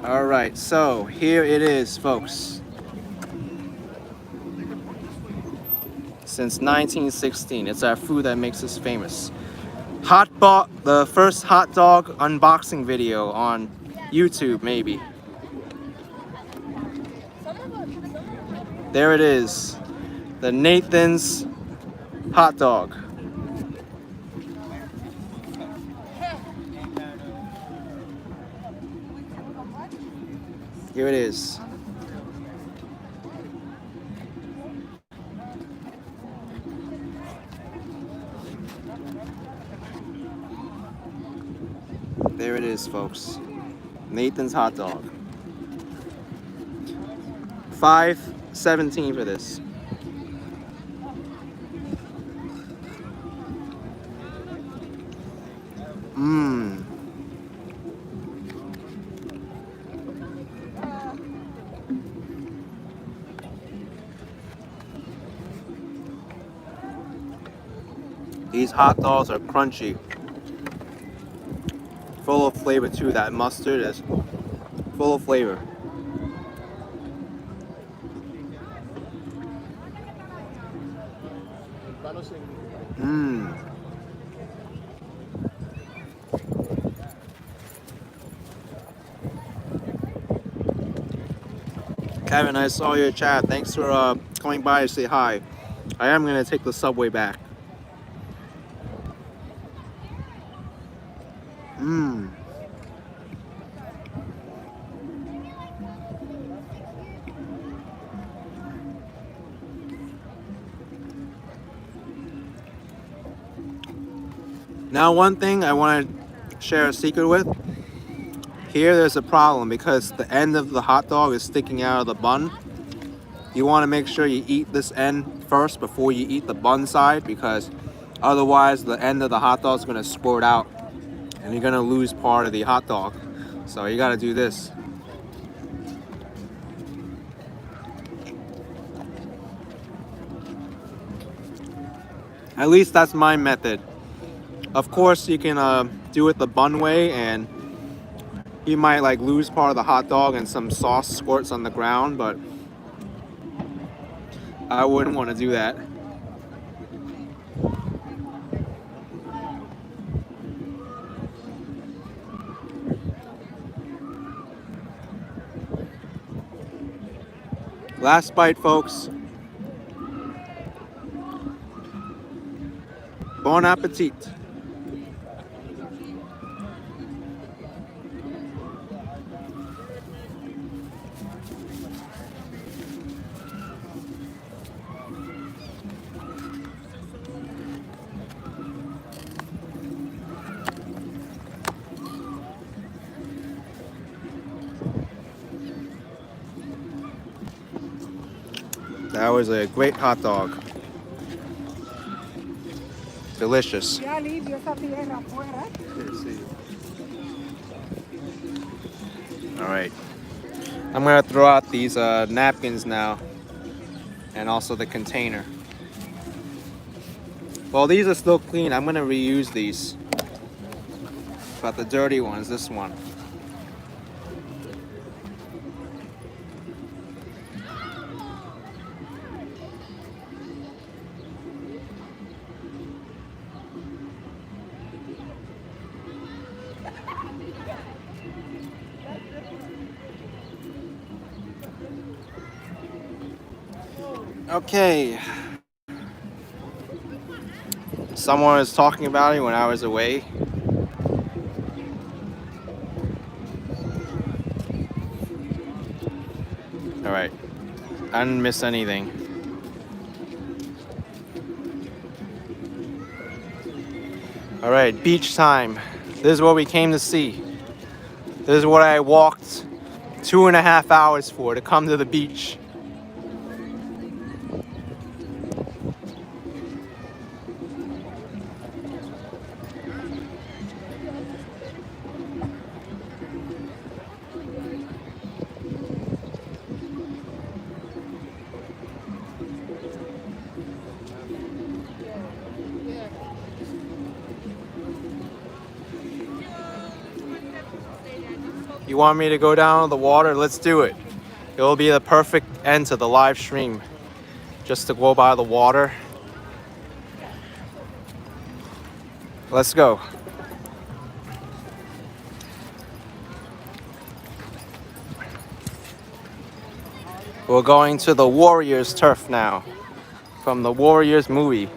All right, so here it is, folks. Since 1916, it's our food that makes us famous. The first hot dog unboxing video on YouTube, maybe. There it is, the Nathan's hot dog. Here it is. There it is, folks. Nathan's hot dog. $5.17 for this. Mmm. These hot dogs are crunchy. Full of flavor too. That mustard is full of flavor. Mmm. Kevin, I saw your chat. Thanks for coming by to say hi. I am gonna take the subway back. Mmm. Now, one thing I want to share a secret with. Here there's a problem because the end of the hot dog is sticking out of the bun. You want to make sure you eat this end first before you eat the bun side, because otherwise the end of the hot dog is going to squirt out and you're going to lose part of the hot dog. So you got to do this. At least that's my method. Of course, you can do it the bun way, and you might like lose part of the hot dog and some sauce squirts on the ground, but I wouldn't want to do that. Last bite, folks. Bon appetit. That was a great hot dog. Delicious. All right. I'm gonna throw out these napkins now, and also the container. Well, these are still clean. I'm gonna reuse these. But the dirty one is this one. Okay. Someone was talking about it when I was away. Alright. I didn't miss anything. Alright, beach time. This is what we came to see. This is what I walked 2.5 hours for, to come to the beach. You want me to go down to the water? Let's do it. It will be the perfect end to the live stream. Just to go by the water. Let's go. We're going to the Warriors turf now. From the Warriors movie.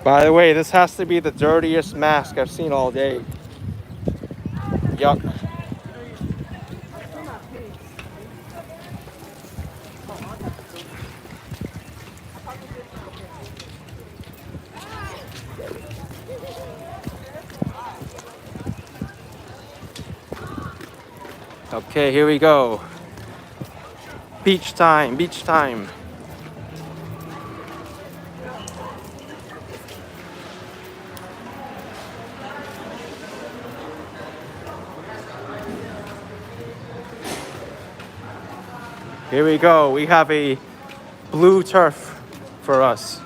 By the way, this has to be the dirtiest mask I've seen all day. Yuck. Okay, here we go. Beach time, beach time. Here we go. We have a blue turf for us.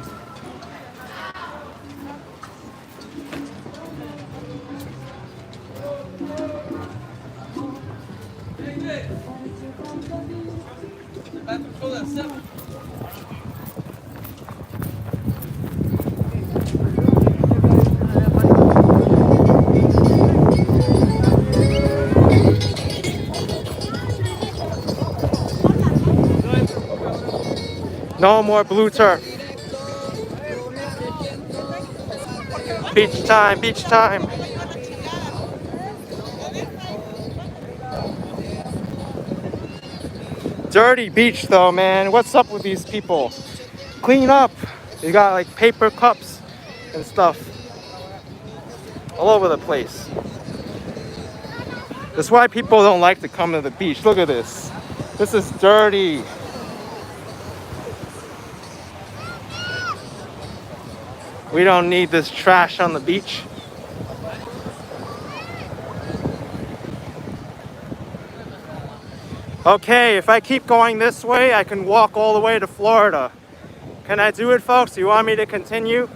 No more blue turf. Beach time, beach time. Dirty beach though, man. What's up with these people? Clean up. You got like paper cups and stuff all over the place. That's why people don't like to come to the beach. Look at this. This is dirty. We don't need this trash on the beach. Okay, if I keep going this way, I can walk all the way to Florida. Can I do it, folks? You want me to continue?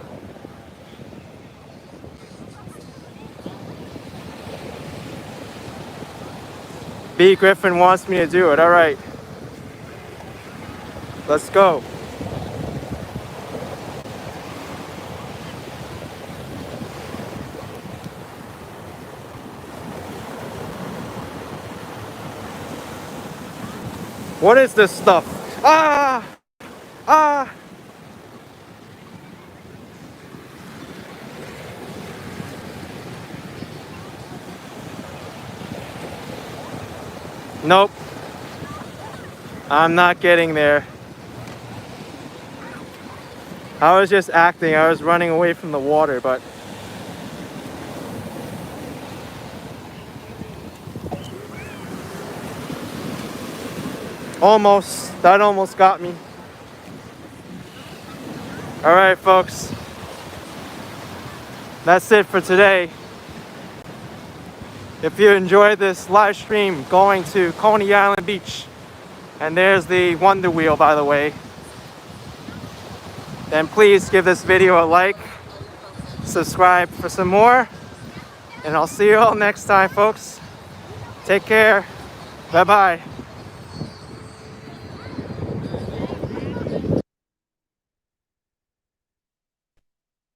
B. Griffin wants me to do it. All right. Let's go. What is this stuff? Ah! Ah! Nope. I'm not getting there. I was just acting. I was running away from the water, but almost. That almost got me. All right, folks. That's it for today. If you enjoyed this live stream going to Coney Island Beach, and there's the Wonder Wheel, by the way, then please give this video a like, subscribe for some more, and I'll see you all next time, folks. Take care. Bye-bye.